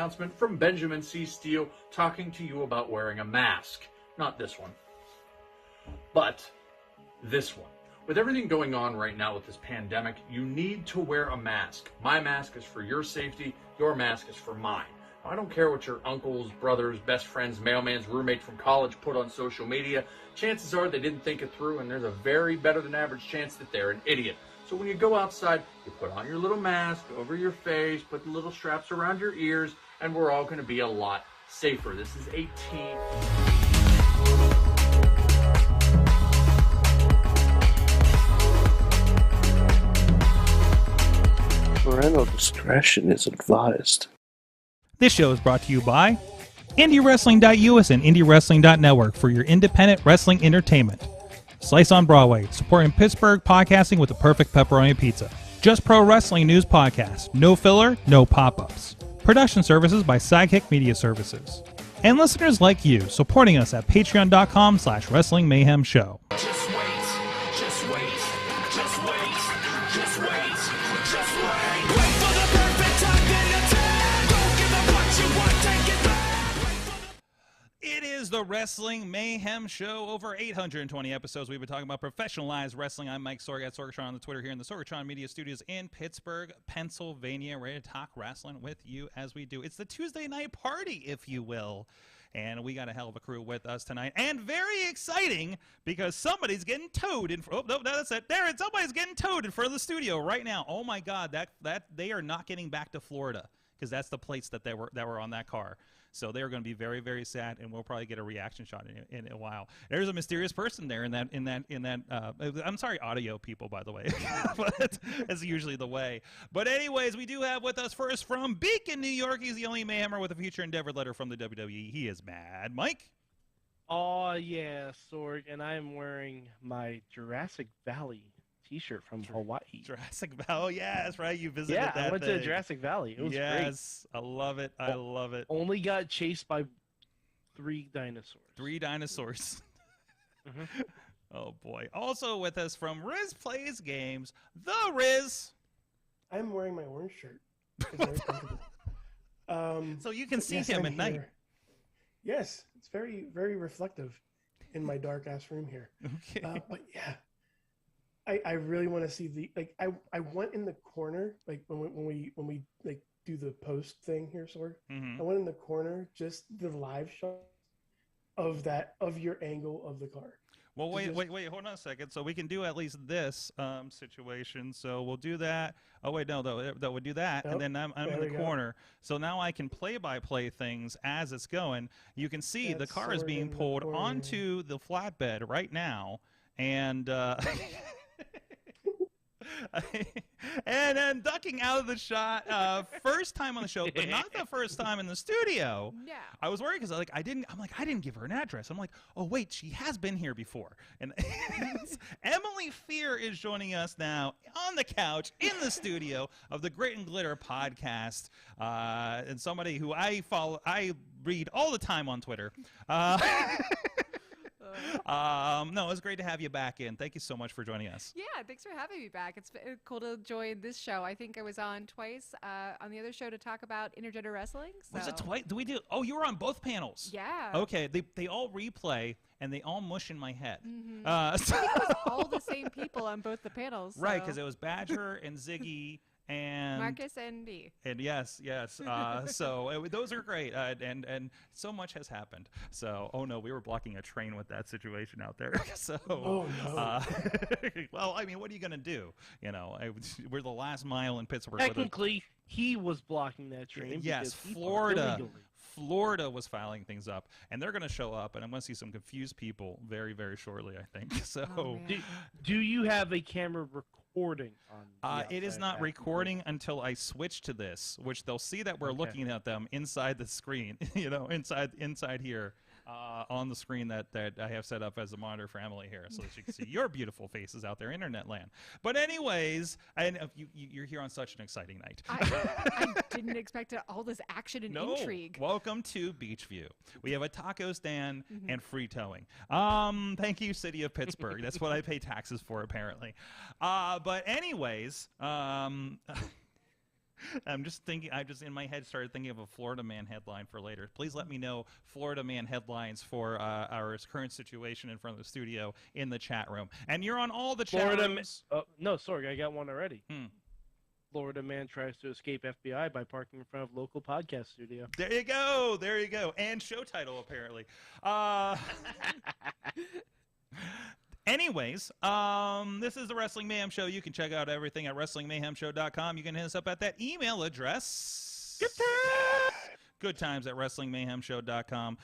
announcement from Benjamin C. Steele talking to you about wearing a mask. Not this one, but this one. With everything going on right now with this pandemic, you need to wear a mask. My mask is for your safety. Your mask is for mine. I don't care what your uncles, brothers, best friends, mailman's roommate from college put on social media. Chances are they didn't think it through, and there's a very better than average chance that they're an idiot. So when you go outside, you put on your little mask over your face, put the little straps around your ears, and we're all going to be a lot safer. This is a team. Parental discretion is advised. This show is brought to you by IndieWrestling.us and IndieWrestling.network for your independent wrestling entertainment. Slice on Broadway, supporting Pittsburgh podcasting with the perfect pepperoni pizza. Just Pro Wrestling News Podcast. No filler, no pop-ups. Production services by Sidekick Media Services. And listeners like you, supporting us at patreon.com/Wrestling Mayhem Show. Just wait, just wait, just wait, just wait, just wait. Wait for the perfect time then attack. Don't give up what you want, take it back. It is the Wrestling Mayhem Show. Over 820 episodes. We've been talking about professionalized wrestling. I'm Mike Sorg at Sorgatron on the Twitter here in the Sorgatron Media Studios in Pittsburgh, Pennsylvania. Ready to talk wrestling with you as we do. It's the Tuesday night party, if you will. And we got a hell of a crew with us tonight. And very exciting because somebody's getting towed in front. Oh, no, that's it. There, somebody's getting towed in front of the studio right now. Oh my God, that they are not getting back to Florida because that's the plates that were on that car. So they're going to be very, very sad, and we'll probably get a reaction shot in a while. There's a mysterious person there in that. I'm sorry, audio people, by the way, but that's usually the way. But anyways, we do have with us first from Beacon, New York. He's the only Mayhemmer with a future endeavor letter from the WWE. He is Mad Mike. Oh yeah, Sorg, and I'm wearing my Jurassic Valley T-shirt from Hawaii. Jurassic Valley, yeah, that's right. You visited that. Yeah, I went thing. to Jurassic Valley. It was great. Yes, I love it. I love it. Only got chased by 3 dinosaurs. 3 dinosaurs. Mm-hmm. Oh boy. Also with us from Riz Plays Games, the Riz. I'm wearing my orange shirt. It's very comfortable. So you can see yes, him I'm at night. here. Yes, it's very, very reflective in my dark ass room here. Okay. But yeah. I really want to see the I went in the corner like when we like do the post thing here, Sorg. Mm-hmm. I went in the corner, just the live shot of your angle of the car. Well, wait, hold on a second. So we can do at least this situation. So we'll do that. Oh wait, no, that would do that, Nope. and then I'm in the There we corner. So now I can play-by-play things as it's going. You can see the That's car is Sorg being in the pulled corner. onto the flatbed right now, and. And then ducking out of the shot, first time on the show, but not the first time in the studio. Yeah. I was worried because I didn't give her an address. I'm like, oh wait, she has been here before. And Emily Fear is joining us now on the couch in the studio of the Grit and Glitter podcast, and somebody who I read all the time on Twitter. No, it's great to have you back in. Thank you so much for joining us. Yeah, thanks for having me back. It's cool to join this show. I think I was on twice on the other show to talk about intergender wrestling. So. Was it twice? Do we do? Oh, you were on both panels. Yeah. Okay, they all replay and they all mush in my head. Mm-hmm. So I think it was all the same people on both the panels. So. Right, because it was Badger and Ziggy. And Marcus and D. And yes. So those are great, and so much has happened. So no, we were blocking a train with that situation out there. So Oh, no. well, I mean, what are you gonna do? You know, we're the last mile in Pittsburgh. Technically, he was blocking that train. Yes, because he Florida. parked illegally. Florida was filing things up, and they're going to show up, and I'm going to see some confused people very, very shortly, I think. So, do you have a camera recording on? It is not recording until I switch to this, which they'll see that we're looking at them inside the screen, you know, inside here. On the screen that I have set up as a monitor for Emily here, so that you can see your beautiful faces out there, internet land. But anyways, you're here on such an exciting night. I didn't expect all this action and intrigue. Welcome to Beachview. We have a taco stand and free towing. Thank you, City of Pittsburgh. That's what I pay taxes for, apparently. But anyways, I'm just thinking. I just in my head started thinking of a Florida Man headline for later. Please let me know Florida Man headlines for our current situation in front of the studio in the chat room. And you're on all the chat rooms. No, sorry, I got one already. Hmm. Florida man tries to escape FBI by parking in front of local podcast studio. There you go. There you go. And show title apparently. Anyways, this is the Wrestling Mayhem Show. You can check out everything at WrestlingMayhemShow.com. You can hit us up at that email address. Good times at WrestlingMayhemShow.com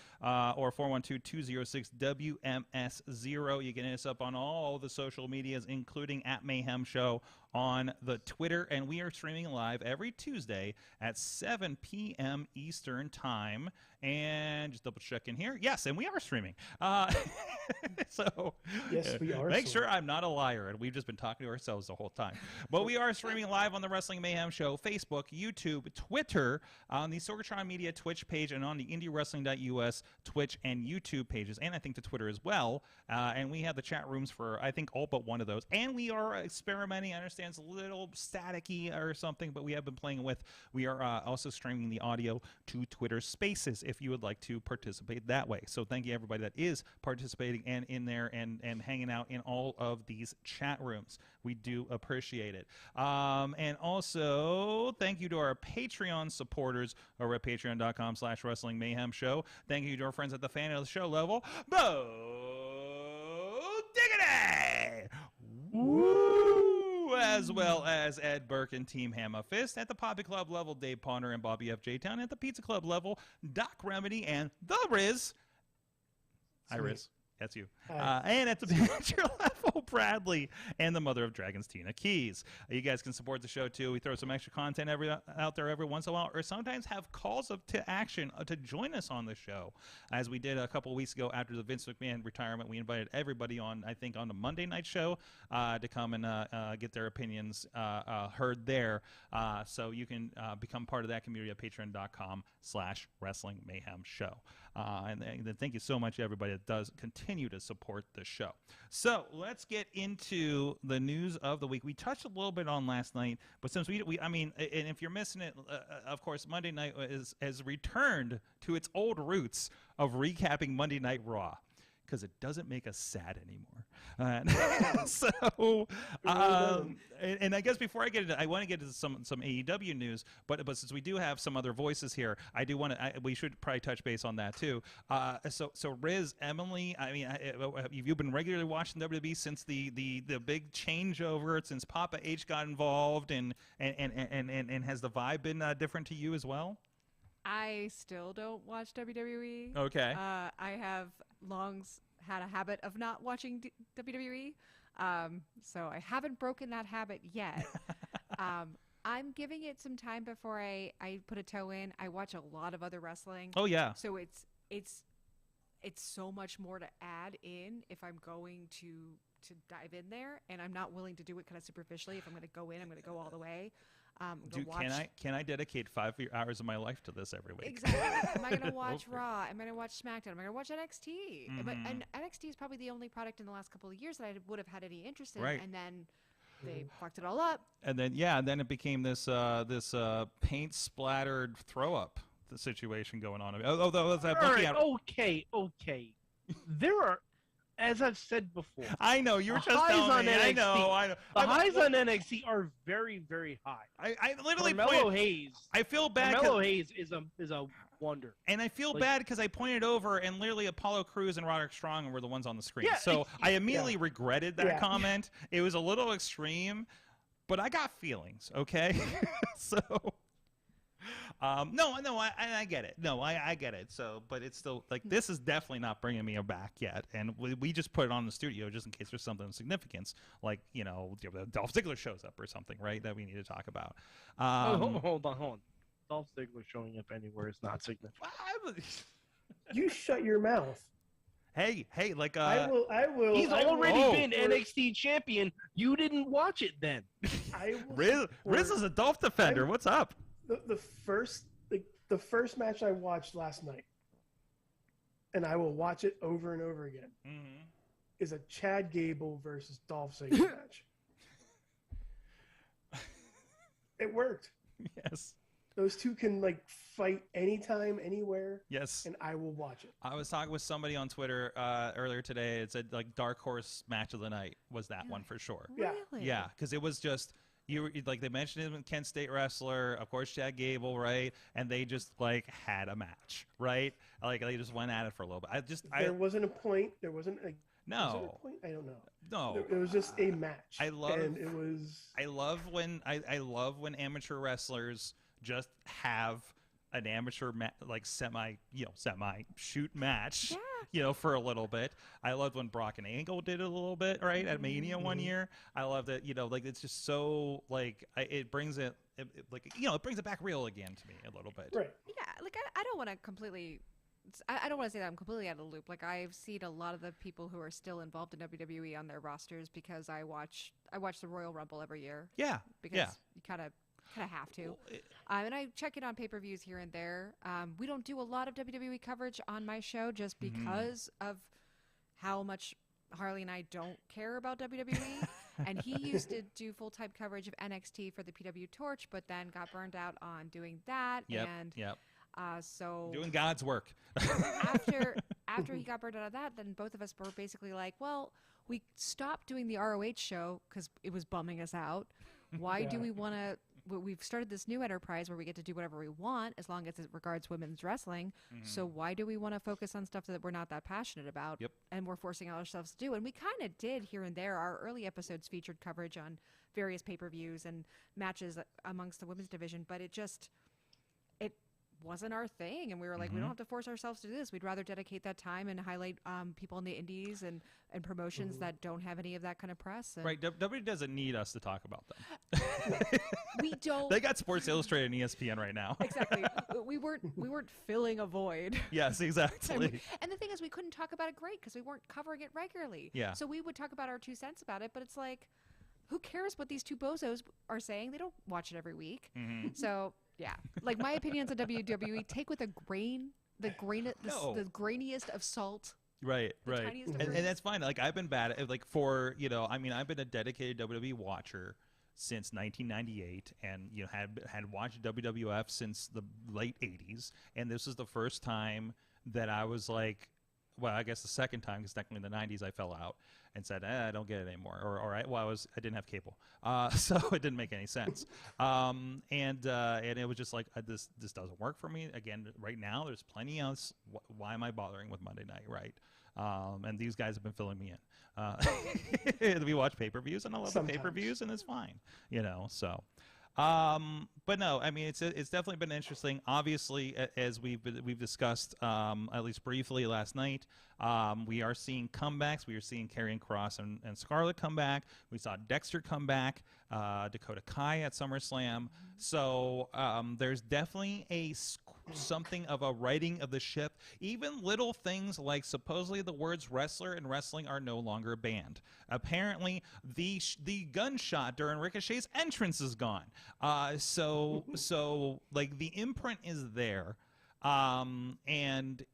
or 412-206-WMS0. You can hit us up on all the social medias, including at Mayhem Show on the Twitter. And we are streaming live every Tuesday at 7 p.m. Eastern Time. And just double check in here. Yes, and we are streaming. So Yes, we are. make sure I'm not a liar, and we've just been talking to ourselves the whole time. But we are streaming live on the Wrestling Mayhem Show, Facebook, YouTube, Twitter, on the Sorgatron Media Twitch page, and on the IndieWrestling.us Twitch and YouTube pages, and I think the Twitter as well. And we have the chat rooms for, I think, all but one of those. And we are experimenting. I understand it's a little staticky or something, but we have been playing with. We are also streaming the audio to Twitter Spaces if you would like to participate that way. So thank you, everybody that is participating and in there and hanging out in all of these chat rooms. We do appreciate it. And also, thank you to our Patreon supporters over at patreon.com/Wrestling Mayhem Show. Thank you to our friends at the fan of the show level. Bo Diggity! Woo! As well as Ed Burke and Team Hammer Fist. At the Poppy Club level, Dave Ponder and Bobby F. J. Town. At the Pizza Club level, Doc Remedy and The Riz. Hi, Riz. That's you. And at the manager level, Bradley and the mother of dragons, Tina Keys. You guys can support the show, too. We throw some extra content out there every once in a while, or sometimes have calls to action to join us on the show. As we did a couple of weeks ago after the Vince McMahon retirement, we invited everybody on, I think, on the Monday night show to come and get their opinions heard there. So you can become part of that community at patreon.com/Wrestling Mayhem Show. And thank you so much, everybody that does continue to support the show. So let's get into the news of the week. We touched a little bit on last night, but since I mean, and if you're missing it, of course, Monday night has returned to its old roots of recapping Monday Night Raw, because it doesn't make us sad anymore. So, and I guess before I get into, I want to get into some AEW news, but since we do have some other voices here, I do want to. We should probably touch base on that too. So Riz, Emily, I mean, have you been regularly watching WWE since the big changeover, since Papa H got involved, and has the vibe been different to you as well? I still don't watch WWE. Okay. I have long had a habit of not watching WWE, so I haven't broken that habit yet. I'm giving it some time before I put a toe in. I watch a lot of other wrestling. Oh yeah. So it's so much more to add in if I'm going to dive in there, and I'm not willing to do it kind of superficially. If I'm going to go in, I'm going to go all the way. Can I dedicate 5 hours of my life to this every week? Exactly. Am I going to watch Raw? Am I going to watch SmackDown? Am I going to watch NXT? Mm-hmm. And NXT is probably the only product in the last couple of years that I would have had any interest in. Right. And then they fucked it all up. And then then it became this paint splattered throw up situation going on. Although Okay. There are, as I've said before, I know you were just telling me. NXT, I know. The highs on NXT are very, very high. I literally Carmelo Hayes. I feel bad. Carmelo Hayes is a wonder. And I feel bad because I pointed over and literally Apollo Crews and Roderick Strong were the ones on the screen. Yeah, so I immediately regretted that comment. It was a little extreme, but I got feelings. Okay, so. No, I get it. No, I get it. So, but it's still like this is definitely not bringing me back yet. And we just put it on the studio just in case there's something of significance, like Dolph Ziggler shows up or something, right? That we need to talk about. Hold on. Dolph Ziggler showing up anywhere is not significant. You shut your mouth. Hey, like I will. He's already been NXT champion. You didn't watch it then. Riz is a Dolph defender. What's up? The first match I watched last night, and I will watch it over and over again, is a Chad Gable versus Dolph Ziggler match. It worked. Yes. Those two can like fight anytime, anywhere, Yes. and I will watch it. I was talking with somebody on Twitter earlier today. It said like dark horse match of the night was that one for sure. Yeah. Really? Yeah, because it was just like they mentioned him, Kent State wrestler, of course Chad Gable, right? And they just like had a match, right? Like they just went at it for a little bit. There wasn't a point. There wasn't a. No. Was there a point? I don't know. No. It was just a match. I love. And it was. I love when amateur wrestlers just have an amateur semi shoot match, for a little bit. I loved when Brock and Angle did it a little bit, right, at Mania one year. I love that, it's just so it brings it brings it back real again to me a little bit. Right. Yeah, like I don't want to completely. I don't want to say that I'm completely out of the loop. Like I've seen a lot of the people who are still involved in WWE on their rosters because I watch the Royal Rumble every year. Yeah. Because you kind of have to. And I check in on pay-per-views here and there. We don't do a lot of WWE coverage on my show just because of how much Harley and I don't care about WWE. And he used to do full-time coverage of NXT for the PW Torch, but then got burned out on doing that. Yep. So doing God's work. after he got burned out of that, then both of us were basically like, well, we stopped doing the ROH show because it was bumming us out. Why do we want to? We've started this new enterprise where we get to do whatever we want as long as it regards women's wrestling. So why do we want to focus on stuff that we're not that passionate about? Yep. And we're forcing ourselves to do. And we kind of did here and there. Our early episodes featured coverage on various pay-per-views and matches amongst the women's division, but it wasn't our thing, and we were like, we don't have to force ourselves to do this. We'd rather dedicate that time and highlight people in the indies and promotions that don't have any of that kind of press. And Right, WWE doesn't need us to talk about them. we don't. They got Sports Illustrated and ESPN right now. Exactly. We weren't filling a void. Yes, exactly. And the thing is, we couldn't talk about it great because we weren't covering it regularly. Yeah. So we would talk about our 2 cents about it, but it's like, who cares what these two bozos are saying? They don't watch it every week. So yeah, like my opinions on WWE take with a grain, the grainiest of salt. Right. tiniest of And grains. that's fine. Like I've been bad at I've been a dedicated WWE watcher since 1998, and had watched WWF since the late 80s, and this is the first time that I was like, well, I guess the second time, because technically in the 90s I fell out and said, I don't get it anymore. I didn't have cable, so it didn't make any sense. And it was just like, this doesn't work for me. Again, right now there's plenty else. Why am I bothering with Monday night, right? And these guys have been filling me in. We watch pay-per-views, and I love the pay-per-views, and it's fine, so. But no, I mean, it's definitely been interesting. Obviously, as we've discussed, at least briefly last night, we are seeing comebacks. We are seeing Karrion Kross and Scarlett come back. We saw Dexter come back, Dakota Kai at SummerSlam. So there's definitely something of a righting of the ship. Even little things like supposedly the words wrestler and wrestling are no longer banned. Apparently, the gunshot during Ricochet's entrance is gone. So like the imprint is there. And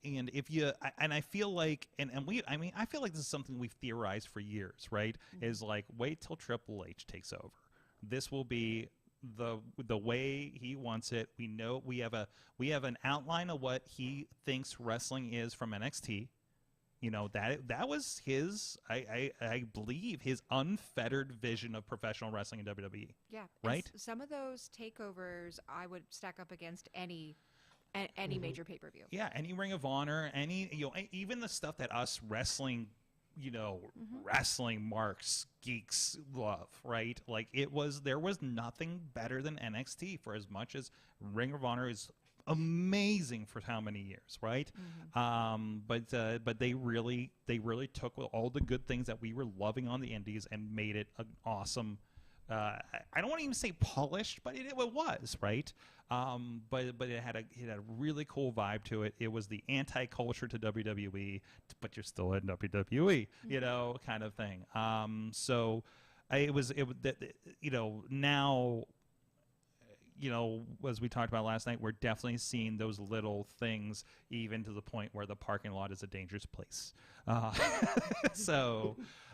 if you, and I feel like, I feel like this is something we've theorized for years, right? Is like, wait till Triple H takes over. This will be the way he wants it. We know we have an outline of what he thinks wrestling is from NXT. That was his, I believe, his unfettered vision of professional wrestling in WWE. Yeah. Right? Some of those takeovers I would stack up against any major pay-per-view. Yeah, any Ring of Honor, even the stuff that us wrestling marks, geeks love, right? Like there was nothing better than NXT, for as much as Ring of Honor is amazing for how many years, right? But they really took all the good things that we were loving on the indies and made it an awesome, I don't want to even say polished, but it was, right? But it had a really cool vibe to it. It was the anti-culture to WWE, but you're still in WWE, kind of thing. So now, as we talked about last night, we're definitely seeing those little things, even to the point where the parking lot is a dangerous place.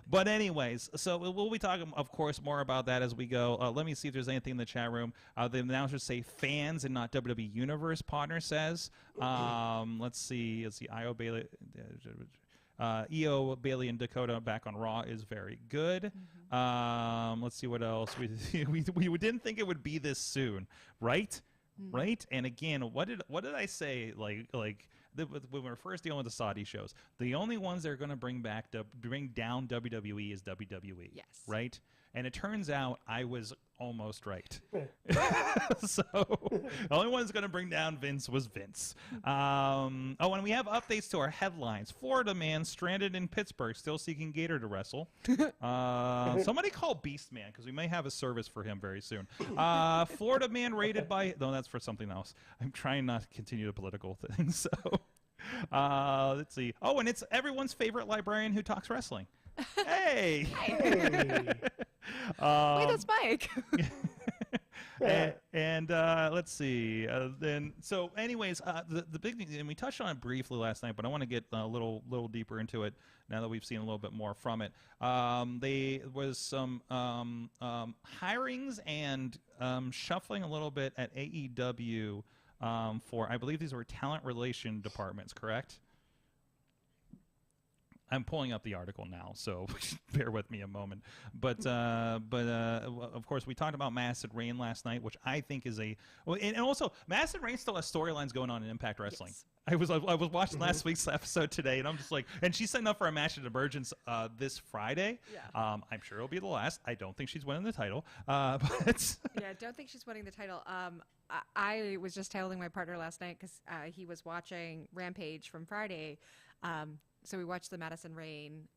But anyways, so we'll be talking, of course, more about that as we go. Let me see if there's anything in the chat room. The announcers say fans and not WWE Universe, partner says. Let's see. Io Bailey. EO Bailey and Dakota back on Raw is very good. Let's see what else. We didn't think it would be this soon, right? Right? And again, what did I say? When we were first dealing with the Saudi shows, the only ones that are going to bring down WWE is WWE. Yes. Right? And it turns out I was almost right. So the only one that's going to bring down Vince was Vince. And we have updates to our headlines. Florida man stranded in Pittsburgh, still seeking Gator to wrestle. Somebody call Beast Man, because we may have a service for him very soon. Florida man raided by... No, that's for something else. I'm trying not to continue the political thing. So let's see. Oh, and it's everyone's favorite librarian who talks wrestling. Hey! Hey. Wait, that's Mike. And let's see. Anyways, the big thing, and we touched on it briefly last night, but I want to get a little deeper into it now that we've seen a little bit more from it. There was some hirings and shuffling a little bit at AEW for, I believe these were talent relation departments, correct? I'm pulling up the article now, so bear with me a moment. But of course, we talked about Madison Rayne last night, which I think is and also Madison Rayne still has storylines going on in Impact Wrestling. Yes. I was watching last week's episode today, and I'm just like, and she's setting up for a match at Emergence this Friday. Yeah. I'm sure it'll be the last. I don't think she's winning the title, but Yeah, don't think she's winning the title. I was just telling my partner last night because he was watching Rampage from Friday. So we watched the Madison Rayne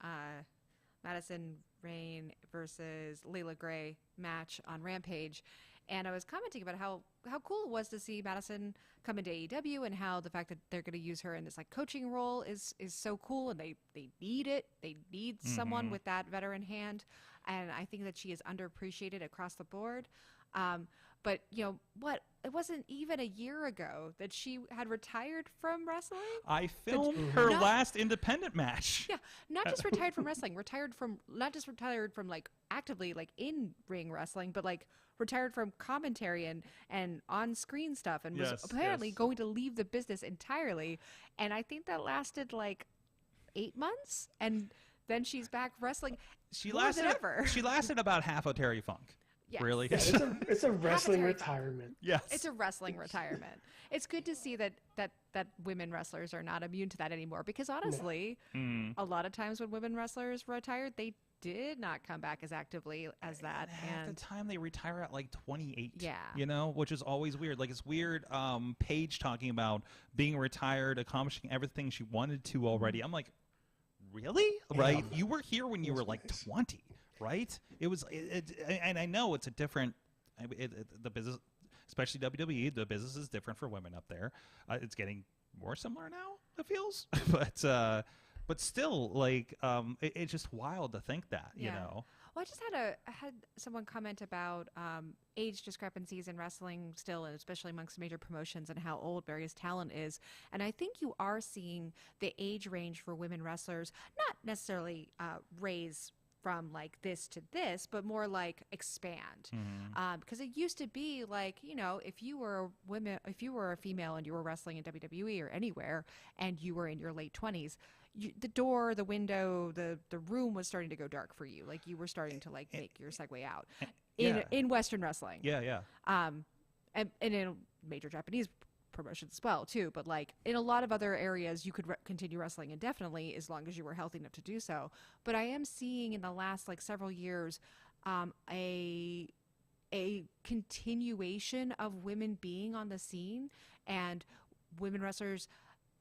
versus Layla Gray match on Rampage, and I was commenting about how cool it was to see Madison come into AEW, and how the fact that they're going to use her in this like coaching role is so cool, and they need it. They need someone with that veteran hand, and I think that she is underappreciated across the board. But what? It wasn't even a year ago that she had retired from wrestling. I filmed her last independent match. Yeah, not just retired from wrestling, not just retired from like actively like in ring wrestling, but like retired from commentary and on screen stuff, and was apparently going to leave the business entirely. And I think that lasted like 8 months, and then she's back wrestling. She lasted about half of Terry Funk. Yes. Really? Yeah, it's a wrestling retirement. Yes. It's a wrestling retirement. It's good to see that women wrestlers are not immune to that anymore, because honestly, a lot of times when women wrestlers retired, they did not come back as actively as that. And at the time they retire at like 28. Yeah. Which is always weird. Like it's weird Paige talking about being retired, accomplishing everything she wanted to already. I'm like, really? Yeah. Right? You were here when you were like 20. Right? It was, and I know it's a different, the business, especially WWE, the business is different for women up there. It's getting more similar now, it feels, but still, like, it's just wild to think that, you know. Well, I just had someone comment about age discrepancies in wrestling still, and especially amongst major promotions, and how old various talent is. And I think you are seeing the age range for women wrestlers not necessarily raise from like this to this, but more like expand. Because it used to be like, if you were a female and you were wrestling in WWE or anywhere, and you were in your late 20s, the door, the window, the room was starting to go dark for you. Like you were starting to like make your segue out in Western wrestling. Yeah. And in major Japanese promotions as well too, but like in a lot of other areas you could continue wrestling indefinitely as long as you were healthy enough to do so. But I am seeing in the last like several years a continuation of women being on the scene, and women wrestlers,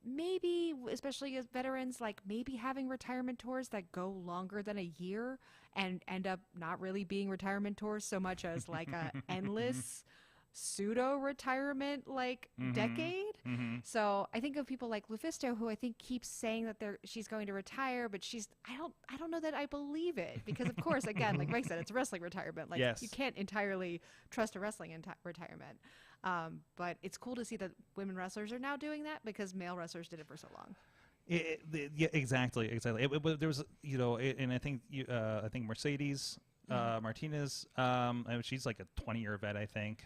maybe especially as veterans, like maybe having retirement tours that go longer than a year and end up not really being retirement tours so much as like a endless pseudo retirement decade. So I think of people like Lufisto, who I think keeps saying that she's going to retire, but I don't know that I believe it, because of course, again, like Mike said, it's wrestling retirement. Like Yes. you can't entirely trust a wrestling retirement. But it's cool to see that women wrestlers are now doing that, because male wrestlers did it for so long. Yeah, exactly. There was, and I think Mercedes Martinez, she's like a 20-year vet, I think.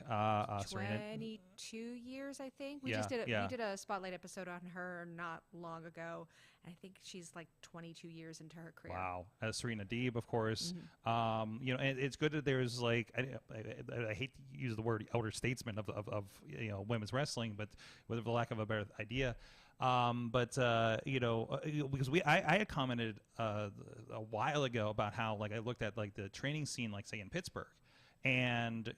Serena. 22 years, I think. We Yeah, we did a spotlight episode on her not long ago, and I think she's like 22 years into her career. Wow. Serena Deeb, of course. And it's good that there's like, I hate to use the word elder statesman of women's wrestling, but with the lack of a better idea. Because I had commented a while ago about how, like, I looked at like the training scene, like say in Pittsburgh, and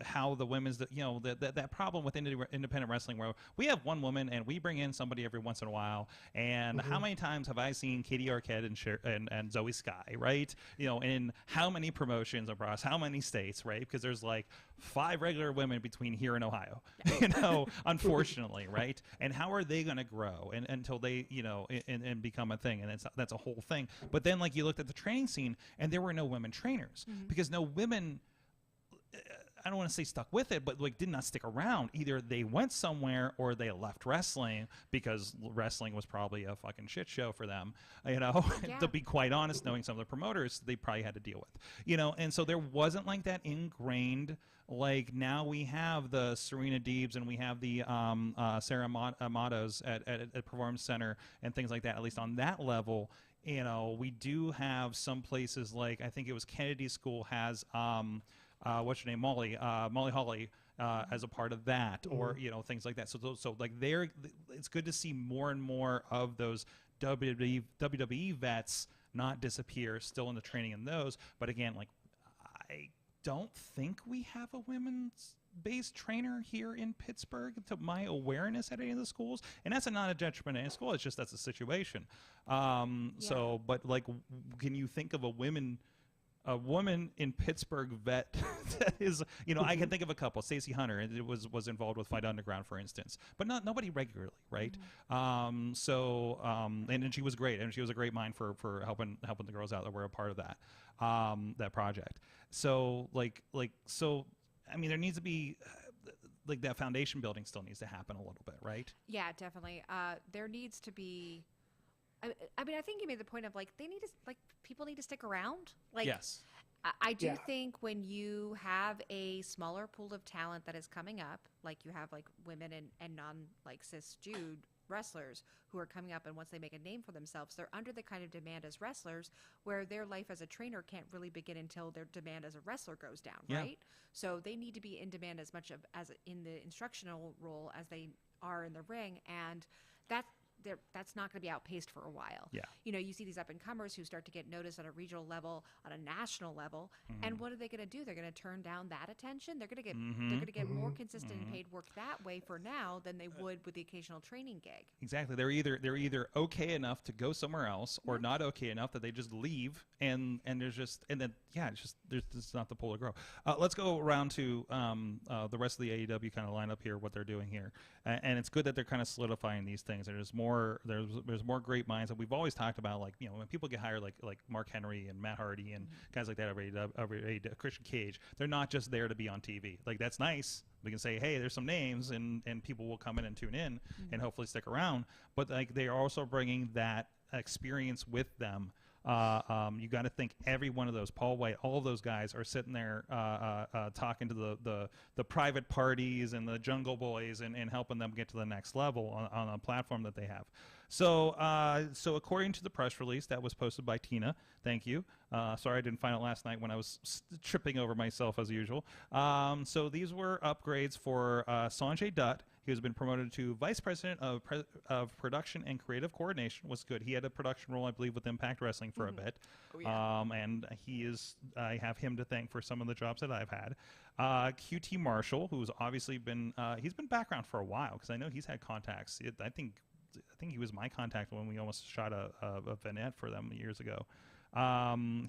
how the women's, that problem with independent wrestling, where we have one woman and we bring in somebody every once in a while, and how many times have I seen Katie Arquette and Zoe Sky, right? In how many promotions across how many states, right? Because there's like 5 regular women between here and Ohio, unfortunately, right? And how are they going to grow until they, and become a thing? And that's a whole thing. But then, like, you looked at the training scene, and there were no women trainers, because no women, I don't want to say stuck with it, but like did not stick around. Either they went somewhere or they left wrestling, because wrestling was probably a fucking shit show for them, to be quite honest, knowing some of the promoters they probably had to deal with, and so there wasn't like that ingrained, like now we have the Serena Deebs and we have the Sarah Amatos at Performance Center and things like that, at least on that level. We do have some places, like I think it was Kennedy School has what's her name, Molly Holly, as a part of that, or things like that. So like it's good to see more and more of those WWE vets not disappear, still in the training in those. But again, like I don't think we have a women's based trainer here in Pittsburgh, to my awareness, at any of the schools, and that's not a detriment to any school. It's just that's the situation. So, but like, can you think of a woman in Pittsburgh vet that is, I can think of a couple. Stacey Hunter, and it was involved with Fight Underground, for instance, but nobody regularly, right? And then she was great, and she was a great mind for helping the girls out that were a part of that project. So I mean, there needs to be like that foundation building still needs to happen a little bit, right? Yeah, definitely. There needs to be. I mean, I think you made the point of like people need to stick around. Like, yes, I do think when you have a smaller pool of talent that is coming up, like you have like women and non like cisgender wrestlers who are coming up, and once they make a name for themselves, they're under the kind of demand as wrestlers where their life as a trainer can't really begin until their demand as a wrestler goes down, right? So they need to be in demand as much as in the instructional role as they are in the ring, and that's not going to be outpaced for a while. Yeah. You see these up-and-comers who start to get noticed on a regional level, on a national level, and what are they going to do? They're going to turn down that attention. They're going to get more consistent and paid work that way for now than they would with the occasional training gig. Exactly. They're either okay enough to go somewhere else, or not okay enough that they just leave, and there's just there's not the pull to grow. Let's go around to the rest of the AEW kind of lineup here, what they're doing here, and it's good that they're kind of solidifying these things. There's more great minds that we've always talked about, like when people get hired, like Mark Henry and Matt Hardy and guys like that over Christian Cage, they're not just there to be on TV. Like, that's nice. We can say, hey, there's some names, and people will come in and tune in and hopefully stick around. But like, they are also bringing that experience with them. You got to think every one of those, Paul White, all of those guys are sitting there talking to the private parties and the Jungle Boys and helping them get to the next level on a platform that they have. So according to the press release that was posted by Tina, thank you. Sorry I didn't find it last night when I was tripping over myself as usual. So these were upgrades for Sonjay Dutt. He has been promoted to Vice President of Production and Creative Coordination. Was good. He had a production role, I believe, with Impact Wrestling for a bit. Oh, yeah. And I have him to thank for some of the jobs that I've had. QT Marshall, who's obviously been he's been background for a while, because I know he's had contacts. I think he was my contact when we almost shot a vignette for them years ago.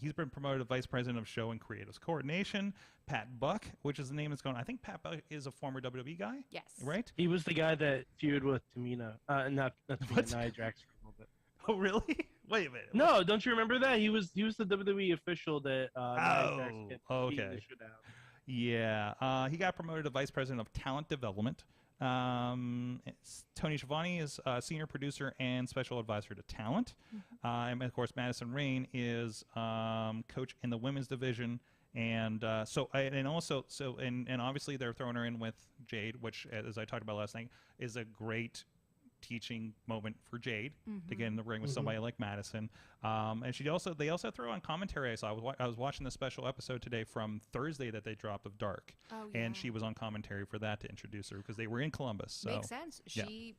He's been promoted to Vice President of Show and Creative Coordination. Pat Buck, which is the name that's going. I think Pat Buck is a former WWE guy. Yes. Right? He was the guy that feuded with Tamina. Not Tamina, Nia Jax for a little bit. Oh, really? Wait a minute. No, don't you remember that? He was the WWE official that Nia Jax Oh, beat okay. the shit out. Yeah. He got promoted to Vice President of Talent Development. Tony Schiavone is senior producer and special advisor to talent. And of course, Madison Rayne is coach in the women's division. And obviously they're throwing her in with Jade, which, as I talked about last night, is a great teaching moment for Jade to get in the ring with somebody like Madison. And they also throw on commentary. I saw. I was watching the special episode today from Thursday that they dropped of Dark, and she was on commentary for that to introduce her because they were in Columbus. So. Makes sense. She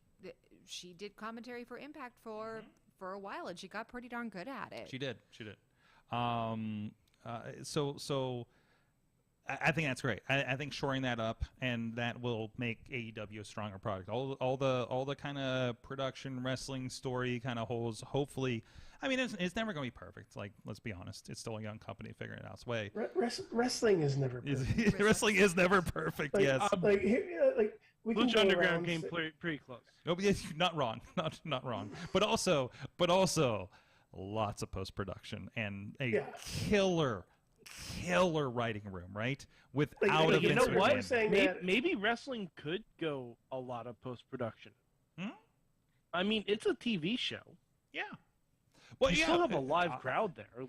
did commentary for Impact for a while, and she got pretty darn good at it. She did. So I think that's great. I think shoring that up, and that will make AEW a stronger product. All the kind of production wrestling story kind of holes. Hopefully, I mean, it's never going to be perfect. Like, let's be honest, it's still a young company figuring it out its way. Wrestling is never perfect. Wrestling is never perfect. Yes. We can Lucha go Underground around came pretty close. Oh, yes, not wrong. Not wrong. But also, lots of post production and a killer writing room, right? Without a you know what? Saying maybe wrestling could go a lot of post production. I mean, it's a TV show. Yeah. Well, you still have a live crowd there.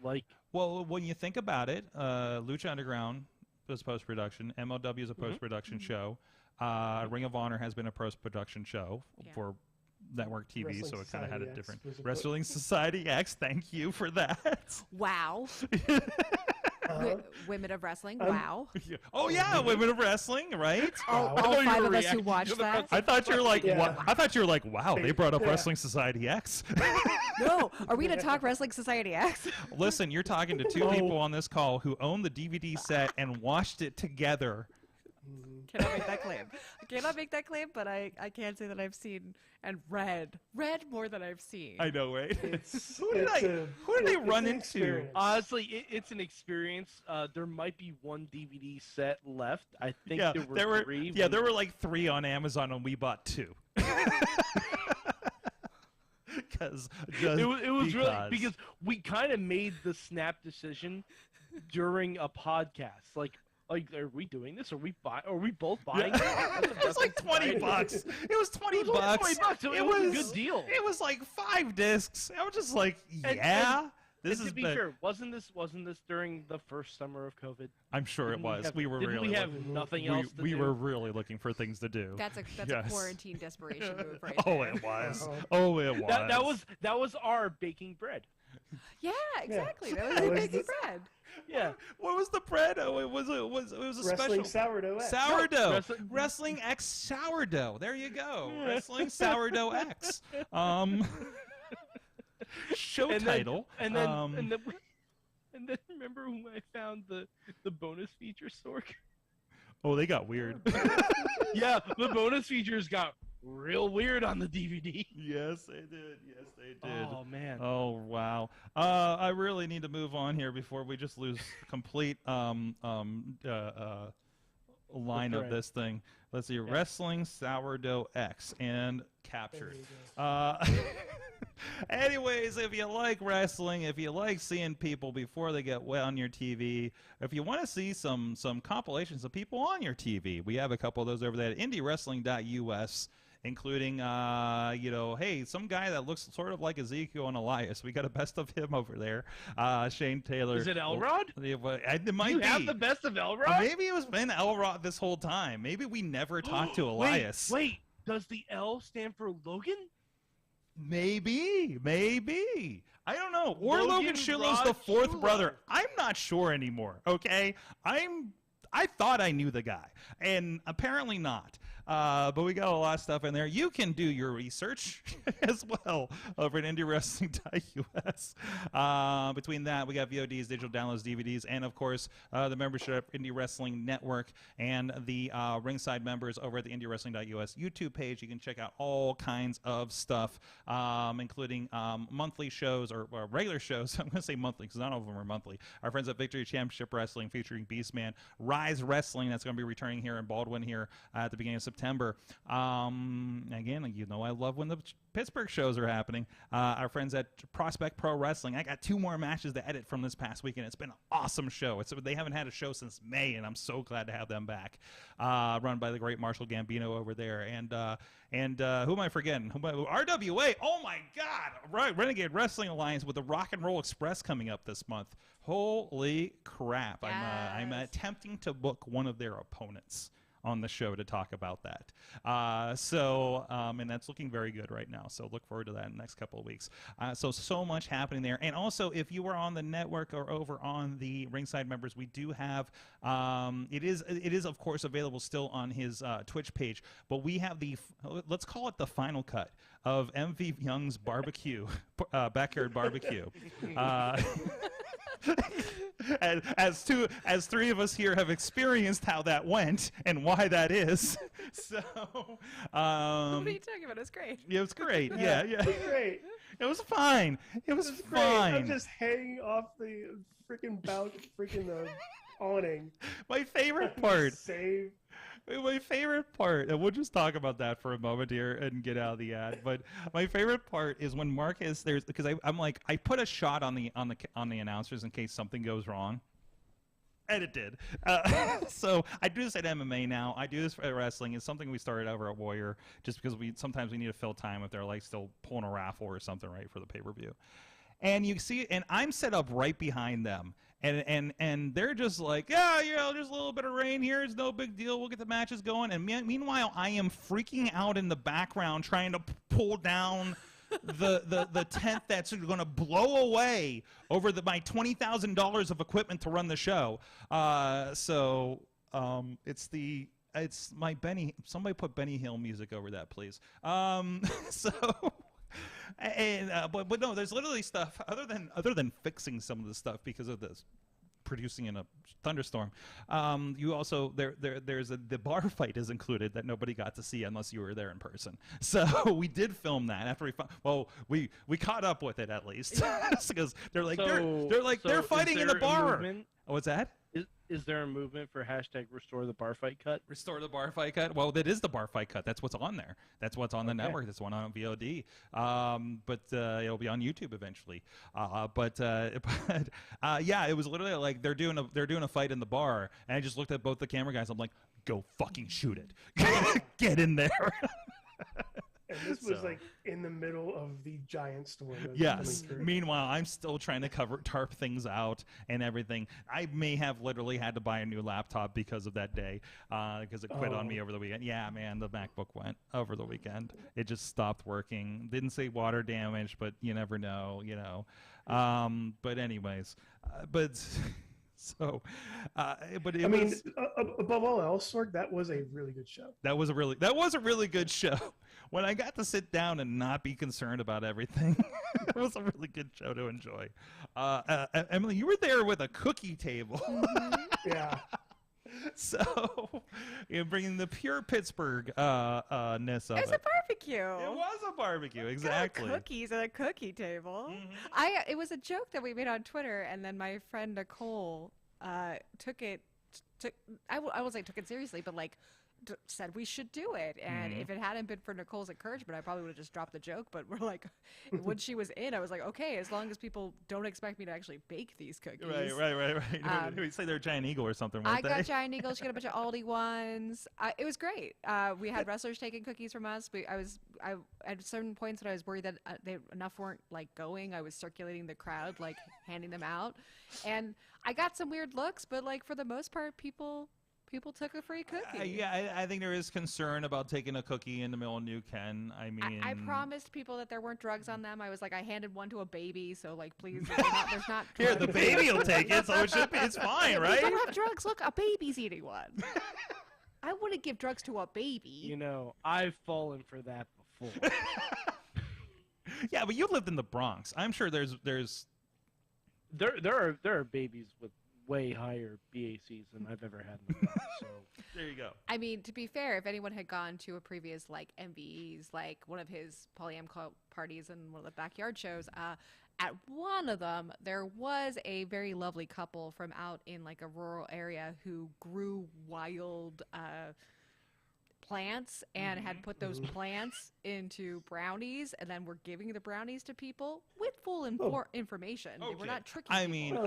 Well, when you think about it, Lucha Underground was post production. MLW is a post production show. Ring of Honor has been a post production show for network TV, Wrestling so it kind of had a Society different X Wrestling Society X. Thank you for that. Wow. Women of Wrestling. Wow. Oh yeah, Women of Wrestling, right? All 5 of us who watched that. I thought you were like, I thought you were like, wow, they brought up Wrestling Society X. No, are we going to talk Wrestling Society X? Listen, you're talking to 2 people on this call who own the DVD set and watched it together. Cannot make that claim. I cannot make that claim, but I can say that I've seen and read more than I've seen. I know, right? Who did I run into? Experience. Honestly, it's an experience. There might be 1 DVD set left. I think there were 3. Yeah, there were like 3 on Amazon, and we bought 2. It was really because we kind of made the snap decision during a podcast. Like, are we doing this? Are we both buying it? It was like $20. It was $20. It was a good deal. It was like 5 discs. I was just like, this is. To be fair, wasn't this during the first summer of COVID? I'm sure it was. We were really. We have nothing else to do? We were really looking for things to do. That's a quarantine desperation move, right? It was. Oh, it was. That was our baking bread. Yeah, exactly. That was baking bread. Yeah. What was the bread? Oh, it was a Wrestling special Sourdough X. Sourdough. Wrestling X Sourdough. There you go. Wrestling Sourdough X. Show title. And then remember when I found the bonus feature Sork? Oh, they got weird. Yeah, the bonus features got real weird on the DVD. Yes, they did. Oh man. Oh wow. I really need to move on here before we just lose complete line of this thing. Let's see. Wrestling Sourdough X and captured. Anyways, if you like wrestling, if you like seeing people before they get wet on your TV, if you want to see some compilations of people on your TV, we have a couple of those over there at indiewrestling.us. Including, hey, some guy that looks sort of like Ezekiel and Elias. We got a best of him over there. Shane Taylor. Is it Elrod? It might be. Have the best of Elrod? Maybe it was been Elrod this whole time. Maybe we never talked to Elias. Wait, does the L stand for Logan? Maybe. I don't know. Or Logan Schuler's the 4th brother. I'm not sure anymore, okay? I thought I knew the guy, and apparently not. But we got a lot of stuff in there. You can do your research as well over at IndieWrestling.us. Between that, we got VODs, digital downloads, DVDs, and of course the membership Indie Wrestling Network and the ringside members over at the IndieWrestling.us YouTube page. You can check out all kinds of stuff, including monthly shows or regular shows. I'm going to say monthly because none of them are monthly. Our friends at Victory Championship Wrestling featuring Beastman, Rise Wrestling, that's going to be returning here in Baldwin here at the beginning of September. Again, you know I love when the Pittsburgh shows are happening. Our friends at Prospect Pro Wrestling. I got 2 more matches to edit from this past weekend. It's been an awesome show. They haven't had a show since May, and I'm so glad to have them back. Run by the great Marshall Gambino over there. And who am I forgetting? RWA. Oh my God! Right, Renegade Wrestling Alliance with the Rock and Roll Express coming up this month. Holy crap! Yes. I'm attempting to book one of their opponents on the show to talk about that. And that's looking very good right now. So look forward to that in the next couple of weeks. So much happening there. And also, if you are on the network or over on the Ringside members, we do have, it is of course available still on his Twitch page, but we have let's call it the final cut of MV Young's barbecue, backyard barbecue. As 3 of us here have experienced how that went and why that is. So, what are you talking about? It's great. It was great. Yeah. It was great. It was fine. It was Great. fine. I'm just hanging off the freaking awning. My favorite part. Save. My favorite part, and we'll just talk about that for a moment here and get out of the ad. But my favorite part is when Marcus, because I'm like, I put a shot on the announcers in case something goes wrong, and it did. So I do this at MMA now. I do this at wrestling. It's something we started over at Warrior, just because sometimes we need to fill time if they're like still pulling a raffle or something right for the pay-per-view. And you see, and I'm set up right behind them. And they're just like, just a little bit of rain here. It's no big deal. We'll get the matches going. And meanwhile, I am freaking out in the background trying to pull down the tent that's going to blow away over my $20,000 of equipment to run the show. It's my Benny. Somebody put Benny Hill music over that, please. But no, there's literally stuff other than fixing some of the stuff because of this producing in a thunderstorm. You also the bar fight is included that nobody got to see unless you were there in person. So we did film that after we caught up with it at least because they're fighting in the bar. What's that? Is there a movement for hashtag restore the bar fight cut? Restore the bar fight cut? Well, that is the bar fight cut. That's what's on there. That's what's on the network. That's one on VOD. But it'll be on YouTube eventually. Yeah, it was literally like they're doing a fight in the bar, and I just looked at both the camera guys. I'm like, go fucking shoot it. Get in there. And this was like in the middle of the giant storm. Yes. Meanwhile, I'm still trying to tarp things out and everything. I may have literally had to buy a new laptop because of that day, because it quit on me over the weekend. Yeah, man, the MacBook went over the weekend. It just stopped working. Didn't say water damage, but you never know, But anyways, So, but it was, above all else, Sorg, that was a really good show. That was a really good show. When I got to sit down and not be concerned about everything, it was a really good show to enjoy. Emily, you were there with a cookie table. Yeah. So, you're bringing the pure Pittsburgh ness of it. It was a barbecue. It was a barbecue, exactly. Cookies at a cookie table. Mm-hmm. It was a joke that we made on Twitter, and then my friend Nicole took it. I won't say took it seriously, but said we should do it. And if it hadn't been for Nicole's encouragement, I probably would have just dropped the joke. But we're like, when she was in, I was like, okay, as long as people don't expect me to actually bake these cookies. Right. We say they're Giant Eagle or something, weren't they? I got Giant Eagle. She got a bunch of Aldi ones. It was great. We had wrestlers taking cookies from us. I at certain points when I was worried that enough weren't going, I was circulating the crowd, handing them out. And I got some weird looks, but for the most part, people took a free cookie. I think there is concern about taking a cookie in the middle of New Ken. I mean, I promised people that there weren't drugs on them. I was like, I handed one to a baby, so please, there's not. Here, the baby will take it, so it should be. It's fine, right? We don't have drugs. Look, a baby's eating one. I wouldn't give drugs to a baby. You know, I've fallen for that before. Yeah, but you lived in the Bronx. I'm sure there's There are babies with way higher BACs than I've ever had in the Bronx, so there you go. I mean, to be fair, if anyone had gone to a previous like MVE's, like one of his polyam parties and one of the backyard shows, at one of them there was a very lovely couple from out in like a rural area who grew wild plants and had put those plants into brownies and then were giving the brownies to people with full information. They were not tricking people.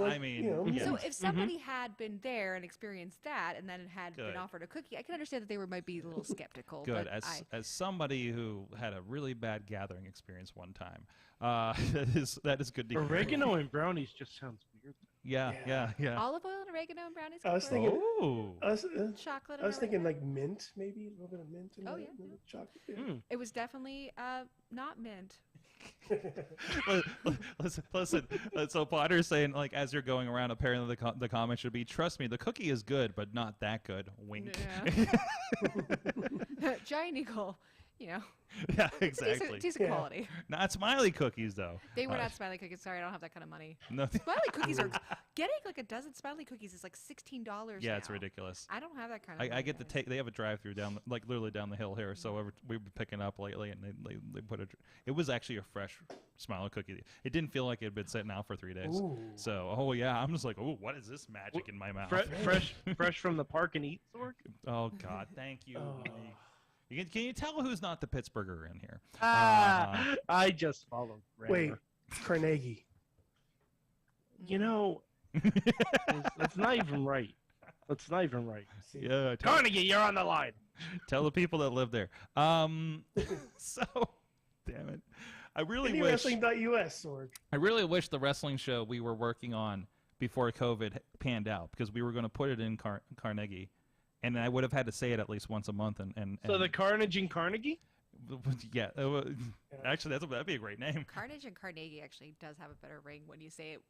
So if somebody had been there and experienced that and then had been offered a cookie, I can understand that they might be a little skeptical. Good. But As somebody who had a really bad gathering experience one time, that is good to hear. Oregano and brownies just sounds weird. Yeah. Olive oil and oregano and brownies. I was thinking. Chocolate. I was thinking like mint, maybe a little bit of mint in Oh, that, yeah, and yeah. chocolate. Yeah. It was definitely not mint. Listen. So Potter's saying, like, as you're going around, apparently the comment should be, "Trust me, the cookie is good, but not that good." Wink. Yeah. Giant Eagle, you know. Yeah, exactly. Decent quality. Not Smiley cookies, though. They were not Smiley cookies. Sorry, I don't have that kind of money. No. Smiley cookies are getting like a dozen Smiley cookies is like $16. Yeah, now. it's ridiculous. I don't have that kind of. I get to take. They have a drive-through down, like literally down the hill here. So we've been picking up lately, and they put a. It was actually a fresh Smiley cookie. It didn't feel like it had been sitting out for 3 days. Ooh. So I'm just like, oh, what is this magic in my mouth? Fresh from the park and eat Sorg? Oh God, thank you. Can you tell who's not the Pittsburgher in here? I just followed. Wait, Carnegie. You know, that's not even right. That's not even right. Yeah, Carnegie, you're on the line. Tell the people that live there. So, damn it. I really wish. Wrestling.us, Sorg. I really wish the wrestling show we were working on before COVID panned out, because we were going to put it in Carnegie, and I would have had to say it at least once a month. And so the Carnage in Carnegie? Yeah. Actually, that'd be a great name. Carnage and Carnegie actually does have a better ring when you say it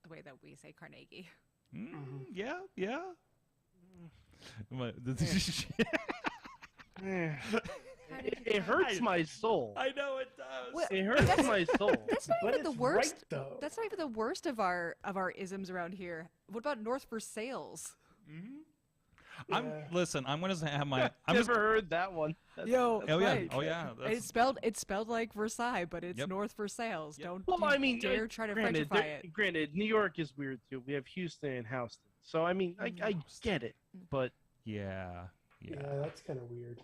the way that we say Carnegie. Yeah. It hurts my soul. I know it does. Well, It hurts my soul. That's not even the worst. Right, though. That's not even the worst of our isms around here. What about North for Sales? Listen. I'm gonna have my. I've never heard that one. Yo, yeah. It's spelled like Versailles, but it's North for Sales. Yep. Don't Well, I mean, dare try to Frenchify it. Granted, New York is weird too. We have Houston and Houston, so I mean, I get it, but Yeah. That's kind of weird.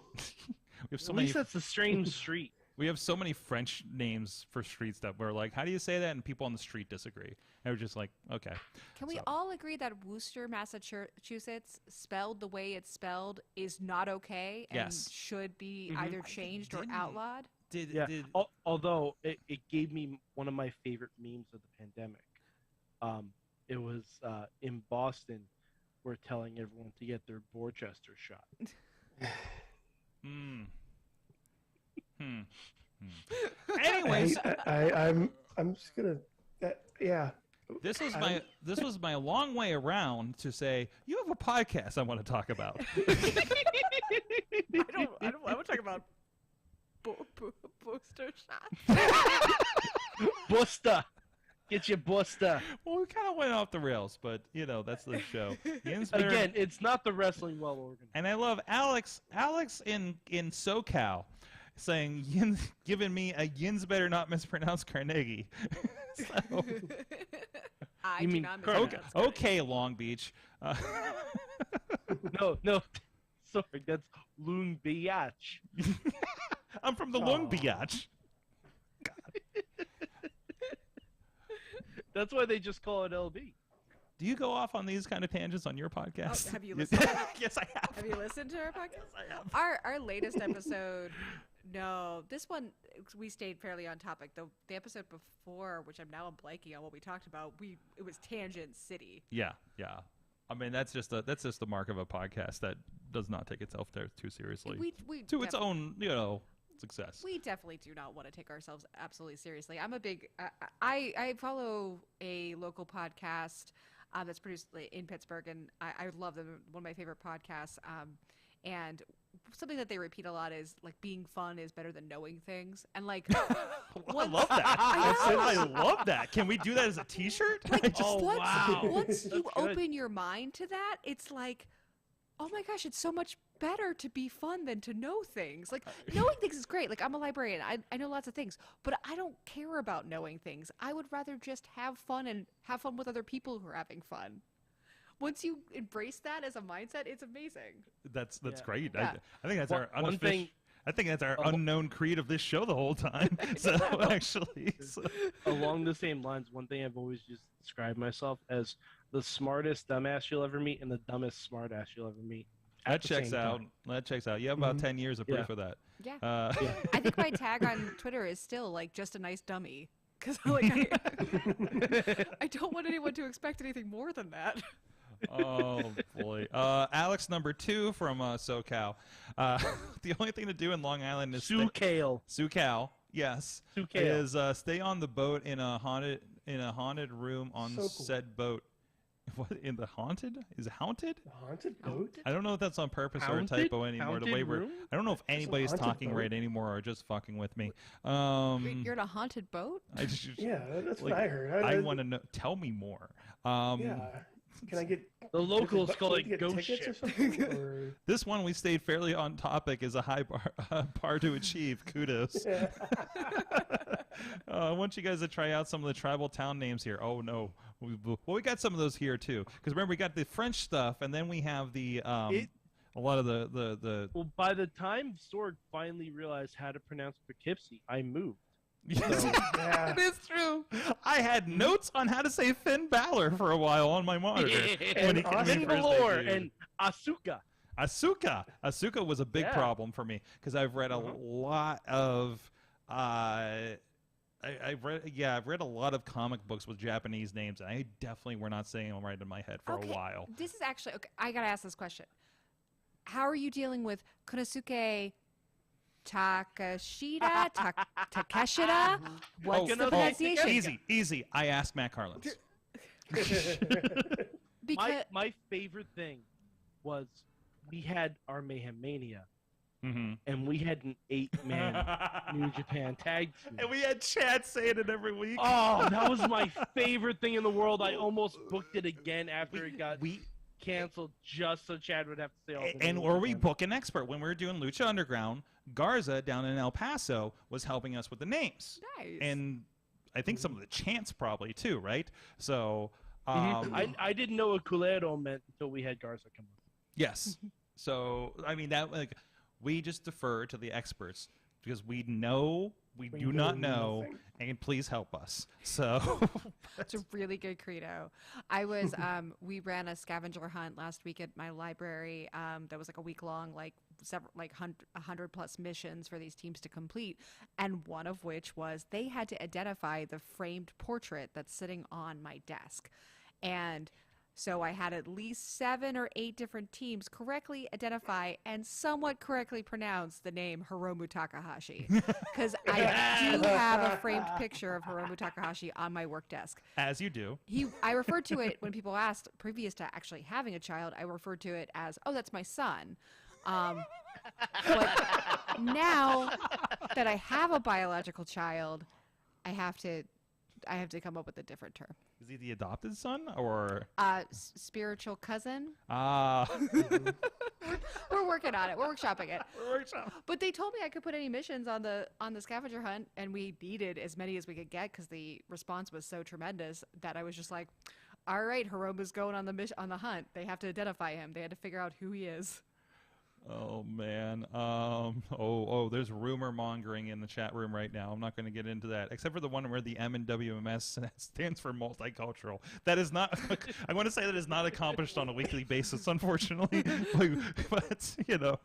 We have so at many. least that's a strange street. We have so many French names for streets that we're like, how do you say that? And people on the street disagree. And we're just like, okay. Can we all agree that Worcester, Massachusetts, spelled the way it's spelled, is not okay and should be either changed or outlawed? Although it gave me one of my favorite memes of the pandemic. It was in Boston. We're telling everyone to get their Borchester shot. Anyways, I'm just gonna. This was my long way around to say you have a podcast I want to talk about. I want to talk about booster shots. Buster, get your Buster. Well, we kind of went off the rails, but that's the show. Again, it's not the wrestling well organized. And I love Alex in SoCal saying giving me a Yins better not mispronounce Carnegie. So, I do not mispronounce okay, Long Beach. No, sorry, that's Lung Biatch. I'm from the Lung Biatch. That's why they just call it LB. Do you go off on these kind of tangents on your podcast? Oh, have you listened? Yes, I have. Have you listened to our podcast? Yes, I have. Our latest episode. No, this one we stayed fairly on topic. The episode before, which I'm now blanking on what we talked about, it was Tangent City. Yeah. I mean, that's just the mark of a podcast that does not take itself too seriously. To its own, success. We definitely do not want to take ourselves absolutely seriously. I'm a big. I follow a local podcast that's produced in Pittsburgh, and I love them. One of my favorite podcasts. And something that they repeat a lot is like being fun is better than knowing things. And like, I love that. I love that. Can we do that as a T-shirt? like wow. once you That's good. open your mind to that, it's like, oh my gosh, it's so much better to be fun than to know things. Like, knowing things is great. Like, I'm a librarian. I know lots of things, but I don't care about knowing things. I would rather just have fun and have fun with other people who are having fun. Once you embrace that as a mindset, it's amazing. That's Yeah. great. Yeah. I think that's One- our one unofficial. thing- I think that's our unknown creed of this show the whole time. So actually, Along the same lines, one thing I've always just described myself as the smartest dumbass you'll ever meet and the dumbest smartass you'll ever meet. that at the checks same out. time. That checks out. You have about 10 years of proof Yeah. of that. Yeah. Yeah. I think my tag on Twitter is still like just a nice dummy. Because like, I don't want anyone to expect anything more than that. Oh boy, Alex number 2 from SoCal. The only thing to do in Long Island is SoCal, yes, SoCal. is stay on the boat in a haunted room on So cool. said boat. What in the haunted? Is it haunted? The haunted boat? I don't know if that's on purpose or a Haunted? typo anymore. The way Haunted we're, room? I don't know if anybody's haunted talking boat? right anymore or just fucking with me. You're in a haunted boat? I just, Yeah, that's like, what I heard. I want to know. Tell me more. Yeah. Can I get The locals can I call it get ghost tickets or ship. something? Or... This one we stayed fairly on topic is a high bar to achieve. Kudos. Yeah. I want you guys to try out some of the tribal town names here. Oh no, we got some of those here too. Because remember, we got the French stuff, and then we have the a lot of the. Well, by the time Sword finally realized how to pronounce Poughkeepsie, I moved. Yes, Yeah. it is true. I had notes on how to say Finn Balor for a while on my monitor. And he Finn first Balor debuted. and Asuka. Asuka was a big Yeah. problem for me because I've read a lot of I've read a lot of comic books with Japanese names, and I definitely were not saying them right in my head for a while. This is actually okay. I gotta ask this question. How are you dealing with Konosuke Takashita? Takeshita? What's the Konosuke pronunciation? Easy. I asked Matt Carlins. Because My favorite thing was we had our Mayhem Mania, Mm-hmm. and we had an 8-man New Japan tag team. And we had Chad saying it every week. Oh, that was my favorite thing in the world. I almost booked it again after it got canceled just so Chad would have to say all the And names or we again. book an expert. When we were doing Lucha Underground, Garza down in El Paso was helping us with the names. nice. And I think some of the chants probably too, right? So I didn't know what culero meant until we had Garza come on. yes. So I mean that like we just defer to the experts because we know we do not know, nothing. and please help us. So It's a really good credo. I was we ran a scavenger hunt last week at my library that was like a week long, like several like 100 plus missions for these teams to complete, and one of which was they had to identify the framed portrait that's sitting on my desk. And so I had at least 7 or 8 different teams correctly identify and somewhat correctly pronounce the name Hiromu Takahashi. Because I do have a framed picture of Hiromu Takahashi on my work desk. as you do. I referred to it when people asked, previous to actually having a child, I referred to it as, oh, that's my son. But now that I have a biological child, I have to come up with a different term. Is he the adopted son or Spiritual cousin. ah? We're working on it. We're workshopping it. But they told me I could put any missions on the scavenger hunt, and we needed as many as we could get because the response was so tremendous that I was just like, all right, Hiromu's going on the hunt. They have to identify him. They had to figure out who he is. Oh man. There's rumor mongering in the chat room right now. I'm not going to get into that, except for the one where the M in WMS stands for multicultural. That is not. I want to say that is not accomplished on a weekly basis, unfortunately. But you know,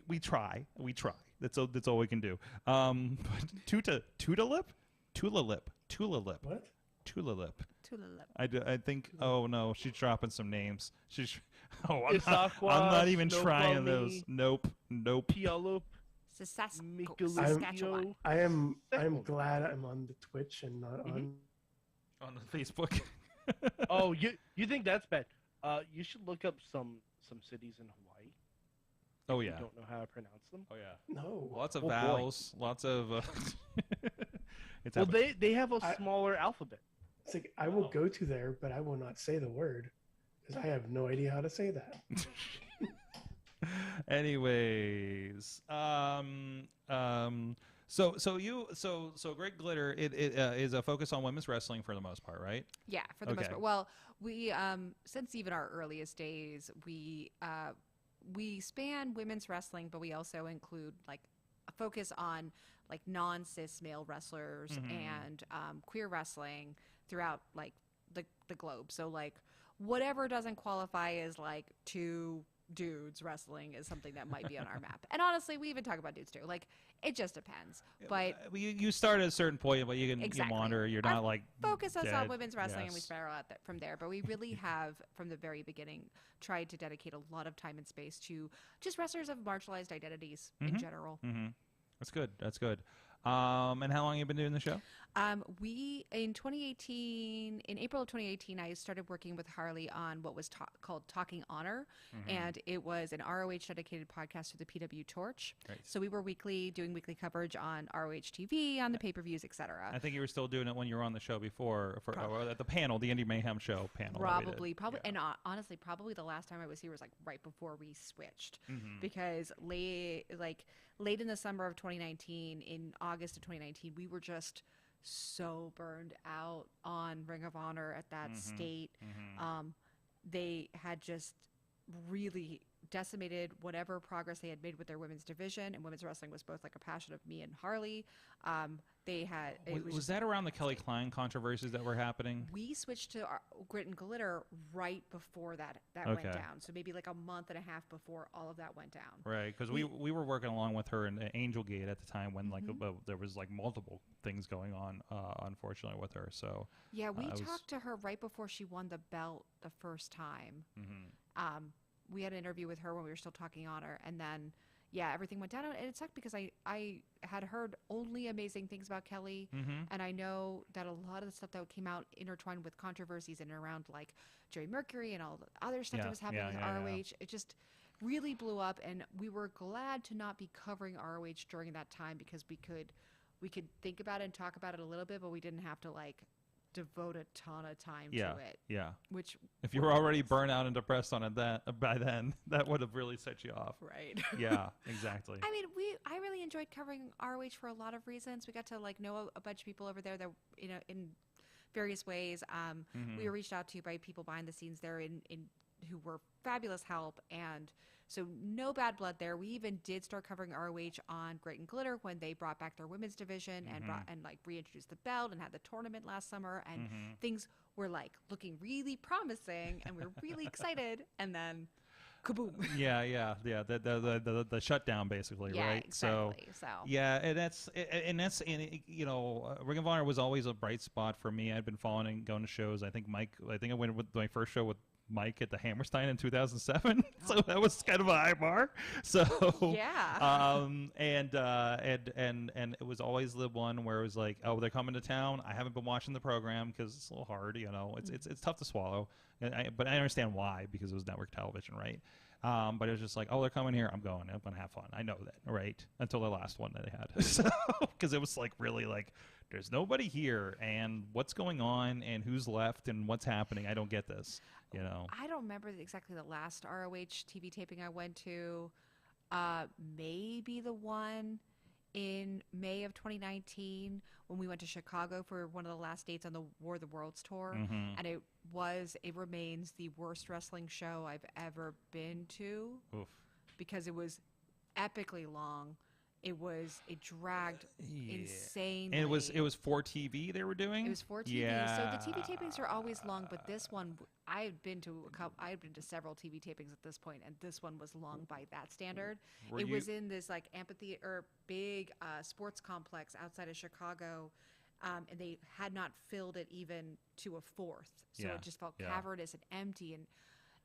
we try. We try. That's all we can do. But Tulalip. What? Tulalip. Tulalip. I think. Oh no, she's dropping some names. I'm Issaquah, not even trying Snoqualmie, those. Nope. Puyallup, Saskatchewan. I'm glad I'm on the Twitch and not on. On the Facebook. Oh, you think that's bad? You should look up some cities in Hawaii. Oh, You yeah. don't know how to pronounce them. Oh, yeah. No. Lots of Oh, boy. vowels. Lots of... it's Well, happening. they have a I- smaller alphabet. It's like I will go to there, but I will not say the word because I have no idea how to say that. Anyways, so Great Glitter it is a focus on women's wrestling for the most part, right? Yeah, for the most Okay. part. Well, we since even our earliest days, we span women's wrestling, but we also include like a focus on like non-cis male wrestlers and queer wrestling throughout like the globe. So like whatever doesn't qualify as like two dudes wrestling is something that might be on our map. And honestly, we even talk about dudes too. Like it just depends. But you start at a certain point, but you can Exactly. you wander. You're Our not like focus us on dead. women's wrestling and we Yes. spiral out from there. But we really have, from the very beginning, tried to dedicate a lot of time and space to just wrestlers of marginalized identities in general. Mm-hmm. That's good. That's good. And how long have you been doing the show? We in 2018, in April of 2018, I started working with Harley on what was called Talking Honor, and it was an ROH dedicated podcast for the PW Torch. Right. So we were doing weekly coverage on ROH TV, on the pay-per-views, etc. I think you were still doing it when you were on the show before, at the panel, the Indie Mayhem show panel. that we did. Probably, Yeah. and honestly, probably the last time I was here was like right before we switched, Mm-hmm. because late in the summer of 2019, in August of 2019, we were just so burned out on Ring of Honor at that state. They had just really decimated whatever progress they had made with their women's division, and women's wrestling was both like a passion of me and Harley. They had Was that around the Kelly Klein controversies that were happening? we switched to Grit and Glitter right before that Okay. went down. So maybe like a month and a half before all of that went down. Right, because we were working along with her in Angel Gate at the time when like there was like multiple things going on, unfortunately, with her. So Yeah, we I was- talked to her right before she won the belt the first time. We had an interview with her when we were still talking on her, and then everything went down, and it sucked because I had heard only amazing things about Kelly, and I know that a lot of the stuff that came out intertwined with controversies and around like Jerry Mercury and all the other stuff Yeah, that was happening with yeah. ROH. It just really blew up, and we were glad to not be covering ROH during that time because we could think about it and talk about it a little bit, but we didn't have to like devote a ton of time to it. Yeah. Which If you were already burnt out and depressed on it by then, that would have really set you off. right. Yeah, exactly. I mean, I really enjoyed covering ROH for a lot of reasons. We got to like know a bunch of people over there that in various ways. We were reached out to by people behind the scenes there in who were fabulous help, and so no bad blood there. We even did start covering ROH on Great and Glitter when they brought back their women's division and like reintroduced the belt and had the tournament last summer, and things were like looking really promising, and we were really excited, and then kaboom. Yeah. The shutdown, basically, Yeah, right? exactly. So Yeah, and that's Ring of Honor was always a bright spot for me. I'd been following and going to shows. I think I went with my first show with Mike at the Hammerstein in 2007, so that was kind of a high bar. So Yeah. and it was always the one where it was like, oh, they're coming to town. I haven't been watching the program because it's a little hard, it's tough to swallow, but I understand why, because it was network television, right? But it was just like, oh, they're coming here. I'm going to have fun. I know that, right? Until the last one that they had, so because it was like really like, there's nobody here, and what's going on, and who's left, and what's happening. I don't get this, I don't remember exactly the last ROH TV taping I went to. Maybe the one in May of 2019 when we went to Chicago for one of the last dates on the War of the Worlds tour, and it remains the worst wrestling show I've ever been to. Oof. Because it was epically long. It dragged insanely. And it was for TV they were doing. It was for TV. Yeah. So the TV tapings are always long, but this one, I had been to several TV tapings at this point, and this one was long by that standard. It was in this like amphitheater, big sports complex outside of Chicago, and they had not filled it even to a fourth, so it just felt cavernous and empty, and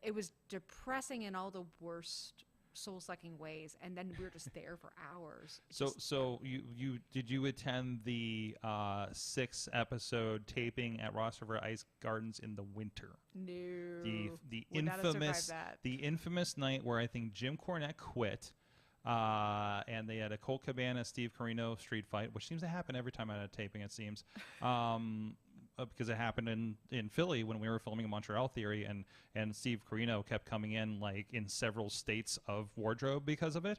it was depressing in all the worst soul-sucking ways, and then we were just there for hours. So you attend the 6-episode taping at Ross River Ice Gardens in the winter? No. The Would not have survived infamous that. the infamous night where I think Jim Cornette quit. And they had a Colt Cabana, Steve Corino street fight, which seems to happen every time I had a taping, it seems. Because it happened in Philly when we were filming Montreal Theory, and Steve Corino kept coming in like in several states of wardrobe because of it.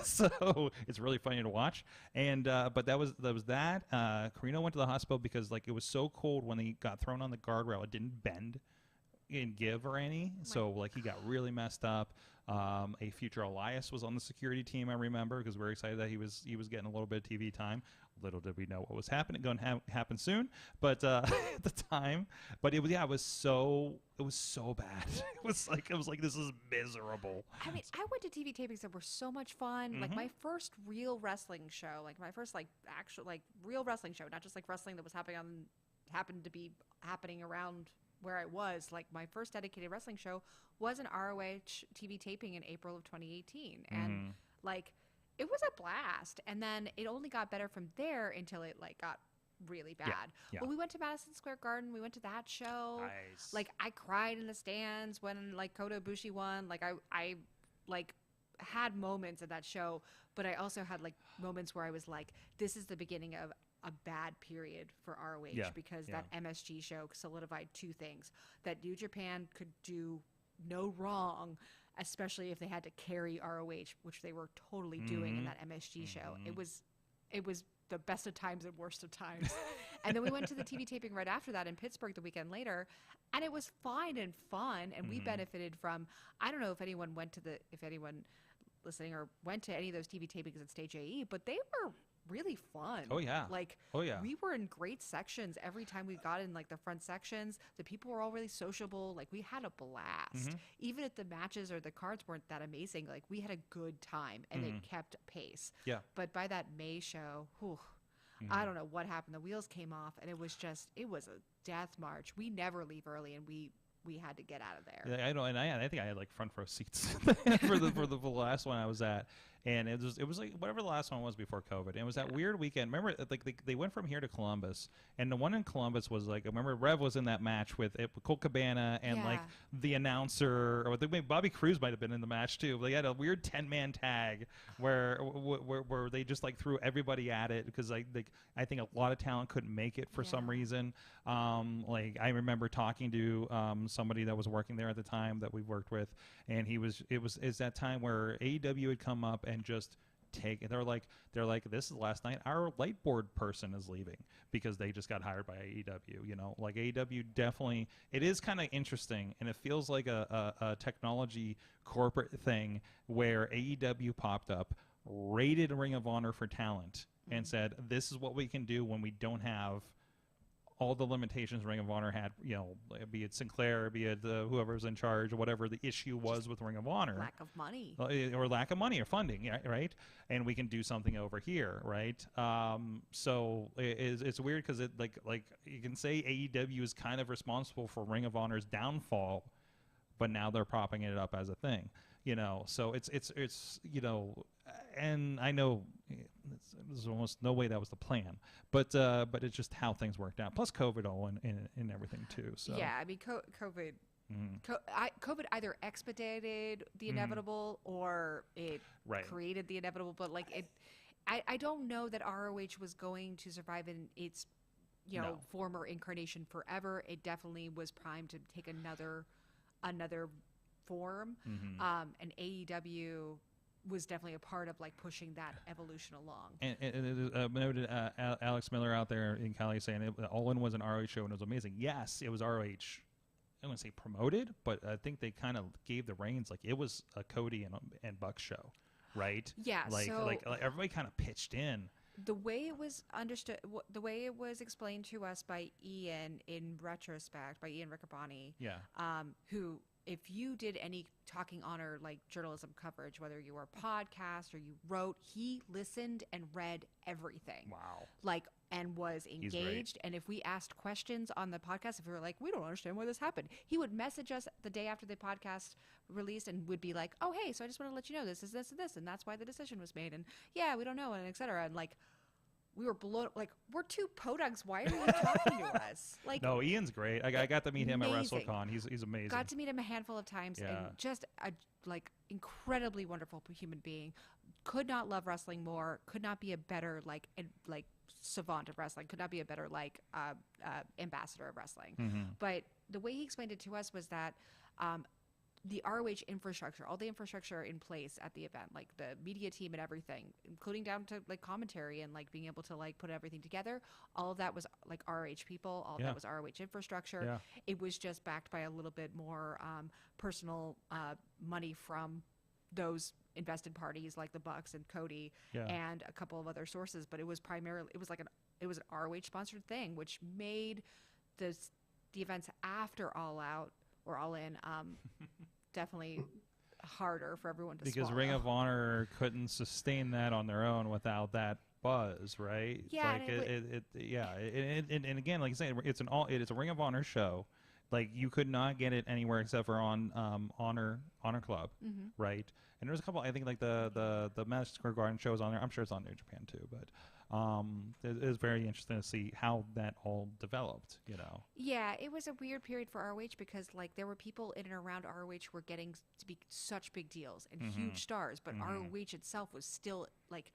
So it's really funny to watch. And but that was that. Corino went to the hospital because like it was so cold when he got thrown on the guardrail, it didn't bend and give or any. So like he got really messed up. A future Elias was on the security team, I remember, because we were excited that he was getting a little bit of TV time. Little did we know what was happening, going to happen soon, but at the time, but it was so bad. It was like this is miserable. I mean, I went to TV tapings that were so much fun. Like my first real wrestling show, like my first like actual like real wrestling show, not just like wrestling that was happened to be happening around where I was. Like my first dedicated wrestling show was an ROH TV taping in April of 2018, and like. It was a blast, and then it only got better from there until it like got really bad. Yeah. But we went to Madison Square Garden. We went to that show. Nice. Like I cried in the stands when like Kota Ibushi won. Like I like had moments at that show, but I also had like moments where I was like, this is the beginning of a bad period for ROH because that MSG show solidified two things: that New Japan could do no wrong, especially if they had to carry ROH, which they were totally doing in that MSG show. It was the best of times and worst of times. And then we went to the TV taping right after that in Pittsburgh the weekend later, and it was fine and fun, and we benefited from, I don't know if anyone listening or went to any of those TV tapings at Stage AE, but they were really fun. Oh yeah. Like we were in great sections every time we got in like the front sections. The people were all really sociable. Like we had a blast. Even if the matches or the cards weren't that amazing, like we had a good time and it kept pace. Yeah. But by that May show, I don't know what happened. The wheels came off and it was a death march. We never leave early, and we had to get out of there. Yeah, I know, and I think I had like front row seats for the last one I was at, and it was like whatever the last one was before COVID. And it was that weird weekend. Remember, like they went from here to Columbus, and the one in Columbus was like, I remember Rev was in that match with Colt Cabana and like the announcer, or Bobby Cruz might have been in the match too. They had a weird 10-man tag where they just like threw everybody at it because I think a lot of talent couldn't make it for some reason. Like I remember talking to somebody that was working there at the time that we worked with, and it's that time where AEW had come up and just take it. They're like, this is the last night. Our light board person is leaving because they just got hired by AEW. You know, like AEW definitely. It is kind of interesting, and it feels like a technology corporate thing where AEW popped up, rated Ring of Honor for talent, and said, this is what we can do when we don't have all the limitations Ring of Honor had, you know, be it Sinclair, be it whoever's in charge, or whatever the issue was with Ring of Honor. Lack of money. Or lack of money or funding, right? And we can do something over here, right? So it's weird because it like you can say AEW is kind of responsible for Ring of Honor's downfall, but now they're propping it up as a thing, you know. So it's you know, and I know there's almost no way that was the plan, but it's just how things worked out. Plus COVID all in everything too. So yeah, I mean COVID. COVID either expedited the inevitable or it created the inevitable. But like I don't know that ROH was going to survive in its former incarnation forever. It definitely was primed to take another form. And AEW was definitely a part of like pushing that evolution along. And noted Alex Miller out there in Cali saying All In was an ROH show and it was amazing. Yes, it was ROH. I don't want to say promoted, but I think they kind of gave the reins. Like it was a Cody and Buck show, right? Yeah. Like everybody kind of pitched in. The way it was understood, the way it was explained to us by Ian in retrospect, by Ian Riccaboni, who, if you did any Talking Honor like journalism coverage, whether you were a podcast or you wrote, he listened and read everything. Wow. And was engaged. And if we asked questions on the podcast, if we were like, we don't understand why this happened, he would message us the day after the podcast released and would be like, oh, hey, so I just want to let you know this is this and this, and that's why the decision was made. And yeah, we don't know, and et cetera. And like, we were blown. Like, we're two podunks. Why are you talking to us? Like, No, Ian's great. I got to meet him at amazing. WrestleCon. He's amazing. Got to meet him a handful of times, Yeah. and just a incredibly wonderful human being. Could not love wrestling more. Could not be a better like savant of wrestling. Could not be a better ambassador of wrestling. But the way he explained it to us was that the ROH infrastructure, all the infrastructure in place at the event, like the media team and everything, including down to like commentary and like being able to like put everything together, all of that was like ROH people, all of that was ROH infrastructure. Yeah. It was just backed by a little bit more personal money from those invested parties like the Bucks and Cody and a couple of other sources, but it was primarily it was an ROH sponsored thing, which made the events after All Out or All In definitely harder for everyone to because swallow. Ring of Honor couldn't sustain that on their own without that buzz, right? Yeah, and again, like you say, it is a Ring of Honor show. Like, you could not get it anywhere except for on Honor Club, right? And there's a couple. I think like the Madison Square Garden show is on there. I'm sure it's on there in Japan too, but it is very interesting to see how that all developed. You know. Yeah, it was a weird period for ROH because like there were people in and around ROH who were getting to be such big deals and huge stars, but ROH itself was still like.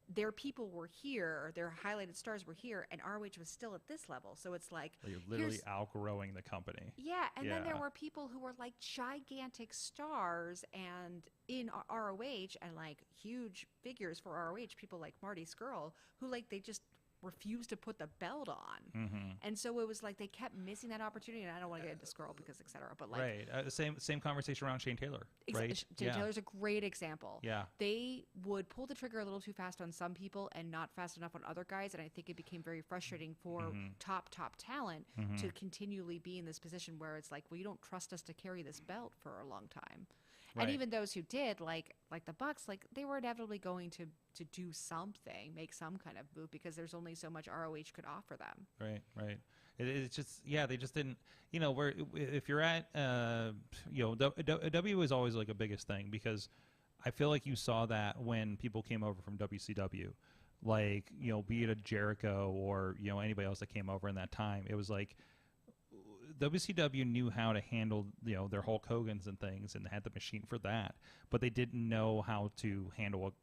Their people were here, their highlighted stars were here, and ROH was still at this level. So it's like you're literally outgrowing the company. Yeah, and then there were people who were like gigantic stars and in ROH and like huge figures for ROH, people like Marty Scurll, who like they just refused to put the belt on. And so it was like they kept missing that opportunity, and I don't want to get into Scurll because et cetera, but like same conversation around Shane Taylor, right? Shane Taylor's a great example. Yeah, they would pull the trigger a little too fast on some people and not fast enough on other guys, and I think it became very frustrating for top talent to continually be in this position where it's like, well, you don't trust us to carry this belt for a long time. And even those who did, like the Bucks, like they were inevitably going to do something, make some kind of move because there's only so much ROH could offer them. Right. It's just they just didn't. You know, where if you're at W is always like a biggest thing because I feel like you saw that when people came over from WCW, like be it a Jericho or anybody else that came over in that time. It was like WCW knew how to handle their Hulk Hogan's and things and had the machine for that, but they didn't know how to handle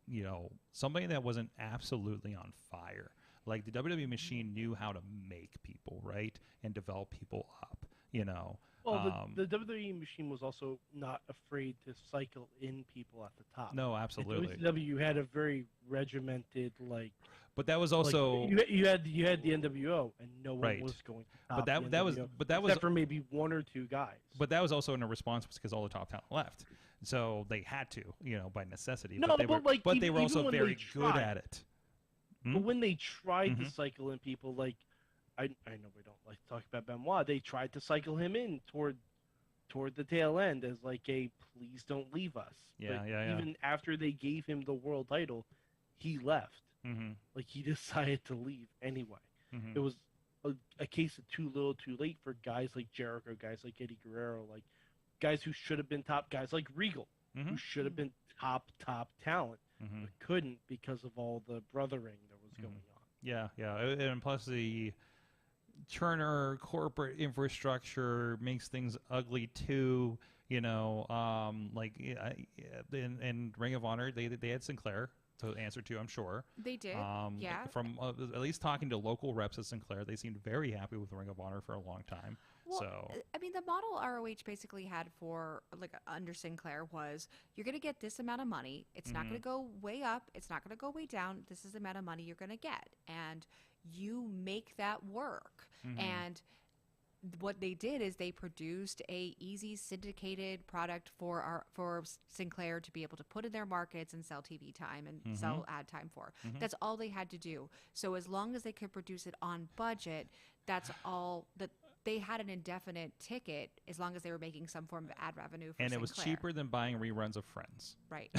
somebody that wasn't absolutely on fire. Like the WWE machine knew how to make people right and develop people up. Well, the WWE machine was also not afraid to cycle in people at the top. No, absolutely. WCW had a very regimented But that was also you had the NWO and no one was going to top that was except for maybe one or two guys. But that was also in a response because all the top talent left, so they had to by necessity. No, but they were also very good at it. But when they tried to cycle in people, like I know we don't like to talk about Benoit, they tried to cycle him in toward the tail end as like a please don't leave us. Even after they gave him the world title, he left. Like he decided to leave anyway. It was a case of too little, too late for guys like Jericho, guys like Eddie Guerrero, like guys who should have been top, guys like Regal, who should have been top talent, but couldn't because of all the brothering that was going on. Yeah, and plus the Turner corporate infrastructure makes things ugly too. In Ring of Honor, they had Sinclair to answer to, I'm sure. They did, From at least talking to local reps at Sinclair, they seemed very happy with Ring of Honor for a long time. Well, I mean, the model ROH basically had for under Sinclair was you're going to get this amount of money. It's not going to go way up. It's not going to go way down. This is the amount of money you're going to get, and you make that work. And what they did is they produced a easy syndicated product for Sinclair to be able to put in their markets and sell TV time and sell ad time for. That's all they had to do. So as long as they could produce it on budget, that's all that they had an indefinite ticket as long as they were making some form of ad revenue for And it was Sinclair. cheaper than buying reruns of Friends. Right.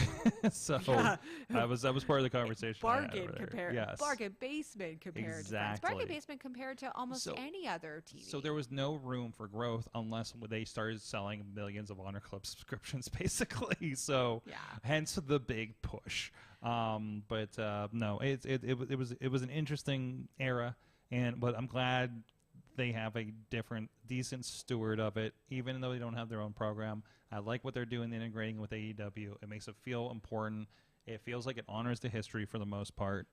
So Yeah. that was part of the conversation. Bargain compared. Yes. Bargain basement compared to Friends. Exactly. Bargain basement compared to almost any other TV. So there was no room for growth unless they started selling millions of Honor Club subscriptions, basically. So hence the big push. But no, it was an interesting era, but I'm glad they have a decent steward of it, even though they don't have their own program. I like what they're doing, integrating with AEW. It makes it feel important. It feels like it honors the history for the most part.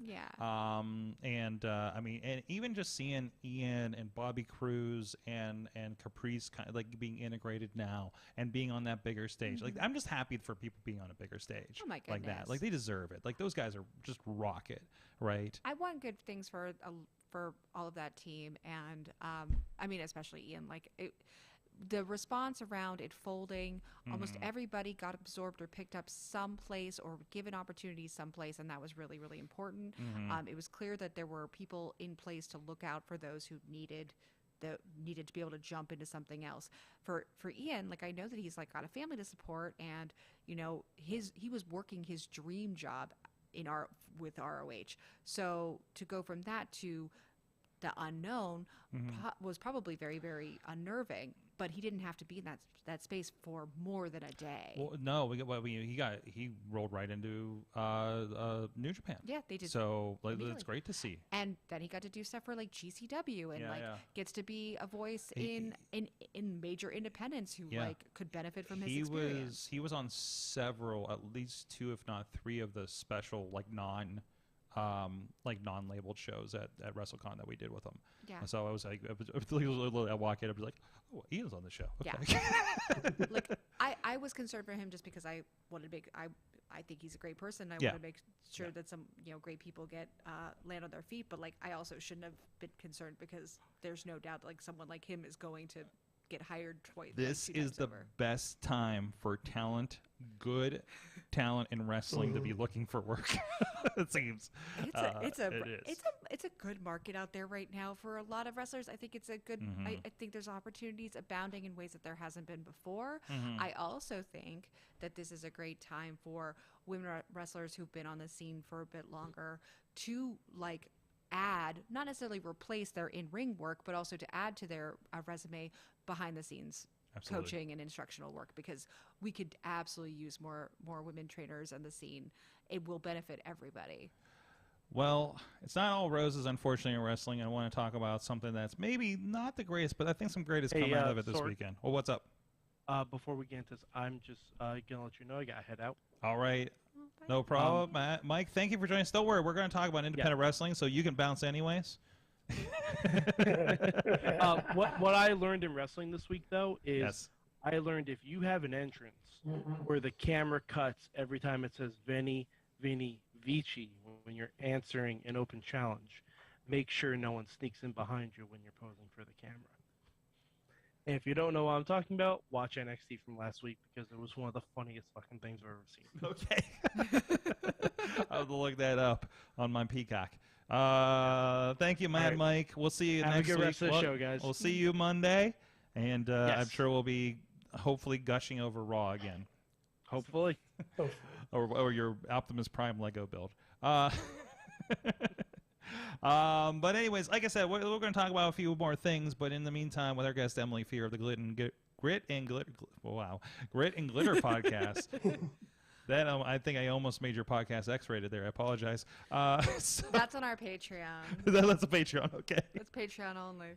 Yeah. I mean, and even just seeing Ian and Bobby Cruz and Caprice kind of like being integrated now and being on that bigger stage. Like, I'm just happy for people being on a bigger stage. Oh my like that. goodness. Like, they deserve it. Like, those guys are just rocket, right? I want good things for all of that team, and I mean, especially Ian. Like, the response around it folding, almost everybody got absorbed or picked up someplace or given opportunities someplace, and that was really, really important. It was clear that there were people in place to look out for those who needed to be able to jump into something else. For Ian, like, I know that he's like got a family to support, and you know, he was working his dream job with ROH. So to go from that to the unknown was probably very, very unnerving. But he didn't have to be in that space for more than a day. Well, no, he rolled right into New Japan. Yeah, they did. So it's great to see. And then he got to do stuff for like GCW and gets to be a voice in major independents who like could benefit from his experience. He was on several, at least 2 if not 3 of the special non-labeled shows at WrestleCon that we did with him. Yeah. And so I was like, I walk in, I was like, oh, Ian's on the show. Okay. Yeah. Like, I was concerned for him just because I wanted to make, I think he's a great person. I want to make sure that some, great people land on their feet. But like, I also shouldn't have been concerned because there's no doubt like someone like him is going to get hired twice. This is the best time for good talent in wrestling to be looking for work. It seems it's a good market out there right now for a lot of wrestlers. I think it's a good. I think there's opportunities abounding in ways that there hasn't been before. I also think that this is a great time for women wrestlers who've been on the scene for a bit longer to like add, not necessarily replace their in-ring work, but also to add to their resume behind the scenes coaching and instructional work, because we could absolutely use more women trainers on the scene. It will benefit everybody. Well, it's not all roses, unfortunately, in wrestling. I want to talk about something that's maybe not the greatest, but I think some great has come out of it this weekend. Well, what's up? Before we get into this, I'm just going to let you know I got to head out. All right. No problem. Mike, thank you for joining us. Don't worry, we're going to talk about independent wrestling, so you can bounce anyways. What I learned in wrestling this week, though, is I learned if you have an entrance where the camera cuts every time it says Vinny, Vici when you're answering an open challenge, make sure no one sneaks in behind you when you're posing for the camera. And if you don't know what I'm talking about, watch NXT from last week because it was one of the funniest fucking things I've ever seen. Okay. I'll have to look that up on my Peacock. Thank you, Mad Mike. We'll see you next week. Have a good rest of the show, guys. We'll see you Monday, and I'm sure we'll be hopefully gushing over Raw again. Hopefully. or your Optimus Prime Lego build. But anyways, like I said, we're going to talk about a few more things. But in the meantime, with our guest Emily Fear of the Grit and Glitter podcast. That I think I almost made your podcast X-rated there. I apologize. That's on our Patreon. That's a Patreon, okay. That's Patreon only.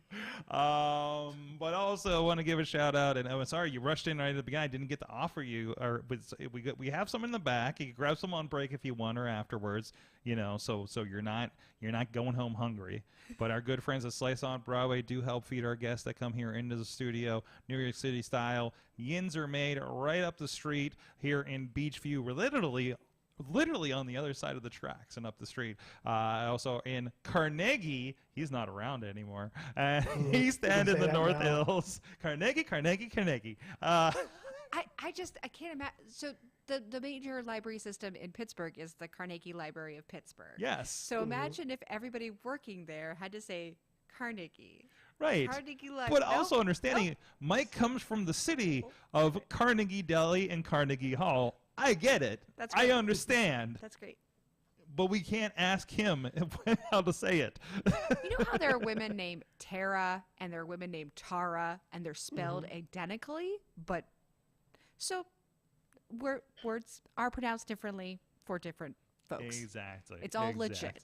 But also I want to give a shout out, and I'm sorry you rushed in right at the beginning. I didn't get to offer you, we have some in the back. You can grab some on break if you want or afterwards. So you're not going home hungry. But our good friends at Slice on Broadway do help feed our guests that come here into the studio, New York City style. Yins are made right up the street here in Beachview. We're literally on the other side of the tracks and up the street. Also in Carnegie, he's not around anymore. East End in the North Hills. Carnegie. I can't imagine. So the major library system in Pittsburgh is the Carnegie Library of Pittsburgh. Yes. So imagine if everybody working there had to say Carnegie. Right. Carnegie like, But nope, also understanding nope. Mike comes from the city of Carnegie Deli and Carnegie Hall. I get it. That's I great. understand. That's great. But we can't ask him how to say it. You know how there are women named Tara and there are women named Tara and they're spelled identically, but so words are pronounced differently for different folks. Exactly. It's all legit.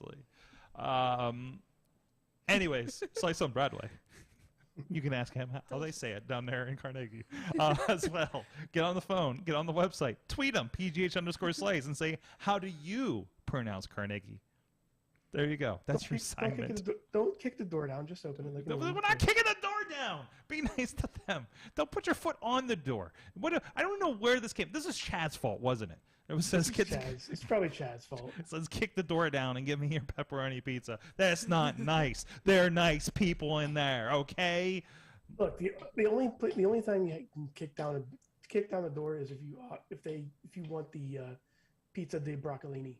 Anyways, Slice on Broadway. You can ask him how they say it down there in Carnegie as well. Get on the phone. Get on the website. Tweet them, PGH_Slice, and say, how do you pronounce Carnegie? There you go. That's your assignment. Don't kick the door down. Just open it. We're not kicking the door down. Be nice to them. Don't put your foot on the door. I don't know where this came. This is Chad's fault, wasn't it? It says, it's probably Chad's fault. It says, kick the door down and give me your pepperoni pizza. That's not nice. They're nice people in there, okay? Look, the only time you can kick down the door is if you want the pizza di broccolini.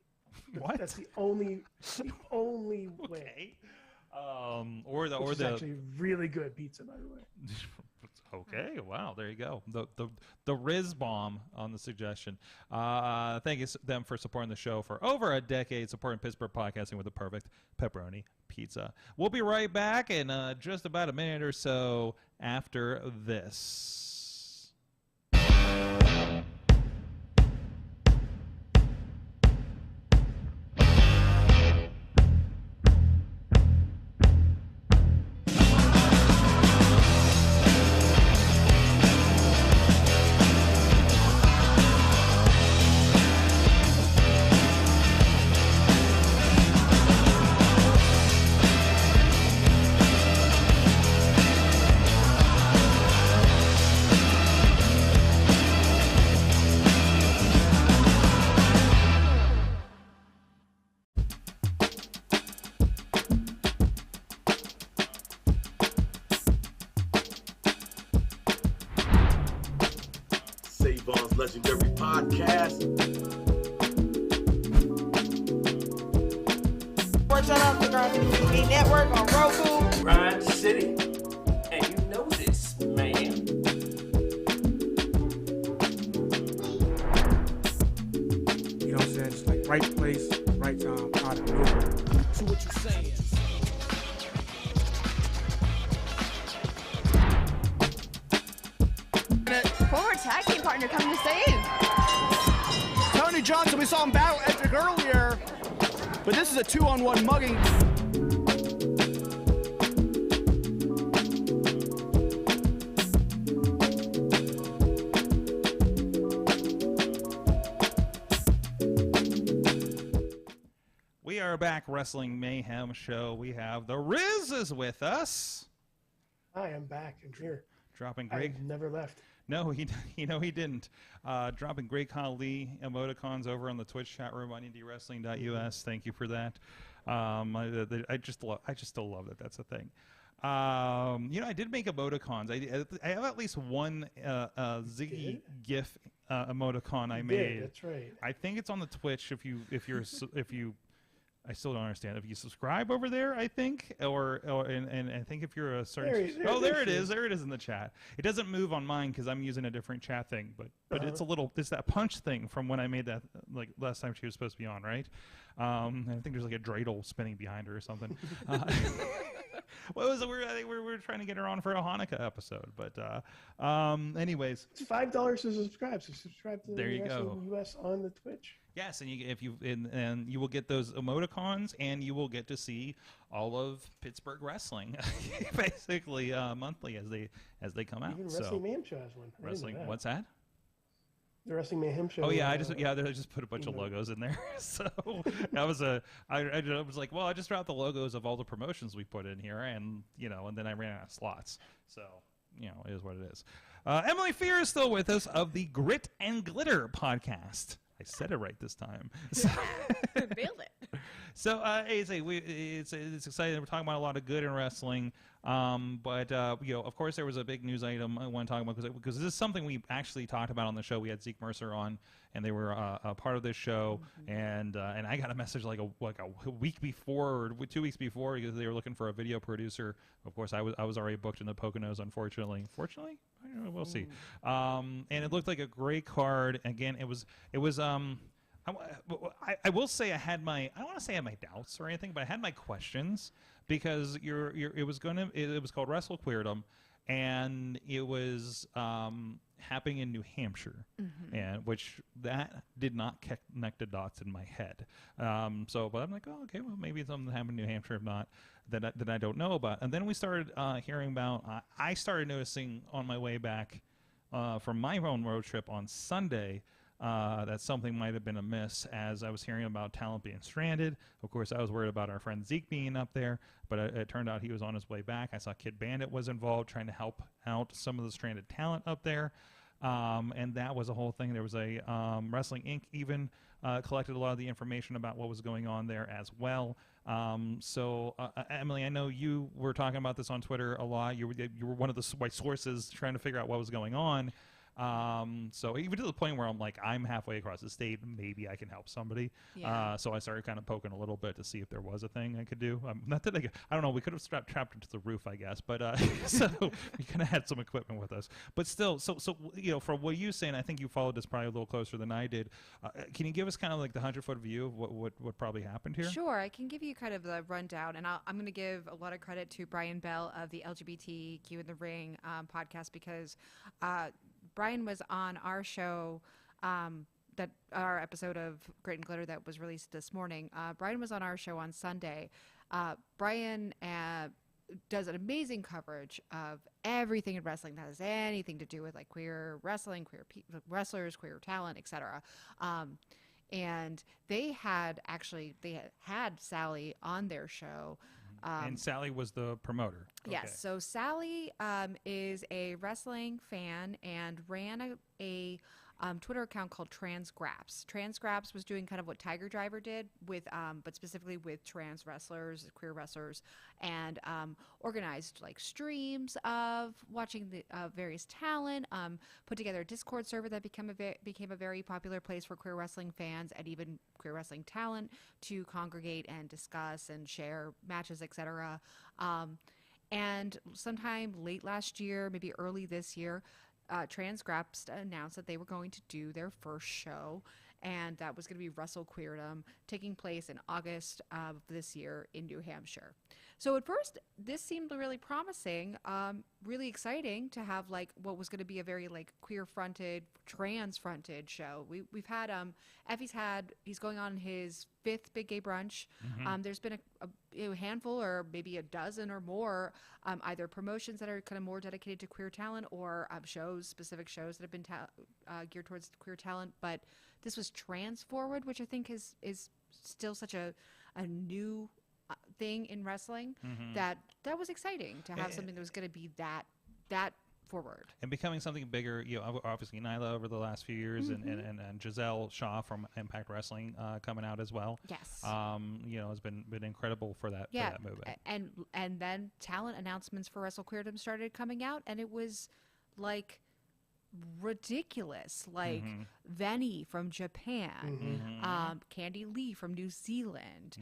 What? That's the only way. Okay. Which is actually really good pizza, by the way. Okay, wow, there you go. The Riz bomb on the suggestion. Thank you them for supporting the show for over a decade, supporting Pittsburgh podcasting with the perfect pepperoni pizza. We'll be right back in just about a minute or so after this. Legendary podcast. Shout out to Grind TV Network on Roku. Grind City. And you know this, man. You know what I'm saying? It's like right place, right time, out of nowhere. So what you saying? Former tag team partner coming to save. Tony Johnson, we saw him battle Edric earlier, but this is a 2-on-1 mugging. We are back, Wrestling Mayhem show. We have the Riz is with us. I am back. I'm here. Dropping great. I've never left. No, he didn't. Dropping Great Khali emoticons over on the Twitch chat room on indiewrestling.us. Thank you for that. I just still love that that's a thing. I did make emoticons. I have at least one Ziggy GIF emoticon I made. That's right. I think it's on the Twitch. If you I still don't understand. If you subscribe over there, I think, or I think if you're a certain, there it is in the chat. It doesn't move on mine because I'm using a different chat thing, but it's that punch thing from when I made that like last time she was supposed to be on, right? I think there's like a dreidel spinning behind her or something. What was it? We're trying to get her on for a Hanukkah episode, but anyways, it's $5 to subscribe. So subscribe to there you go. US on the Twitch. Yes, and you will get those emoticons, and you will get to see all of Pittsburgh wrestling, basically monthly as they come out. Even Wrestling Mayhem Show has one. Wrestling, what's that? The Wrestling Mayhem Show. Oh yeah, I just put a bunch of logos in there. So that was I was like, well, I just dropped the logos of all the promotions we put in here, and and then I ran out of slots. So it is what it is. Emily Fear is still with us of the Grit and Glitter podcast. I said it right this time. Nailed it. So, it's exciting. We're talking about a lot of good in wrestling, but of course, there was a big news item I want to talk about because this is something we actually talked about on the show. We had Zeke Mercer on, and they were a part of this show, and I got a message like a week before or 2 weeks before because they were looking for a video producer. Of course, I was already booked in the Poconos, unfortunately. Fortunately, I don't know, we'll see. And it looked like a great card. Again, it was. I will say I had my, I don't want to say I had my doubts or anything, but I had my questions because it was called Wrestle Queerdom, and it was happening in New Hampshire, and which that did not connect the dots in my head. But I'm like, oh, okay, well maybe something happened in New Hampshire, if not that I don't know about. And then we started hearing about. I started noticing on my way back from my own road trip on Sunday. That something might have been amiss as I was hearing about talent being stranded. Of course, I was worried about our friend Zeke being up there, but it turned out he was on his way back. I saw Kid Bandit was involved trying to help out some of the stranded talent up there, and that was a whole thing. There was a Wrestling Inc. even collected a lot of the information about what was going on there as well. Emily, I know you were talking about this on Twitter a lot. You were one of the sources trying to figure out what was going on. So even to the point where I'm like, I'm halfway across the state, maybe I can help somebody. Yeah. So I started kind of poking a little bit to see if there was a thing I could do. Not that I don't know. We could have trapped into the roof, I guess, but so we kind of had some equipment with us. But still, so from what you're saying, I think you followed this probably a little closer than I did. Can you give us kind of like the 100-foot view of what probably happened here? Sure, I can give you kind of the rundown, and I'm going to give a lot of credit to Brian Bell of the LGBTQ in the Ring podcast because. Brian was on our show, that our episode of Great and Glitter that was released this morning. Brian was on our show on Sunday. Brian does an amazing coverage of everything in wrestling that has anything to do with like queer wrestling, queer wrestlers, queer talent, etc. And they had Sally on their show. And Sally was the promoter. Yes. Okay. So Sally is a wrestling fan and ran a Twitter account called Transgraps. Transgraps was doing kind of what Tiger Driver did with, but specifically with trans wrestlers, queer wrestlers, and organized like streams of watching the various talent. Put together a Discord server that became a very popular place for queer wrestling fans and even queer wrestling talent to congregate and discuss and share matches, etc. And sometime late last year, maybe early this year, Transgraps announced that they were going to do their first show, and that was going to be Wrestle Queerdom, taking place in August of this year in New Hampshire. So at first, this seemed really promising, really exciting to have like what was going to be a very like queer-fronted, trans-fronted show. We've had he's going on his 5th Big Gay Brunch. There's been a handful or maybe a dozen or more either promotions that are kind of more dedicated to queer talent or specific shows that have been geared towards queer talent. But this was trans forward, which I think is still such a new thing in wrestling that was exciting to have something that was going to be that forward and becoming something bigger. Obviously Nyla over the last few years, and Giselle Shaw from Impact Wrestling coming out as well. Yes, has been incredible for that. Yeah, for that movement. And then talent announcements for Wrestle Queerdom started coming out, and it was like ridiculous, like Venny from Japan, Candy Lee from New Zealand,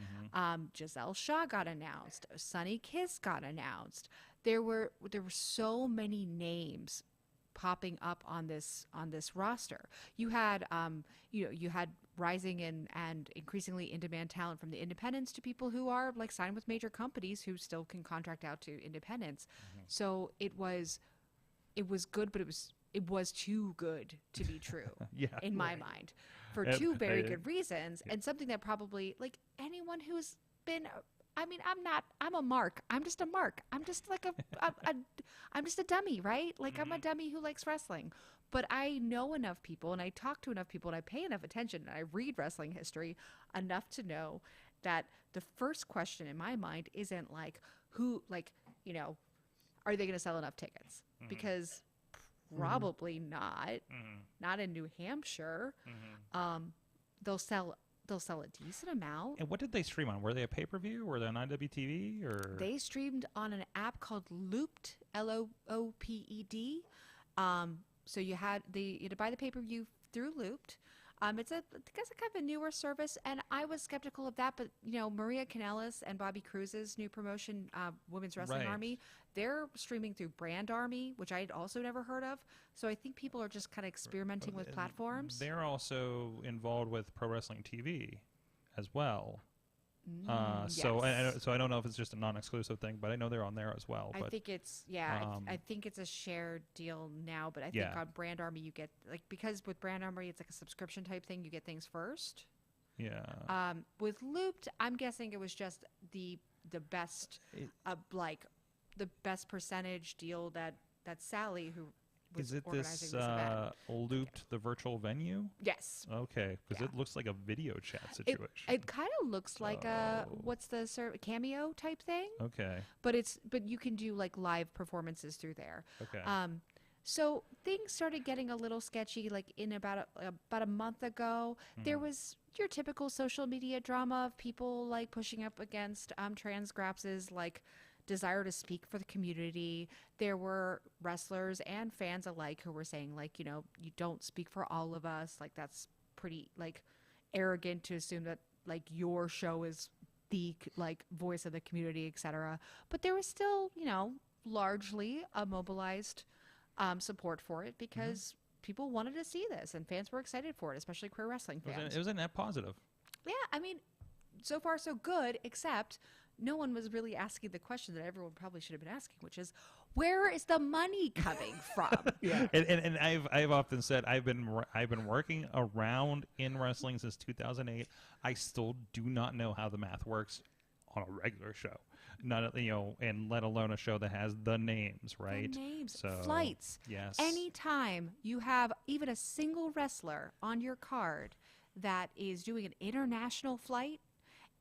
Giselle Shaw got announced, Sunny Kiss got announced. There were so many names popping up on this roster. You had you had rising and increasingly in-demand talent from the independents to people who are like signed with major companies who still can contract out to independents. So it was good, but it was too good to be true in my mind for two very good reasons, and something that probably like anyone who's been, I'm a mark. I'm just a mark. I'm just like I'm just a dummy, right? Like I'm a dummy who likes wrestling. But I know enough people and I talk to enough people and I pay enough attention and I read wrestling history enough to know that the first question in my mind isn't like are they going to sell enough tickets? Because probably not. Not in New Hampshire. They'll sell they'll sell a decent amount. And what did they stream on? Were they a pay-per-view? Were they on IWTV? Or They streamed on an app called Looped, Looped. So you had to buy the pay-per-view through Looped. It's I guess a kind of a newer service, and I was skeptical of that. But Maria Kanellis and Bobby Cruise's new promotion, Women's Wrestling Right. Army, they're streaming through Brand Army, which I had also never heard of. So I think people are just kind of experimenting with platforms. They're also involved with Pro Wrestling TV as well. So I don't know if it's just a non-exclusive thing, but I know they're on there as well. But I think it's I think it's a shared deal now, but I think on Brand Army you get because with Brand Army it's like a subscription type thing, you get things first. Yeah. With Looped, I'm guessing it was just the best the best percentage deal that Sally who was Is it organizing this event. Looped the virtual venue? Yes. Okay, because it looks like a video chat situation. It kind of looks like a what's the Cameo type thing. Okay. But you can do like live performances through there. Okay. So things started getting a little sketchy. Like in about a month ago, there was your typical social media drama of people like pushing up against trans grapses, like desire to speak for the community. There were wrestlers and fans alike who were saying like, you don't speak for all of us. Like that's pretty like arrogant to assume that like your show is the like voice of the community, etc. But there was still, largely a mobilized support for it because people wanted to see this and fans were excited for it, especially queer wrestling fans. It was a net positive. Yeah, I mean, so far so good, except no one was really asking the question that everyone probably should have been asking, which is, where is the money coming from? Yeah. And I've often said I've been working around in wrestling since 2008. I still do not know how the math works on a regular show. Not and let alone a show that has the names, right? The names, so, flights. Yes. Anytime you have even a single wrestler on your card that is doing an international flight,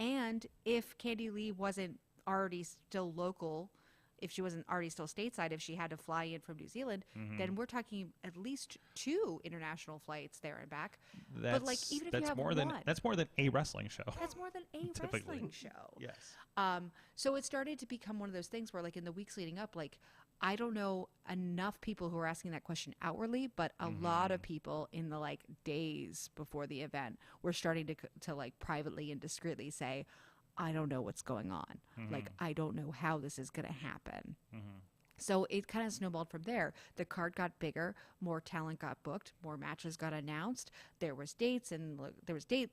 and if Candy Lee wasn't already still local, if she wasn't already still stateside, if she had to fly in from New Zealand, then we're talking at least 2 international flights there and back. But like even if you have that's more than a wrestling show. That's more than a wrestling show. Yes. So it started to become one of those things where like in the weeks leading up, like I don't know enough people who are asking that question outwardly, but a lot of people in the like days before the event were starting to like privately and discreetly say, I don't know what's going on. Like, I don't know how this is going to happen. So it kind of snowballed from there. The card got bigger, more talent got booked, more matches got announced. There was dates and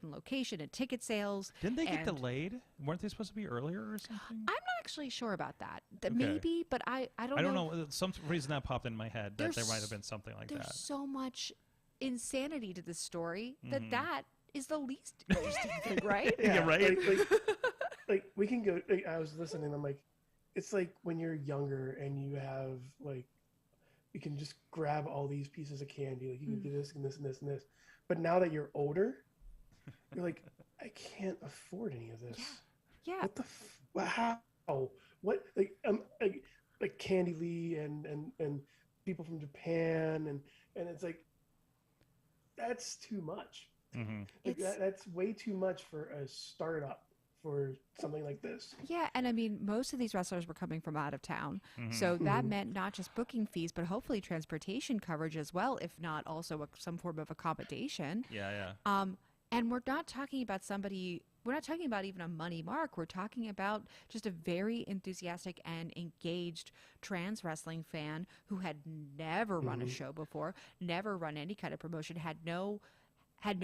location and ticket sales. Didn't they get delayed? Weren't they supposed to be earlier or something? I'm not actually sure about that. Maybe, but I don't know. I don't know. Some reason that popped in my head that there might have been something like there's that. So much insanity to this story that is the least interesting thing, right? Yeah, right. Like we can go. Like, I was listening. I'm like, it's like when you're younger and you have like, you can just grab all these pieces of candy. Like you can do this and this and this and this. But now that you're older, you're like, I can't afford any of this. Yeah. What the? How? What? Like Candy Lee and people from Japan and it's like, that's too much. Like that's way too much for a startup for something like this. Yeah, and I mean, most of these wrestlers were coming from out of town. So that meant not just booking fees, but hopefully transportation coverage as well, if not also some form of accommodation. Yeah. And we're not talking about we're not talking about even a money mark. We're talking about just a very enthusiastic and engaged trans wrestling fan who had never run a show before, never run any kind of promotion, had no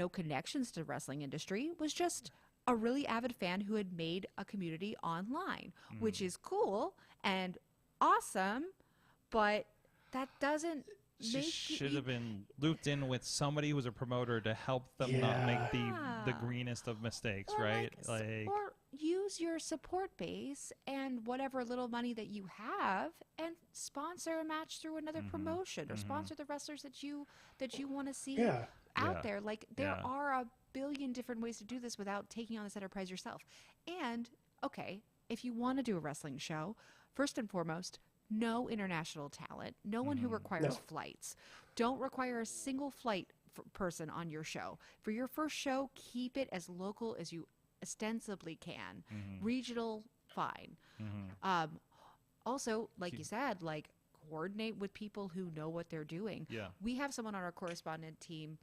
connections to the wrestling industry, was just a really avid fan who had made a community online, which is cool and awesome, but that doesn't She should have been looped in with somebody who was a promoter to help them not make the greenest of mistakes, right? Or use your support base and whatever little money that you have and sponsor a match through another promotion or sponsor the wrestlers that you want to see out there. Like there are a billion different ways to do this without taking on this enterprise yourself. And okay, if you want to do a wrestling show, first and foremost, no international talent, no one who requires flights. Don't require a single flight person on your show. For your first show, keep it as local as you ostensibly can. Regional, fine. Also, like you said, like coordinate with people who know what they're doing. Yeah. We have someone on our correspondent team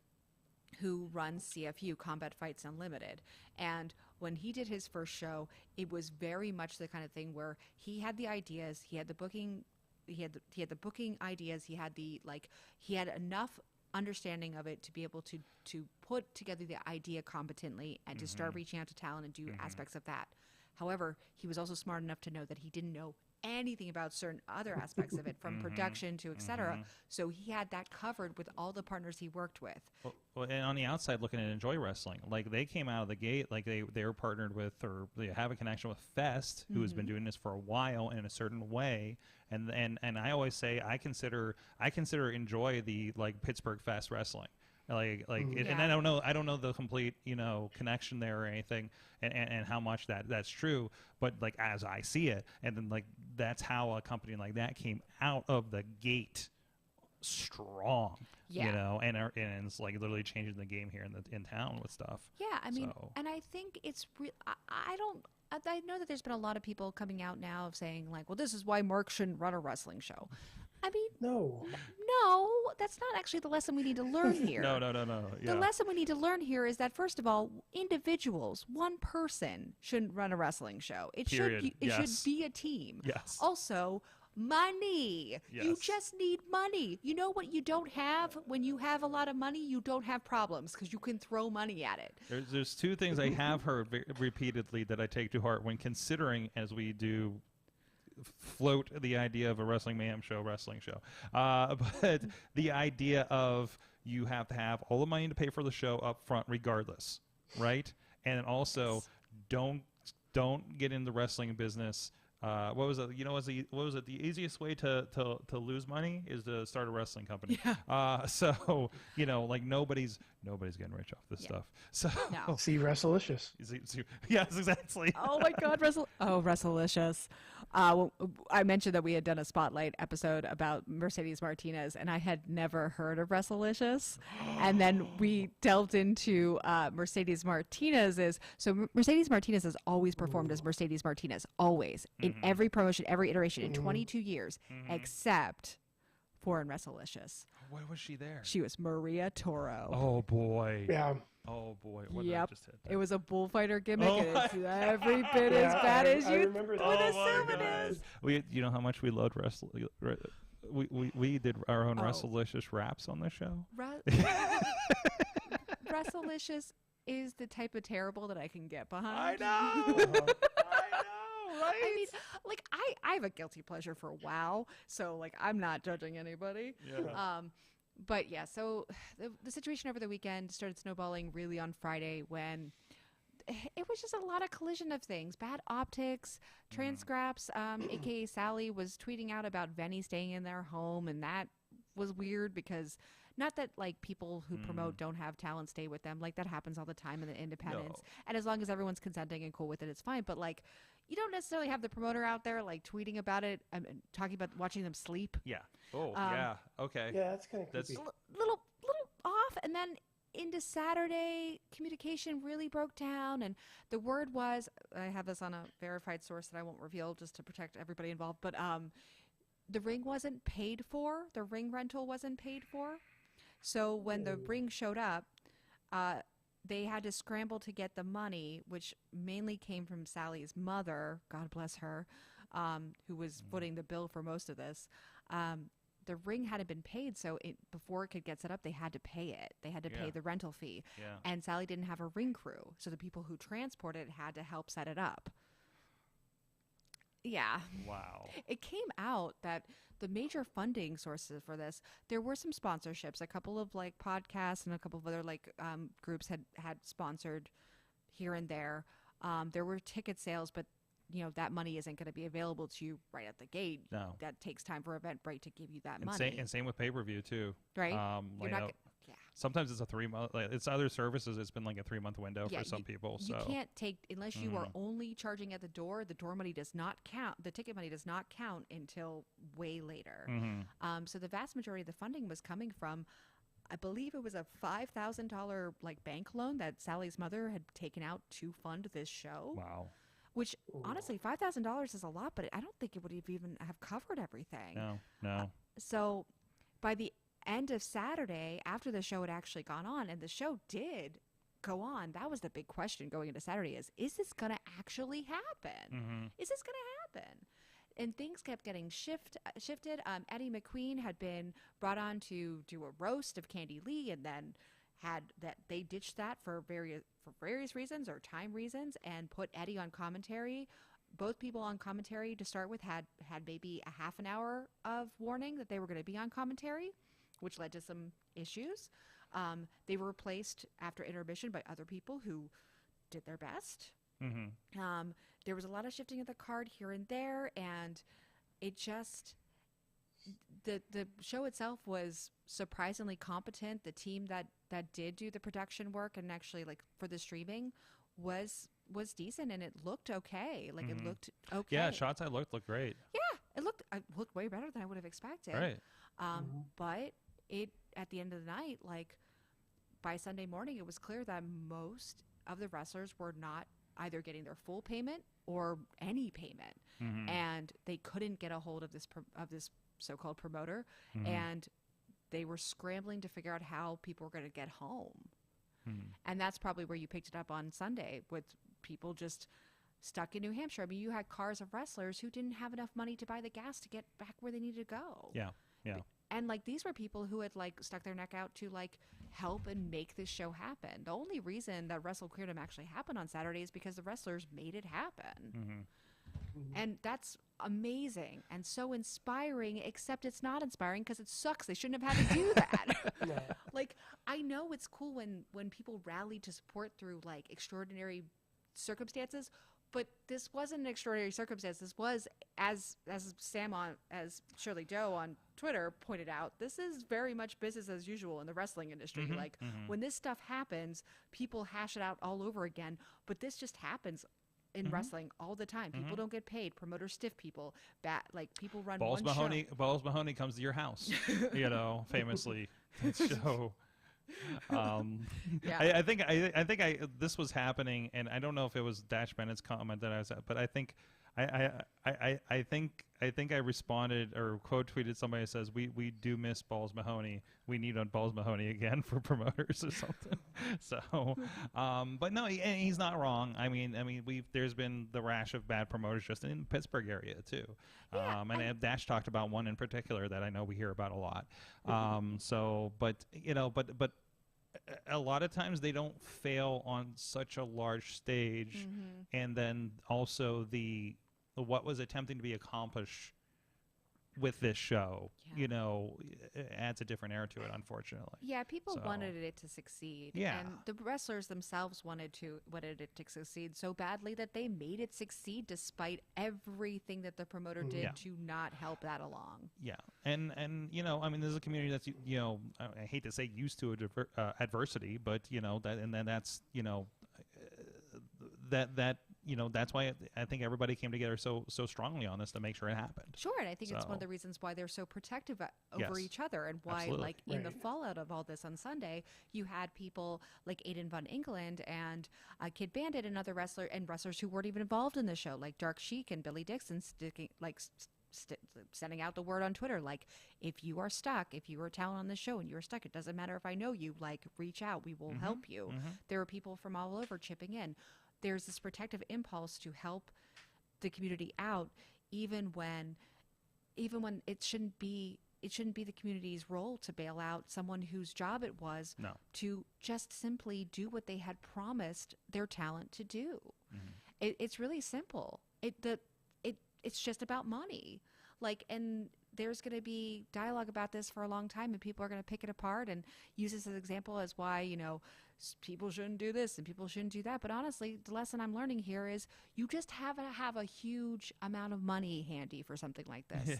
who runs CFU, Combat Fights Unlimited. And when he did his first show, it was very much the kind of thing where he had the ideas, he had the booking, he had the booking ideas, he had enough understanding of it to be able to put together the idea competently and to start reaching out to talent and do aspects of that. However, he was also smart enough to know that he didn't know anything about certain other aspects of it, from production to etc. So he had that covered with all the partners he worked with. Well, and on the outside looking at Enjoy Wrestling, like they came out of the gate, like they were partnered with, or they have a connection with Fest, who has been doing this for a while in a certain way. And I always say I consider Enjoy the like Pittsburgh Fest wrestling. And I don't know the complete connection there or anything, and how much that's true, but like as I see it, and then like that's how a company like that came out of the gate strong, and it's like literally changing the game here in town with stuff. Yeah, I mean, and I think it's I know that there's been a lot of people coming out now of saying like, well, this is why Mark shouldn't run a wrestling show. I mean, no, that's not actually the lesson we need to learn here. No. Yeah. The lesson we need to learn here is that, first of all, individuals, one person shouldn't run a wrestling show. It should be a team. Yes. Also, money. Yes. You just need money. You know what you don't have? When you have a lot of money, you don't have problems because you can throw money at it. There's two things I have heard repeatedly that I take to heart when considering, as we do float the idea of a Wrestling Mayhem wrestling show. But the idea of you have to have all the money to pay for the show up front regardless, right? And also don't get in the wrestling business. What was it? What was it? The easiest way to lose money is to start a wrestling company. Yeah. So like nobody's getting rich off this stuff. So no. See Wrestlelicious. Yes, exactly. Oh my God, Wrestlelicious. I mentioned that we had done a spotlight episode about Mercedes Martinez, and I had never heard of Wrestlelicious. And then we delved into Mercedes Martinez's. So Mercedes Martinez has always performed as Mercedes Martinez, always, in every promotion, every iteration, in 22 years, except for in Wrestlelicious. Where was she there? She was Maria Toro. Oh boy. Yeah. Oh boy. What yep. Just hit it was a bullfighter gimmick, and it's every bit as bad as you would assume it is. You know how much we loved wrestling. We did our own Wrestlelicious raps on the show. Wrestlelicious is the type of terrible that I can get behind. I know. I know, right? I mean, like I have a guilty pleasure for WoW, so like I'm not judging anybody. Yeah. But yeah, so the situation over the weekend started snowballing really on Friday when it was just a lot of collision of things. Bad optics, Transcraps, aka Sally, was tweeting out about Venny staying in their home, and that was weird because not that like people who promote don't have talent stay with them, like that happens all the time in the independents. No. And as long as everyone's consenting and cool with it, it's fine. But like, you don't necessarily have the promoter out there like tweeting about it and talking about watching them sleep. Yeah. Oh, yeah. Okay. Yeah, that's kind of creepy. Little off, and then into Saturday, communication really broke down, and the word was, I have this on a verified source that I won't reveal just to protect everybody involved, but the ring wasn't paid for. The ring rental wasn't paid for. So when the ring showed up, they had to scramble to get the money, which mainly came from Sally's mother, God bless her, who was footing the bill for most of this. The ring hadn't been paid, so before it could get set up, they had to pay it. They had to pay the rental fee. Yeah. And Sally didn't have a ring crew, so the people who transported it had to help set it up. Yeah. Wow. It came out that the major funding sources for this, there were some sponsorships. A couple of like podcasts and a couple of other like groups had sponsored here and there. There were ticket sales, but that money isn't going to be available to you right at the gate. No. That takes time for Eventbrite to give you that money. And same with pay-per-view too. Right. You're not sometimes it's a 3 month. Like, it's other services. It's been like a 3 month window for some people. So you can't take unless you are only charging at the door. The door money does not count. The ticket money does not count until way later. So the vast majority of the funding was coming from I believe it was a $5,000 like bank loan that Sally's mother had taken out to fund this show. Wow. Which honestly, $5,000 is a lot, but I don't think it would even have covered everything. No. So by the end of Saturday, after the show had actually gone on, and the show did go on, that was the big question going into Saturday: is this going to actually happen? Is this going to happen? And things kept getting shifted. Eddie McQueen had been brought on to do a roast of Candy Lee, and then they ditched that for various reasons or time reasons, and put Eddie on commentary. Both people on commentary to start with had maybe a half an hour of warning that they were going to be on commentary, which led to some issues. They were replaced after intermission by other people who did their best. There was a lot of shifting of the card here and there, and it just the show itself was surprisingly competent. The team that did do the production work and actually like for the streaming was decent, and it looked okay. Like it looked okay. Yeah, shots I looked great. Yeah, it looked way better than I would have expected. Right. But it at the end of the night, like by Sunday morning, it was clear that most of the wrestlers were not either getting their full payment or any payment, and they couldn't get a hold of this so-called promoter, and they were scrambling to figure out how people were going to get home. And that's probably where you picked it up on Sunday, with people just stuck in New Hampshire. I mean, you had cars of wrestlers who didn't have enough money to buy the gas to get back where they needed to go. Yeah. And like these were people who had like stuck their neck out to like help and make this show happen. The only reason that Wrestle Queerdom actually happened on Saturday is because the wrestlers made it happen. And that's amazing and so inspiring, except it's not inspiring because it sucks. They shouldn't have had to do that. Like, I know it's cool when people rally to support through like extraordinary circumstances, but this wasn't an extraordinary circumstance. This was, as Shirley Joe on Twitter pointed out, this is very much business as usual in the wrestling industry. Like when this stuff happens, people hash it out all over again, but this just happens in wrestling all the time. People don't get paid. Promoters stiff people. Like people run Balls one Mahoney. show. Balls Mahoney comes to your house. Famously. So, I think this was happening, and I don't know if it was Dash Bennett's comment that I was at, but I think I responded or quote tweeted somebody that says we do miss Balls Mahoney. We need on Balls Mahoney again for promoters or something. So, but no, he's not wrong. I mean, there's been the rash of bad promoters just in the Pittsburgh area too. And Dash talked about one in particular that I know we hear about a lot. But a lot of times they don't fail on such a large stage, and then also what was attempting to be accomplished with this show, it adds a different air to it, unfortunately. Yeah, people wanted it to succeed. Yeah. And the wrestlers themselves wanted it to succeed so badly that they made it succeed despite everything that the promoter did to not help that along. Yeah. And there's a community that's, I hate to say used to adversity, but, that's why I think everybody came together so strongly on this to make sure it happened. Sure, and I think it's one of the reasons why they're so protective over each other, and why, Absolutely. in the fallout of all this on Sunday, you had people like Aiden Von England and Kid Bandit and other wrestlers who weren't even involved in the show, like Dark Sheik and Billy Dixon, sending out the word on Twitter, like, if you are stuck, if you are talent on the show and you're stuck, it doesn't matter if I know you, like, reach out, we will help you. There are people from all over chipping in. There's this protective impulse to help the community out, even when it shouldn't be the community's role to bail out someone whose job it was to just simply do what they had promised their talent to do. It's really simple. It's just about money. And there's going to be dialogue about this for a long time, and people are going to pick it apart and use this as an example as why, people shouldn't do this and people shouldn't do that. But honestly, the lesson I'm learning here is you just have to have a huge amount of money handy for something like this.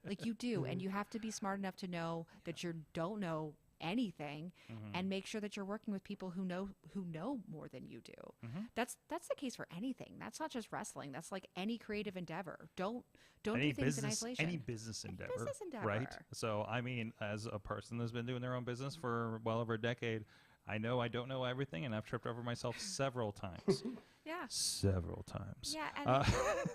Like you do. And you have to be smart enough to know that you don't know anything, and make sure that you're working with people who know more than you do. That's the case for anything. That's not just wrestling. That's like any creative endeavor. Don't do things in isolation. Any business endeavor, right? So I mean, as a person that's been doing their own business for well over a decade, I know I don't know everything, and I've tripped over myself several times. Yeah. Several times. Yeah, and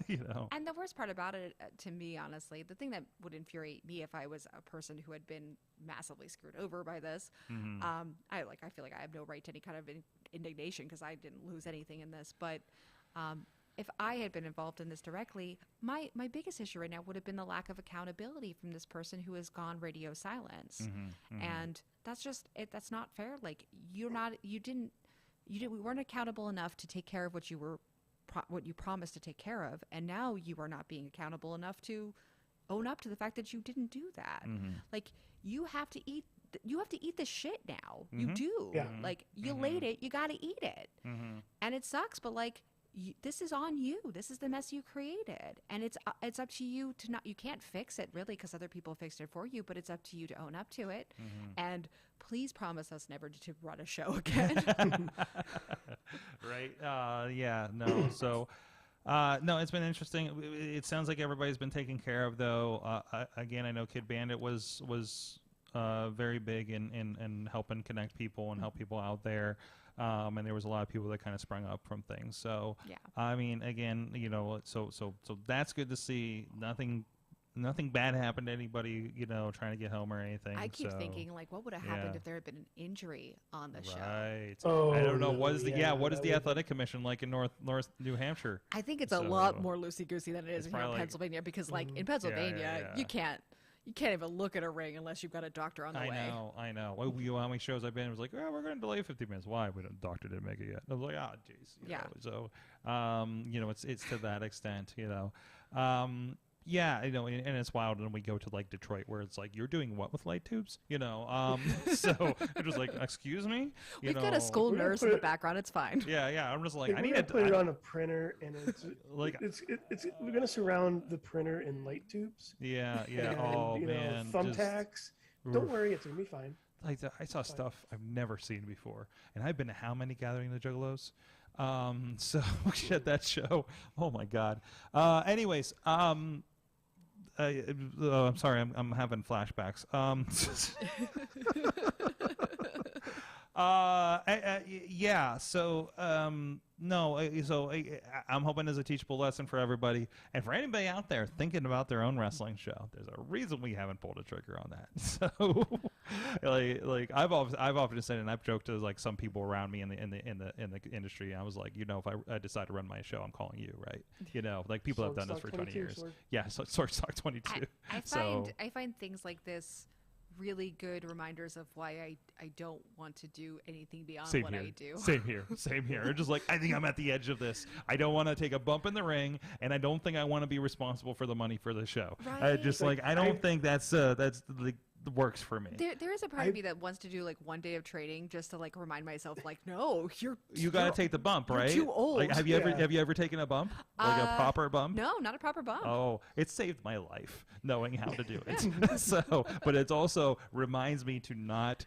you know. And the worst part about it, to me, honestly, the thing that would infuriate me if I was a person who had been massively screwed over by this, I feel like I have no right to any kind of indignation because I didn't lose anything in this. But if I had been involved in this directly, my biggest issue right now would have been the lack of accountability from this person who has gone radio silence, and that's just it. That's not fair. Like we weren't accountable enough to take care of what you promised to take care of, and now you are not being accountable enough to own up to the fact that you didn't do that. Like you have to eat this shit now. You do. Yeah. Like you laid it, you got to eat it, and it sucks. But like. This is on you. This is the mess you created, and it's up to you to not. You can't fix it really because other people fixed it for you, but it's up to you to own up to it. And please promise us never to run a show again. Right? Yeah. No. So. No, it's been interesting. It sounds like everybody's been taken care of, though. Again, I know Kid Bandit was very big in helping connect people and help people out there. And there was a lot of people that kind of sprung up from things. So, yeah. I mean, again, you know, so that's good to see. Nothing bad happened to anybody, you know, trying to get home or anything. I keep thinking, like, what would have happened if there had been an injury on the show? Right. Oh, I don't know. What is the athletic commission like in North New Hampshire? I think it's a lot more loosey-goosey than it is here in Pennsylvania because, like, in Pennsylvania, you can't even look at a ring unless you've got a doctor on the way. I know. Well, you know how many shows I've been? It was like, oh, we're going to delay 50 minutes. Why? The doctor didn't make it yet. I was like, oh, jeez. You know, so, you know, it's to that extent, you know. Yeah, you know, and it's wild when we go to like Detroit where it's like, you're doing what with light tubes? You know, so it was like, excuse me? We've got a school nurse in the background. It's fine. Yeah. I'm just like, I need to put it on a printer, and it's like we're gonna surround the printer in light tubes. Yeah. And, Oh you man, know, thumbtacks. Don't worry, it's gonna be fine. Like I saw stuff I've never seen before, and I've been to how many Gathering of the Juggalos? So shit, that show. Oh my god. Anyways, I'm sorry, I'm having flashbacks. Yeah. So no. So I'm hoping it's a teachable lesson for everybody, and for anybody out there thinking about their own wrestling show. There's a reason we haven't pulled a trigger on that. So, like I've often said, and I've joked to like some people around me in the industry. I was like, you know, if I decide to run my show, I'm calling you, right? You know, like people have done this for 20 years. Sword. Yeah, so Sword Stock 22. I find things like this really good reminders of why I don't want to do anything beyond what I do. Same here. Just like, I think I'm at the edge of this. I don't want to take a bump in the ring, and I don't think I want to be responsible for the money for the show. Right. I don't think that's like works for me. There is a part of me that wants to do like one day of training just to like remind myself, like, no, you got to take the bump, right? You're too old. Like, have you ever taken a bump, like a proper bump? No, not a proper bump. Oh, it saved my life knowing how to do it. So, but it also reminds me to not.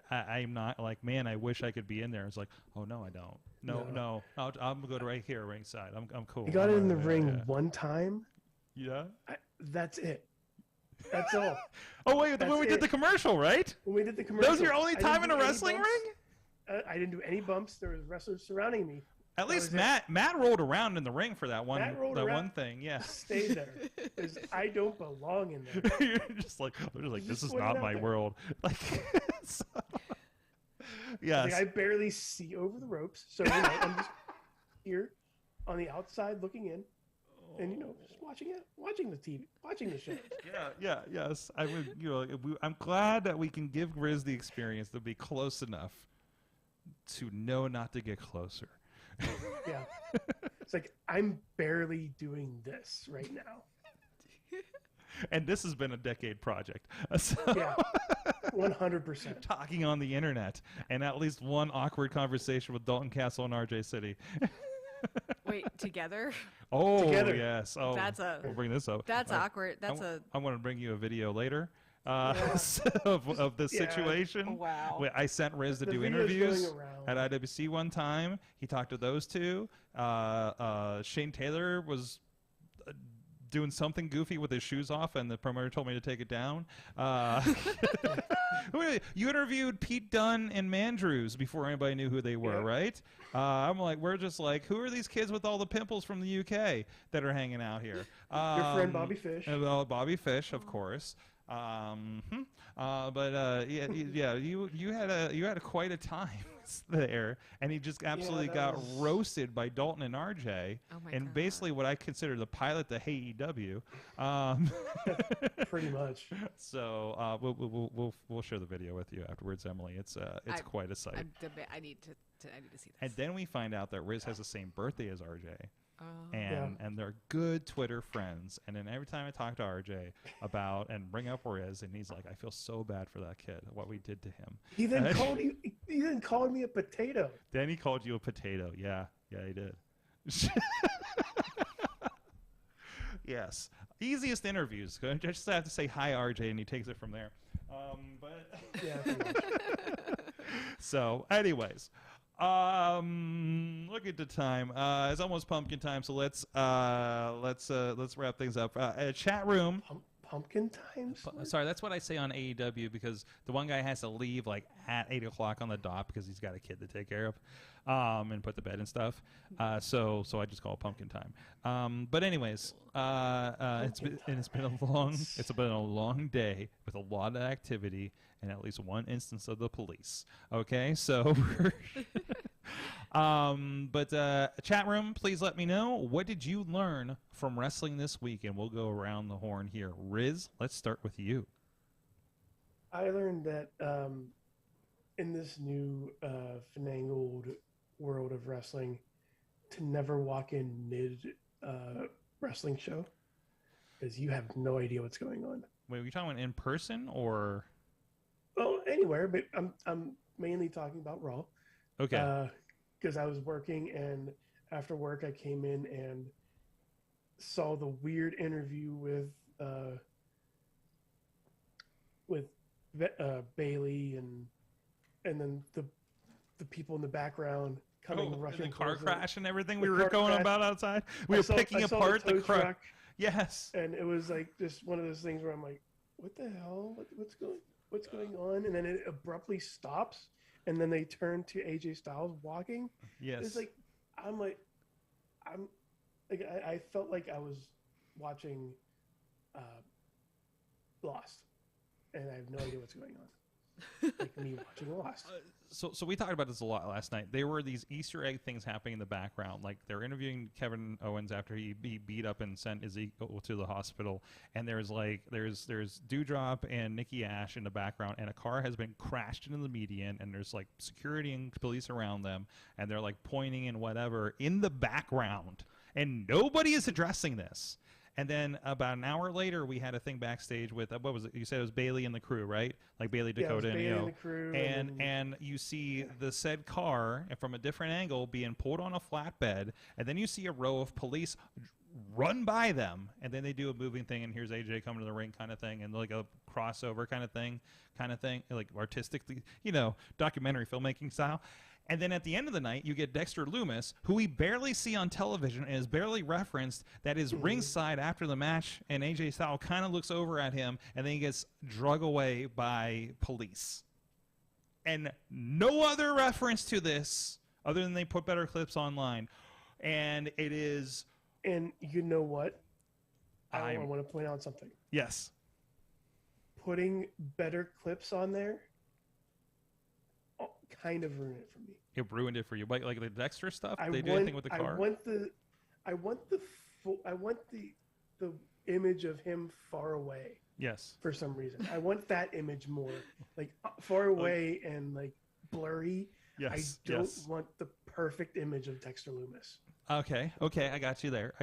I'm not like, man, I wish I could be in there. It's like, oh no, I don't. No. I'm good right here, ringside. I'm cool. You got it in the ring one time. Yeah. That's it. That's all. Oh wait, when we did the commercial, right? When we did the commercial. That was your only time in a wrestling ring? I didn't do any bumps. There was wrestlers surrounding me. At least Matt rolled around in the ring for that one thing. Yeah. Stay there, because I don't belong in there. You're just like, this is not my world. Like, so, yes. Like, I barely see over the ropes, so you know, I'm just here on the outside looking in. And just watching the TV, watching the show. Yes. I would, I'm glad that we can give Grizz the experience to be close enough to know not to get closer. Yeah, it's like I'm barely doing this right now. And this has been a decade project. So, yeah, 100%. Talking on the internet, and at least one awkward conversation with Dalton Castle and RJ City. Wait, together? Oh, together. Yes. Oh, we'll bring this up. That's awkward. I want to bring you a video later, of the situation. Wow. I sent Riz to The do video's interviews going around. at IWC one time. He talked to those two. Shane Taylor was doing something goofy with his shoes off, and the promoter told me to take it down. You interviewed Pete Dunne and Mandrews before anybody knew who they were, right? I'm like, we're just like, who are these kids with all the pimples from the UK that are hanging out here? Your friend Bobby Fish. Well, Bobby Fish, of course. You had quite a time there, and he just absolutely got roasted by Dalton and RJ, and basically what I consider the pilot to AEW. Pretty much. So we'll share the video with you afterwards, Emily. It's quite a sight. I need to see this. And then we find out that Riz has the same birthday as RJ. Oh. And they're good Twitter friends. And then every time I talk to RJ about and bring up Riz, and he's like, I feel so bad for that kid, what we did to him. He then called me a potato. Then he called you a potato. Yeah, he did. Yes. Easiest interviews. I just have to say hi, RJ, and he takes it from there. So, anyways. Look at the time. It's almost pumpkin time, so let's wrap things up. Chat room. Pumpkin time? Sorry, that's what I say on AEW because the one guy has to leave like at 8 o'clock on the dot because he's got a kid to take care of, and put to bed and stuff. So I just call it pumpkin time. But anyways, it's been a long day with a lot of activity and at least one instance of the police. Okay, so. Chat room, please let me know, what did you learn from wrestling this week? And we'll go around the horn here. Riz, let's start with you. I learned that in this new finagled world of wrestling, to never walk in mid wrestling show, because you have no idea what's going on. Wait, are you talking about in person or? Oh, anywhere, but I'm mainly talking about Raw. Okay. Because I was working, and after work I came in and saw the weird interview with Bailey and then the people in the background coming rushing. The car crash and everything we were going about outside. We were picking apart the truck. Yes. And it was like just one of those things where I'm like, what the hell? What's going on? And then it abruptly stops. And then they turn to AJ Styles walking. Yes. It's like I felt like I was watching Lost, and I have no idea what's going on. Like me watching Lost. So we talked about this a lot last night. There were these Easter egg things happening in the background. Like they're interviewing Kevin Owens after he beat up and sent Ezekiel to the hospital. And there's Dewdrop and Nikki Ash in the background, and a car has been crashed into the median, and there's like security and police around them, and they're like pointing and whatever in the background, and nobody is addressing this. And then about an hour later, we had a thing backstage with what was it? You said it was Bailey and the crew, right? Like Bailey, Dakota, and Io. And the crew, and you see the said car from a different angle being pulled on a flatbed, and then you see a row of police run by them, and then they do a moving thing, and here's AJ coming to the ring, kind of thing, and like a crossover kind of thing, like artistically, documentary filmmaking style. And then at the end of the night, you get Dexter Lumis, who we barely see on television and is barely referenced, that is ringside after the match, and AJ Styles kind of looks over at him, and then he gets drug away by police. And no other reference to this, other than they put better clips online. And it is... And you know what? I want to point out something. Yes. Putting better clips on there kind of ruined it for me. It ruined it for you, like the Dexter stuff. They do anything with the car. I want the image of him far away. Yes. For some reason, I want that image more, like far away and like blurry. Yes. I don't want the perfect image of Dexter Lumis. Okay, I got you there.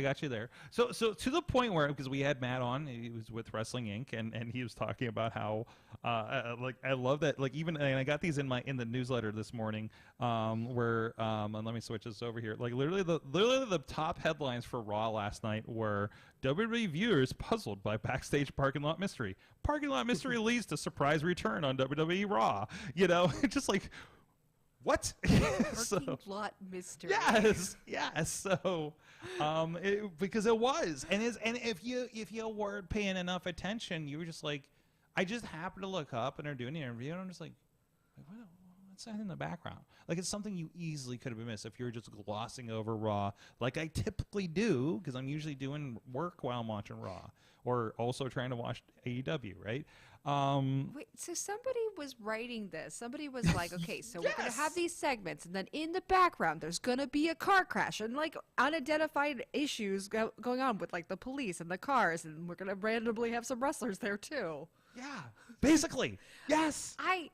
So to the point where, because we had Matt on, he was with Wrestling Inc. and he was talking about how like I love that, like, even, and I got these in the newsletter this morning, where and let me switch this over here. Like literally the top headlines for Raw last night were WWE viewers puzzled by backstage parking lot mystery. Parking lot mystery leads to surprise return on WWE Raw. You know, just like, what? Parking lot mystery. Yes. So, because it was, and if you weren't paying enough attention, you were just like, I just happened to look up and they're doing an interview, and I'm just like, what's that in the background? Like, it's something you easily could have missed if you were just glossing over Raw, like I typically do, because I'm usually doing work while I'm watching Raw, or also trying to watch AEW, right? Wait, so somebody was writing this. Somebody was like, okay, so we're going to have these segments, and then in the background, there's going to be a car crash and, like, unidentified issues going on with, like, the police and the cars, and we're going to randomly have some wrestlers there, too. Yeah, basically. Yes. I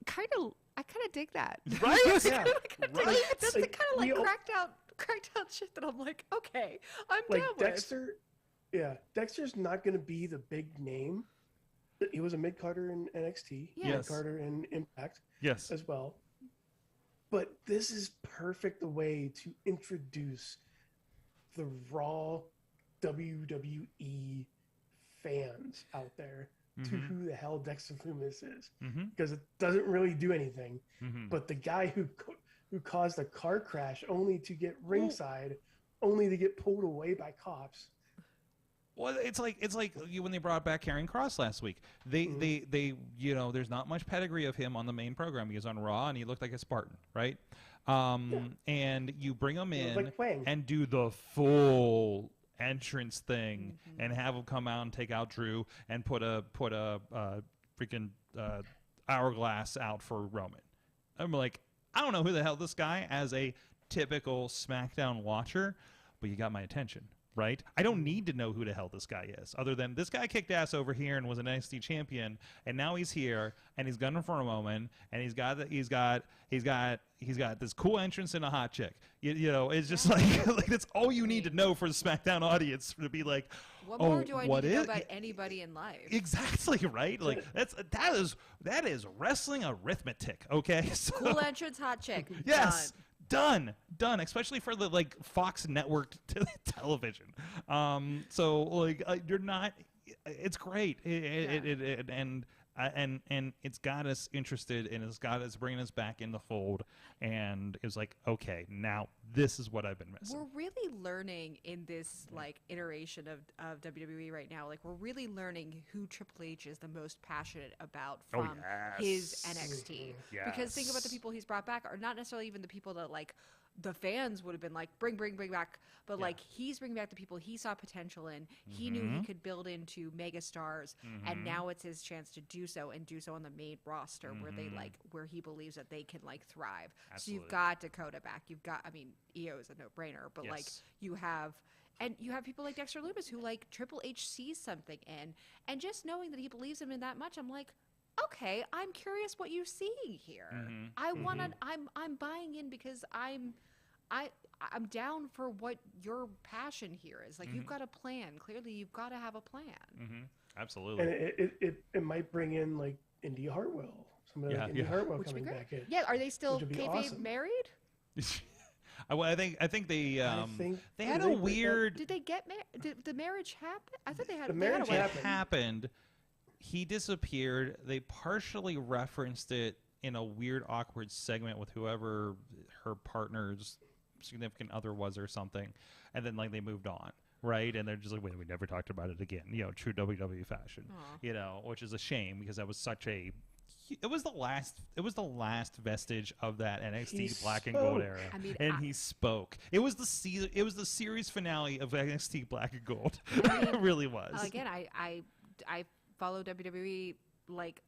kind of dig that. Right? Yeah. Right? That's the Like, kind of, like, cracked out shit that I'm like, okay, I'm like down Dexter. Yeah, Dexter's not going to be the big name. He was a mid-carder in NXT, mid-carder in Impact, as well. But this is perfect the way to introduce the Raw WWE fans out there to who the hell Dexter Lumis is, because it doesn't really do anything. But the guy who caused a car crash only to get ringside, only to get pulled away by cops. Well, it's like when they brought back Karrion Kross last week. They you know, there's not much pedigree of him on the main program. He was on Raw and he looked like a Spartan, right? And you bring him in and do the full entrance thing and have him come out and take out Drew and put a freaking hourglass out for Roman. I'm like, I don't know who the hell this guy as a typical SmackDown watcher, but you got my attention. Right? I don't need to know who the hell this guy is, other than this guy kicked ass over here and was an NXT champion, and now he's here and he's gunning for a moment, and he's got this cool entrance and a hot chick. You know, it's just like that's all you need to know for the SmackDown audience to be like, What more do I need to know about anybody in life? Exactly, right? Like that is wrestling arithmetic, okay? So, cool entrance, hot chick. Yes. Done, especially for the like Fox network television. So like you're not. It's great, and it's got us interested, and it's got us bringing us back in the fold, and it's like, okay, now this is what I've been missing. We're really learning in this like iteration of WWE right now. Like, we're really learning who Triple H is the most passionate about from his NXT. Because think about the people he's brought back are not necessarily even the people that like the fans would have been like, bring back, but like he's bringing back the people he saw potential in. He knew he could build into mega stars, and now it's his chance to do so, and do so on the main roster where he believes that they can like thrive. Absolutely. So you've got Dakota back. You've got, I mean, EO is a no-brainer, but like you have people like Dexter Lumis who like Triple H sees something in, and just knowing that he believes him in that much, I'm like, okay, I'm curious what you're seeing here. I'm buying in because I'm down for what your passion here is. Like, you've got a plan. Clearly, you've got to have a plan. Absolutely. And it might bring in like Indy Hartwell. Somebody like Indy Hartwell coming back in. Yeah, are they still kayfabe awesome. Married? Well, I think they had a weird. Did they get married? Did the marriage happen? I thought they had. The marriage happened. He disappeared. They partially referenced it in a weird, awkward segment with whoever her partner's significant other was or something, and then like they moved on, right? And they're just like, wait, we never talked about it again. You know, true WWE fashion. You know, which is a shame because that was such a. It was the last vestige of that NXT Black and Gold era. I mean, he spoke. It was the series finale of NXT Black and Gold. It really was. Again, I follow WWE like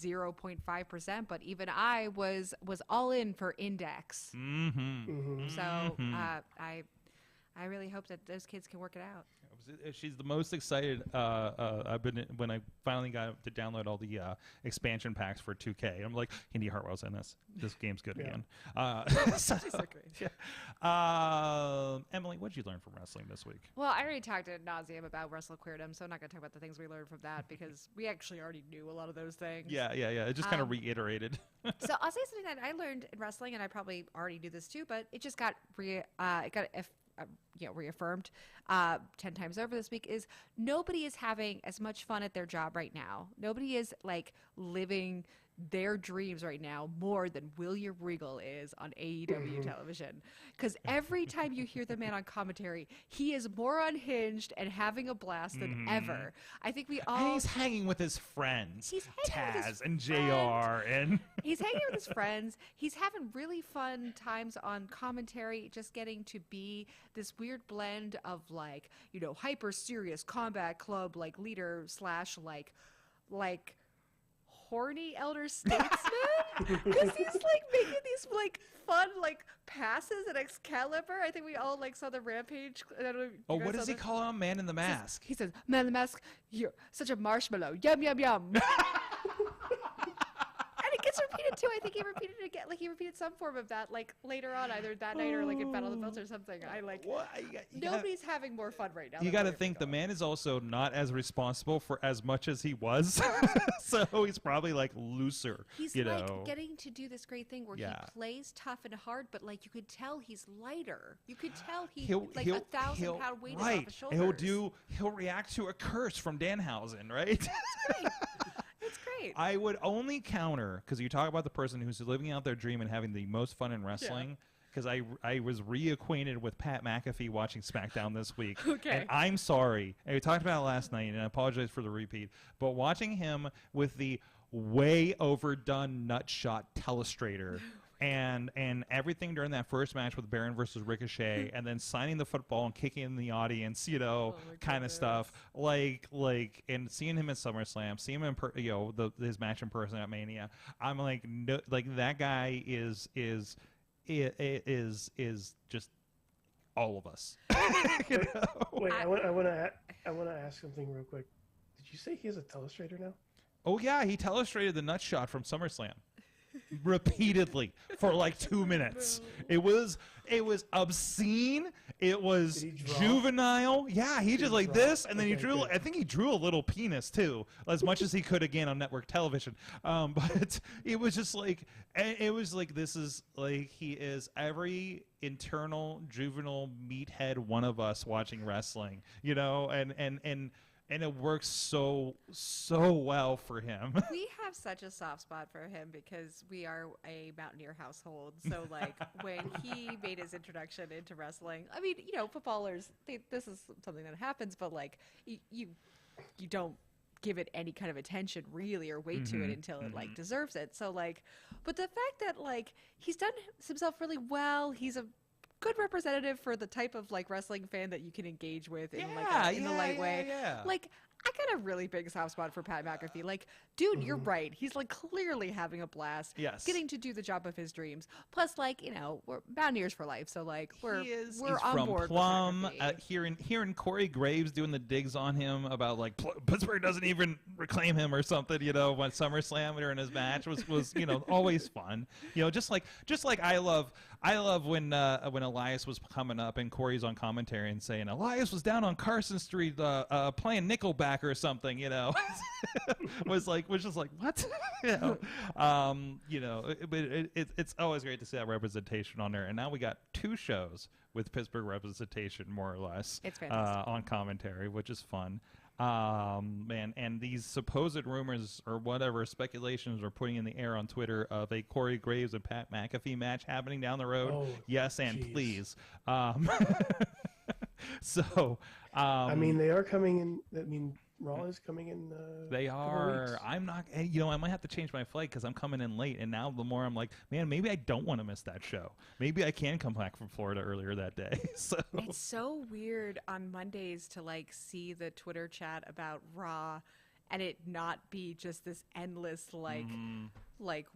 0.5%, but even I was all in for Index. So I really hope that those kids can work it out. She's the most excited I've been when I finally got to download all the expansion packs for 2K. I'm like, Indy Hartwell's in this. This game's good again. She's so great. Emily, what did you learn from wrestling this week? Well, I already talked ad nauseum about Wrestle Queerdom, so I'm not going to talk about the things we learned from that because we actually already knew a lot of those things. Yeah. It just kind of reiterated. So I'll say something that I learned in wrestling, and I probably already knew this too, but it just got reaffirmed 10 times over this week, is nobody is having as much fun at their job right now. Nobody is like living their dreams right now more than William Regal is on AEW television. Because every time you hear the man on commentary, he is more unhinged and having a blast than ever. I think we all... And he's hanging with his friends. He's hanging with his Taz and friends. JR. And He's hanging with his friends. He's having really fun times on commentary, just getting to be this weird blend of like, you know, hyper serious combat club like leader slash like horny elder statesman, because he's like making these like fun like passes at Excalibur. I think we all like saw the Rampage. I don't know if you guys what saw does he call him? Man in the Mask. He says, "Man in the Mask, you're such a marshmallow. Yum yum yum." And it gets repeated too. I think he repeated it again. Like he repeated some form of that like later on, either that night or like in Battle of the Belts or something. I like. What? Nobody's having more fun right now. You got to think the man is also not as responsible for as much as he was. So he's probably like looser. He's you like know? getting to do this great thing where he plays tough and hard, but like you could tell he's lighter. You could tell he'll 1,000-pound weight is off his shoulders. He'll react to a curse from Danhausen, right? It's great. I would only counter, because you talk about the person who's living out their dream and having the most fun in wrestling. Because I was reacquainted with Pat McAfee watching SmackDown this week. Okay. And I'm sorry. And we talked about it last night, and I apologize for the repeat. But watching him with the way overdone nutshot telestrator and everything during that first match with Baron versus Ricochet, and then signing the football and kicking in the audience, you know, kind of stuff. Like, and seeing him at SummerSlam, seeing him in his match in person at Mania. I'm like, no, like that guy is just all of us. You know? Wait, I want to ask something real quick. Did you say he has a telestrator now? Oh yeah, he telestrated the nut shot from SummerSlam repeatedly for like 2 minutes. It was obscene. It was juvenile. Yeah, he just like this, and then he drew. Good. I think he drew a little penis too, as much as he could again on network television. But it was just like, this is like he is every internal juvenile meathead one of us watching wrestling, you know, and it works so well for him. We have such a soft spot for him because we are a Mountaineer household. So, like, when he made his introduction into wrestling, I mean, you know, footballers, this is something that happens, but, like, you don't give it any kind of attention, really, or weight to it until it, like, deserves it. So, like, but the fact that, like, he's done himself really well, he's a good representative for the type of like wrestling fan that you can engage with in the light way. Like, I got a really big soft spot for Pat McAfee. Like, dude, you're right. He's like clearly having a blast. Yes. Getting to do the job of his dreams. Plus, like, you know, we're Mountaineers for life. So like we're he's on from board Plum. with Hearing Corey Graves doing the digs on him about like Pittsburgh doesn't even reclaim him or something, you know, when SummerSlam during his match was you know, always fun. You know, just like I love when Elias was coming up and Corey's on commentary and saying Elias was down on Carson Street playing Nickelback or something, you know. was just like what? You know, but it's always great to see that representation on there. And now we got 2 shows with Pittsburgh representation, more or less. It's fantastic. On commentary, which is fun. Man, and these supposed rumors or whatever speculations are putting in the air on Twitter of a Corey Graves and Pat McAfee match happening down the road. Oh, yes, and geez. please. So, I mean, they are coming in. I mean, Raw is coming in. They are. I'm not. You know, I might have to change my flight because I'm coming in late. And now the more I'm like, man, maybe I don't want to miss that show. Maybe I can come back from Florida earlier that day. So it's so weird on Mondays to like see the Twitter chat about Raw, and it not be just this endless like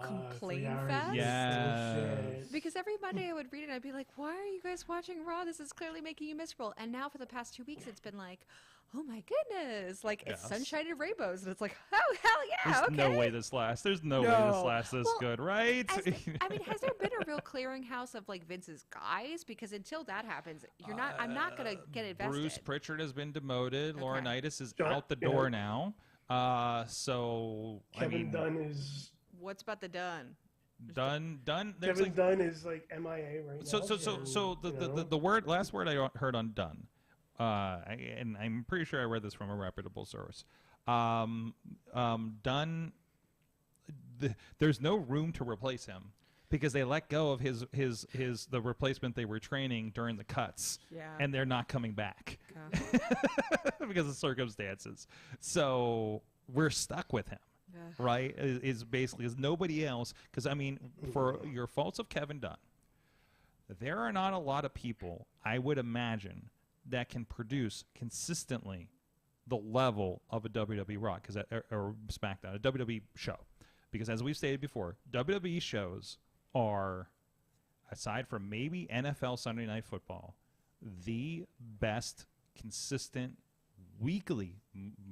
complain 3 hours. fest. Yes. Because every Monday I would read it and I'd be like, why are you guys watching Raw? This is clearly making you miserable. And now for the past 2 weeks, it's been like, oh my goodness. Like, it's sunshine and rainbows. And it's like, oh, hell yeah, There's okay. no way this lasts. There's no way this lasts this good, right? I mean, has there been a real clearinghouse of, like, Vince's guys? Because until that happens, I'm not going to get invested. Bruce Pritchard has been demoted. Laurinaitis is out the door now. So, Kevin Dunn is... What's about the Dunn? Dunn. Kevin Dunn is like MIA right now. So the last word I heard on Dunn, and I'm pretty sure I read this from a reputable source. Dunn, there's no room to replace him because they let go of the replacement they were training during the cuts, and they're not coming back because of circumstances. So we're stuck with him. Right, is basically nobody else, because I mean, for your faults of Kevin Dunn, there are not a lot of people, I would imagine, that can produce consistently the level of a WWE RAW or SmackDown, a WWE show, because as we've stated before, WWE shows are, aside from maybe NFL Sunday Night Football, the best consistent weekly,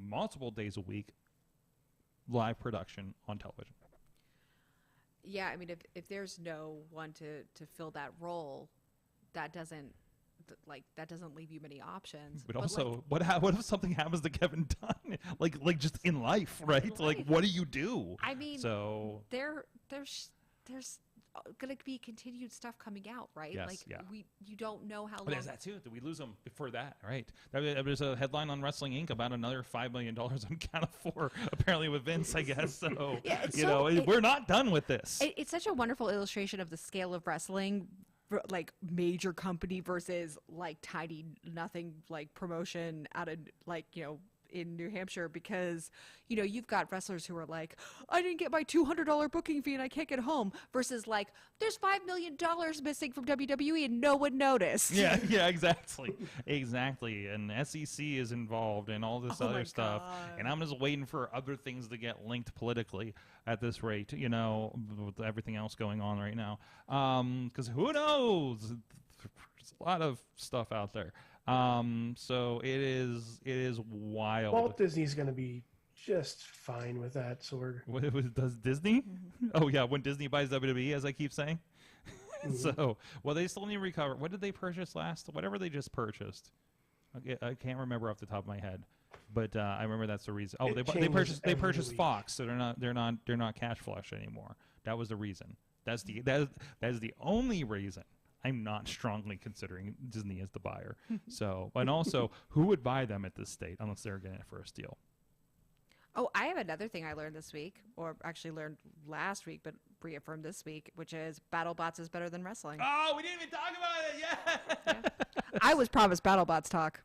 multiple days a week live production on television. Yeah, I mean, if there's no one to fill that role, that doesn't leave you many options. But also, what if something happens to Kevin Dunn, like just in life, right? Like, what do you do? I mean, so there's going to be continued stuff coming out, right? Yes, you don't know how long. But there's that too. Did we lose them before that? Right. There's a headline on Wrestling Inc. about another $5 million on count of 4, apparently with Vince, I guess. So we're not done with this. It's such a wonderful illustration of the scale of wrestling, like major company versus like tiny nothing like promotion out of in New Hampshire, because you've got wrestlers who are like, I didn't get my $200 booking fee and I can't get home, versus like, there's $5 million missing from WWE and no one noticed. Yeah, exactly. And SEC is involved and all this other stuff. And I'm just waiting for other things to get linked politically at this rate, with everything else going on right now. Because who knows? There's a lot of stuff out there. So it is wild. Walt Disney's going to be just fine with that, Sorg. Does Disney? Oh yeah, when Disney buys WWE, as I keep saying. So, they still need to recover. What did they purchase last? Whatever they just purchased. I can't remember off the top of my head, but I remember that's the reason. Oh, they purchased Fox, so they're not cash flush anymore. That was the reason. That is the only reason. I'm not strongly considering Disney as the buyer. So, and also, who would buy them at this state unless they're getting it for a steal? Oh, I have another thing I learned this week, or actually learned last week, but reaffirmed this week, which is BattleBots is better than wrestling. Oh, we didn't even talk about it. Yeah. I was promised BattleBots talk.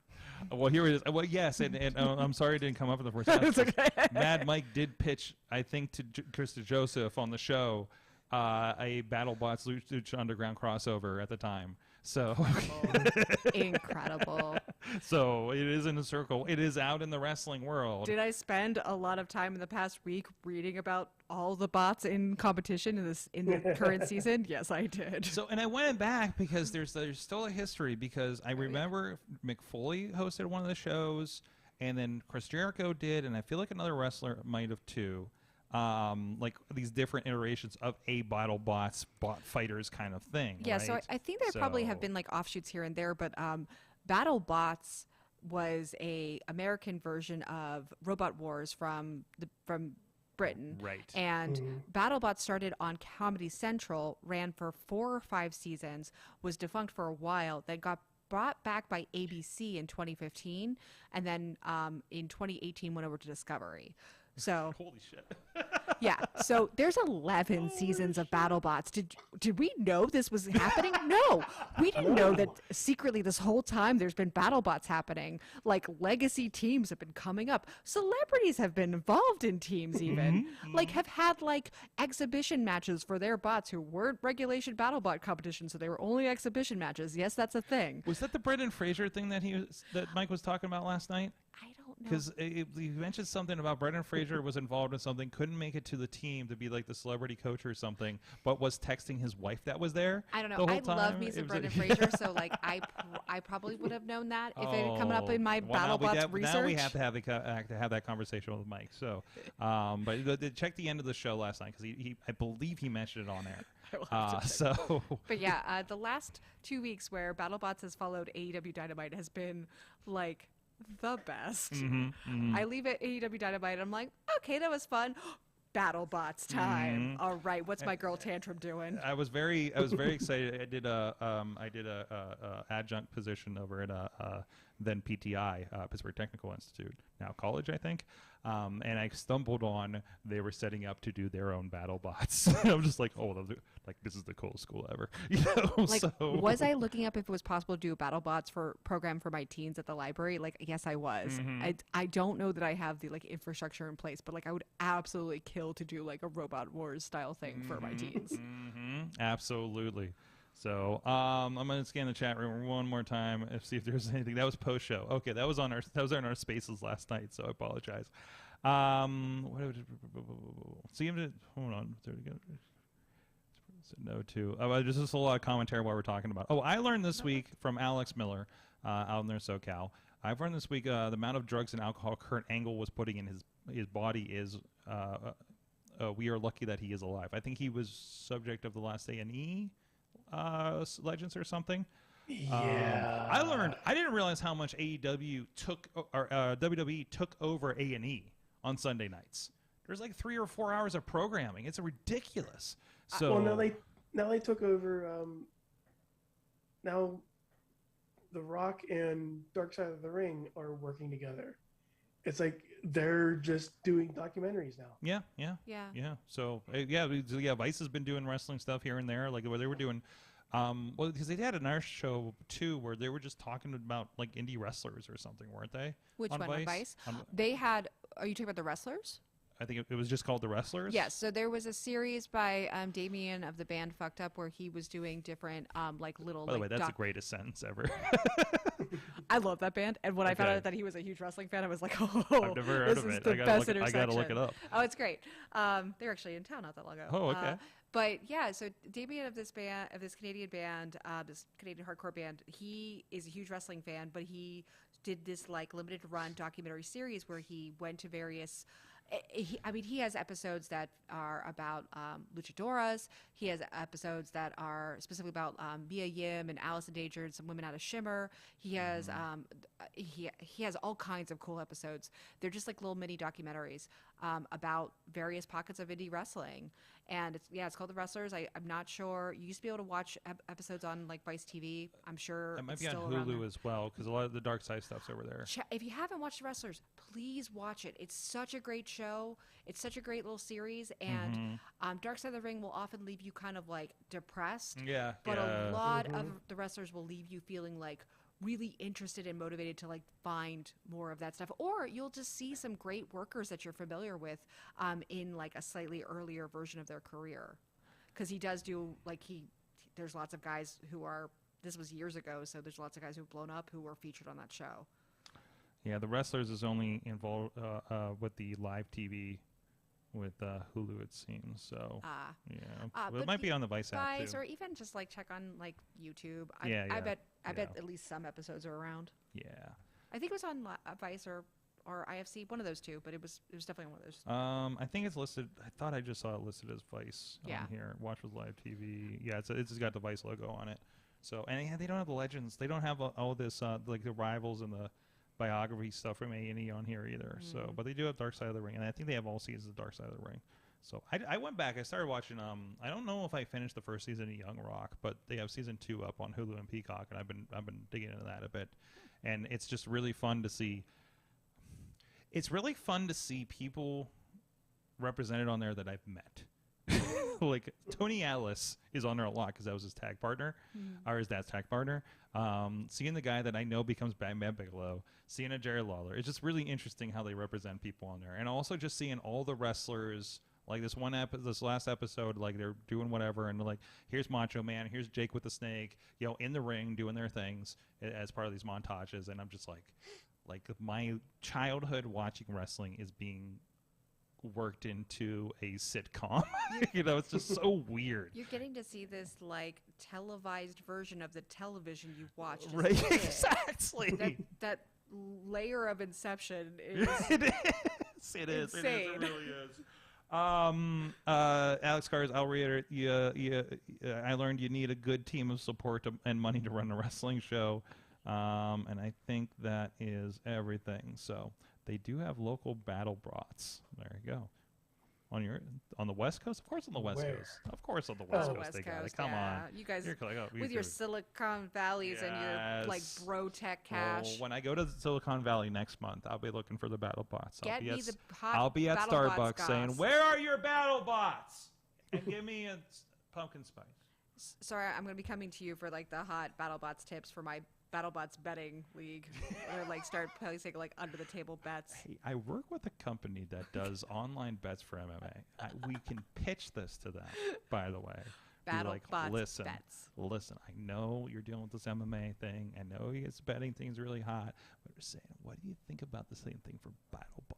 Well, here it is. Well, yes, and I'm sorry it didn't come up in the first time. It's okay. Mad Mike did pitch, I think, to Krista Joseph on the show, a BattleBots Lucha Underground crossover at the time. So incredible. So it is in a circle. It is out in the wrestling world. Did I spend a lot of time in the past week reading about all the bots in competition in the current season? Yes, I did. So, and I went back because there's still a history, because I remember Mick Foley hosted one of the shows, and then Chris Jericho did, and I feel like another wrestler might have too. Like these different iterations of a BattleBots bot fighters kind of thing. Yeah, right? so I think there probably have been like offshoots here and there, but BattleBots was a American version of Robot Wars from Britain. Right. And BattleBots started on Comedy Central, ran for 4 or 5 seasons, was defunct for a while, then got brought back by ABC in 2015, and then in 2018 went over to Discovery. So holy shit. Yeah. So there's 11 seasons of BattleBots. Did we know this was happening? No. We didn't know that secretly this whole time there's been BattleBots happening. Like legacy teams have been coming up. Celebrities have been involved in teams even. Like have had like exhibition matches for their bots who weren't regulation BattleBot competition, so they were only exhibition matches. Yes, that's a thing. Was that the Brendan Fraser thing that Mike was talking about last night? I don't know. Because you mentioned something about Brendan Fraser was involved in something, couldn't make it to the team to be like the celebrity coach or something, but was texting his wife that was there. I don't know. The whole I time. love me some Brendan Fraser, so like I probably would have known that if it had come up in my well, BattleBots research. Now we have to have that conversation with Mike. So, but check the end of the show last night because I believe he mentioned it on air. So. But yeah, the last 2 weeks where BattleBots has followed AEW Dynamite has been like the best. I leave at AEW Dynamite and I'm like, okay, that was fun. BattleBots time. All right, what's my girl Tantrum doing? I was very excited. I did a adjunct position over at then PTI, Pittsburgh Technical Institute, now college, I think. And I stumbled on they were setting up to do their own BattleBots. I'm just like, oh, like this is the coolest school ever. You know? Like, was I looking up if it was possible to do a BattleBots program for my teens at the library? Like, yes, I was. I don't know that I have the like infrastructure in place, but like I would absolutely kill to do like a Robot Wars style thing for my teens. Absolutely. So I'm gonna scan the chat room one more time and see if there's anything. That was post show. Okay, that was on our spaces last night. So I apologize. Hold on. There we go. No to. There's just a lot of commentary while we're talking about. Oh, I learned this week from Alex Miller out in their SoCal. I've learned this week the amount of drugs and alcohol Kurt Angle was putting in his body is. We are lucky that he is alive. I think he was subject of the last A&E Legends or something. Yeah. I didn't realize how much AEW took or WWE took over A&E on Sunday nights. There's like 3 or 4 hours of programming. It's ridiculous. So well, now they took over. Now, The Rock and Dark Side of the Ring are working together. It's like they're just doing documentaries now. Yeah. So Vice has been doing wrestling stuff here and there, like where they were doing. Well, because they had another show too where they were just talking about like indie wrestlers or something, weren't they? Which on one? Vice? On Vice? They had. Are you talking about the wrestlers? I think it was just called The Wrestlers. Yes. So there was a series by Damien of the band Fucked Up where he was doing different like little. By the way, that's the greatest sentence ever. I love that band, and when I found out that he was a huge wrestling fan, I was like, "Oh, I've never heard this of is it. the best I gotta look it up. Oh, it's great. They're actually in town not that long ago. Oh, okay. But yeah, so Damien of this Canadian band, this Canadian hardcore band, he is a huge wrestling fan, but he did this like limited run documentary series where he went to various. He has episodes that are about luchadoras. He has episodes that are specifically about Mia Yim and Alice Endangered, some women out of Shimmer. He has he has all kinds of cool episodes. They're just like little mini documentaries about various pockets of indie wrestling. And it's called The Wrestlers. I'm not sure. You used to be able to watch episodes on like Vice TV. I'm sure it might it's be on still Hulu as well because a lot of the Dark Side stuff's over there. If you haven't watched The Wrestlers, please watch it. It's such a great show. It's such a great little series. And Dark Side of the Ring will often leave you kind of like depressed. Yeah. But a lot of The Wrestlers will leave you feeling like really interested and motivated to like find more of that stuff, or you'll just see some great workers that you're familiar with in like a slightly earlier version of their career, because he does do like there's lots of guys who are, this was years ago, so there's lots of guys who've blown up who were featured on that show. Yeah, The Wrestlers is only involved with the live TV with Hulu, it seems. So but it might be on the Vice app too. Or even just like check on like YouTube. I bet at least some episodes are around. Yeah, I think it was on Vice or IFC, one of those two, but it was definitely one of those. I think it's listed. I thought I just saw it listed as Vice on here. Watch with live TV. Yeah, it's just got the Vice logo on it. So they don't have the legends. They don't have all this like the rivals and the biography stuff from A&E on here either. So, but they do have Dark Side of the Ring, and I think they have all seasons of Dark Side of the Ring. So I went back. I started watching. I don't know if I finished the first season of Young Rock, but they have season 2 up on Hulu and Peacock, and I've been digging into that a bit, and it's just really fun to see. It's really fun to see people represented on there that I've met. Like Tony Atlas is on there a lot because that was his tag partner, or his dad's tag partner. Seeing the guy that I know becomes Batman Bigelow, seeing a Jerry Lawler, it's just really interesting how they represent people on there, and also just seeing all the wrestlers. Like this last episode, like they're doing whatever, and they're like, here's Macho Man, here's Jake with the Snake, in the ring doing their things as part of these montages, and I'm just like, Like my childhood watching wrestling is being worked into a sitcom. You know, it's just so weird. You're getting to see this like televised version of the television you watched. As Right, a kid. exactly. That layer of Inception is It is. It is. insane. It really is. Alex Cars, I'll reiterate. I learned you need a good team of support and money to run a wrestling show, and I think that is everything. So they do have local battle brats. There you go. On the West Coast, of course, on the West Coast, of course, on the West Coast, they got it. Come on, you guys You're like, oh, we with your do. Silicon Valleys and your like Yes. bro tech cash. Well, when I go to Silicon Valley next month, I'll be looking for the battle bots. Get me the hot I'll be at battle bots, Starbucks saying, goss. "Where are your battle bots?" And give me a pumpkin spice. Sorry, I'm going to be coming to you for like the hot BattleBots tips for my BattleBots betting league, or like start placing like under the table bets. Hey, I work with a company that does online bets for MMA. We can pitch this to them, by the way. Be like, BattleBots listen, bets. listen, I know you're dealing with this MMA thing. I know this betting thing's really hot. But we're saying, what do you think about the same thing for BattleBots?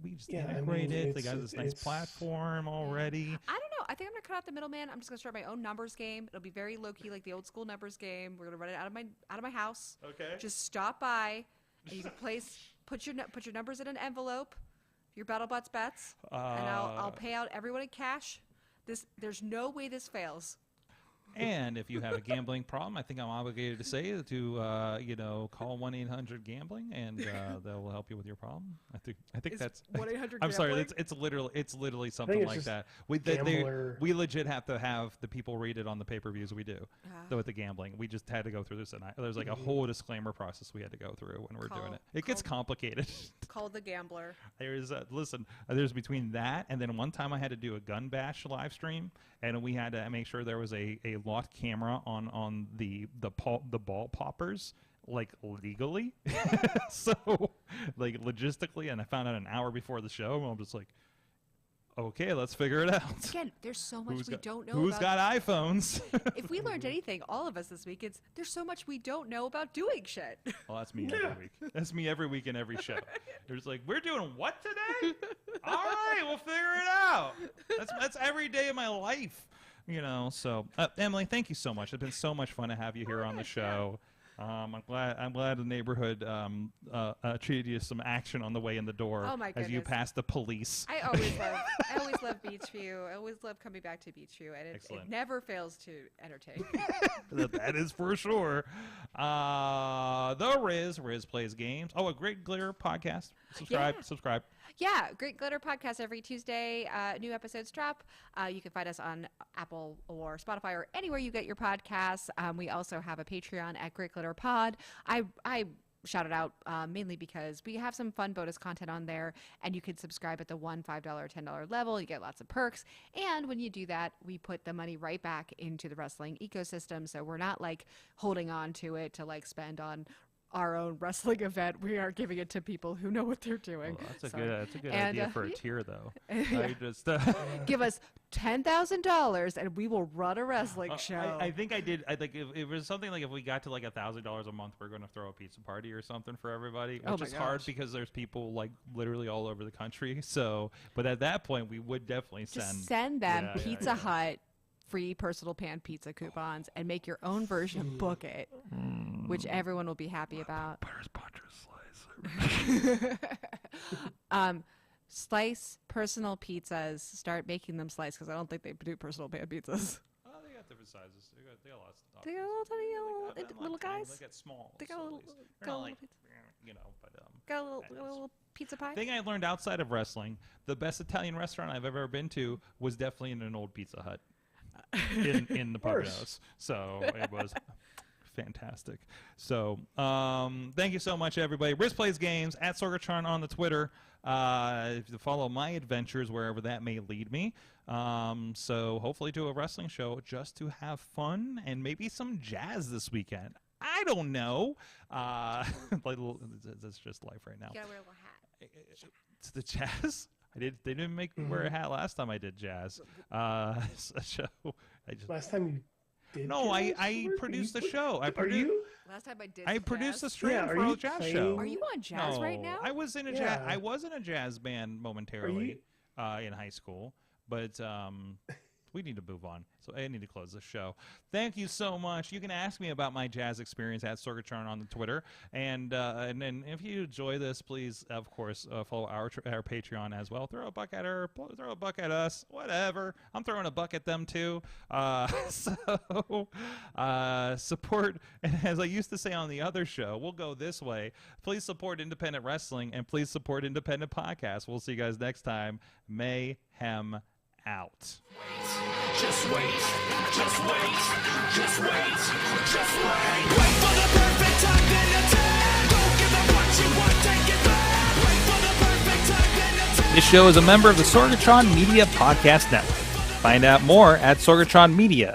We just integrate it. They got this nice platform already. I don't know. I think I'm going to cut out the middleman. I'm just going to start my own numbers game. It'll be very low key, like the old school numbers game. We're going to run it out of my house. Okay. Just stop by, and you can put your numbers in an envelope, your BattleBots bets, and I'll pay out everyone in cash. There's no way this fails. And if you have a gambling problem, I think I'm obligated to say to call 1-800-GAMBLING, and they'll help you with your problem. I think that's 1-800. I'm sorry, it's literally something like that. We legit have to have the people read it on the pay-per-views we do. Though with the gambling, we just had to go through this, and there's like a whole disclaimer process we had to go through when we're doing it. It gets complicated. Call the gambler. There's between that and then one time I had to do a gun bash live stream, and we had to make sure there was a locked camera on the ball poppers, like legally. So like logistically, and I found out an hour before the show, and I'm just like, okay, let's figure it out. Again, there's so much we don't know. Who's got iPhones? If we learned anything, all of us this week, there's so much we don't know about doing shit. Well, that's me every week. That's me every week in every show. There's like, we're doing what today? All right, we'll figure it out. That's every day of my life. So Emily, thank you so much. It's been so much fun to have you here on the show. I'm glad the neighborhood treated you to some action on the way in the door. Oh my goodness. As you passed the police. I always love Beachview. I always love coming back to Beachview, and it never fails to entertain. That is for sure. The Riz plays games. Oh, a Great Glitter podcast. Subscribe. Yeah, Great Glitter podcast every Tuesday. New episodes drop. You can find us on Apple or Spotify or anywhere you get your podcasts. We also have a Patreon at Great Glitter Pod. I shout it out mainly because we have some fun bonus content on there, and you can subscribe at the $1, $5, $10 level. You get lots of perks, and when you do that, we put the money right back into the wrestling ecosystem. So we're not like holding on to it to like spend on our own wrestling event. We are giving it to people who know what they're doing. Well, that's a good idea for a tier, though. I just give us $10,000 and we will run a wrestling show. I think I did. I think if it was something like if we got to like $1,000 a month, we're going to throw a pizza party or something for everybody, which is hard because there's people like literally all over the country. So, but at that point, we would definitely send them Pizza Hut free personal pan pizza coupons and make your own version of Book It, which everyone will be happy about. Slice personal pizzas. Start making them slice because I don't think they do personal pan pizzas. Oh, they got different sizes. They got lots of stuff. They got little guys. They got small. They got a little, got a little pizza pie. Thing I learned outside of wrestling, the best Italian restaurant I've ever been to was definitely in an old Pizza Hut in the Poconos. So it was fantastic. So thank you so much, everybody. Riz Plays Games at Sorgatron on the Twitter. If you follow my adventures wherever that may lead me. So hopefully to a wrestling show just to have fun and maybe some jazz this weekend. I don't know. That's just life right now. You gotta wear a little hat. It's the jazz. They didn't make me wear a hat last time I did jazz. Last time you did No, I jazz work? produced the You- show. Are you? Last time I did. I some produced a jazz. stream Yeah, are for a you jazz playing- show. Are you on jazz right now? I was in a jazz. Yeah. I was in a jazz band momentarily in high school, but we need to move on. So I need to close the show. Thank you so much. You can ask me about my jazz experience at Sorgatron on the Twitter, and then if you enjoy this, please of course follow our Patreon as well. Throw a buck at her, throw a buck at us, whatever. I'm throwing a buck at them too. So support, and as I used to say on the other show, we'll go this way. Please support independent wrestling and please support independent podcasts. We'll see you guys next time. Mayhem out. Just wait, just wait, just wait, just wait. Wait for the perfect time, then attack. Don't give up what you want, take it back. Wait for the perfect time, then attack. This show is a member of the Sorgatron Media Podcast Network. Find out more at sorgatronmedia.com.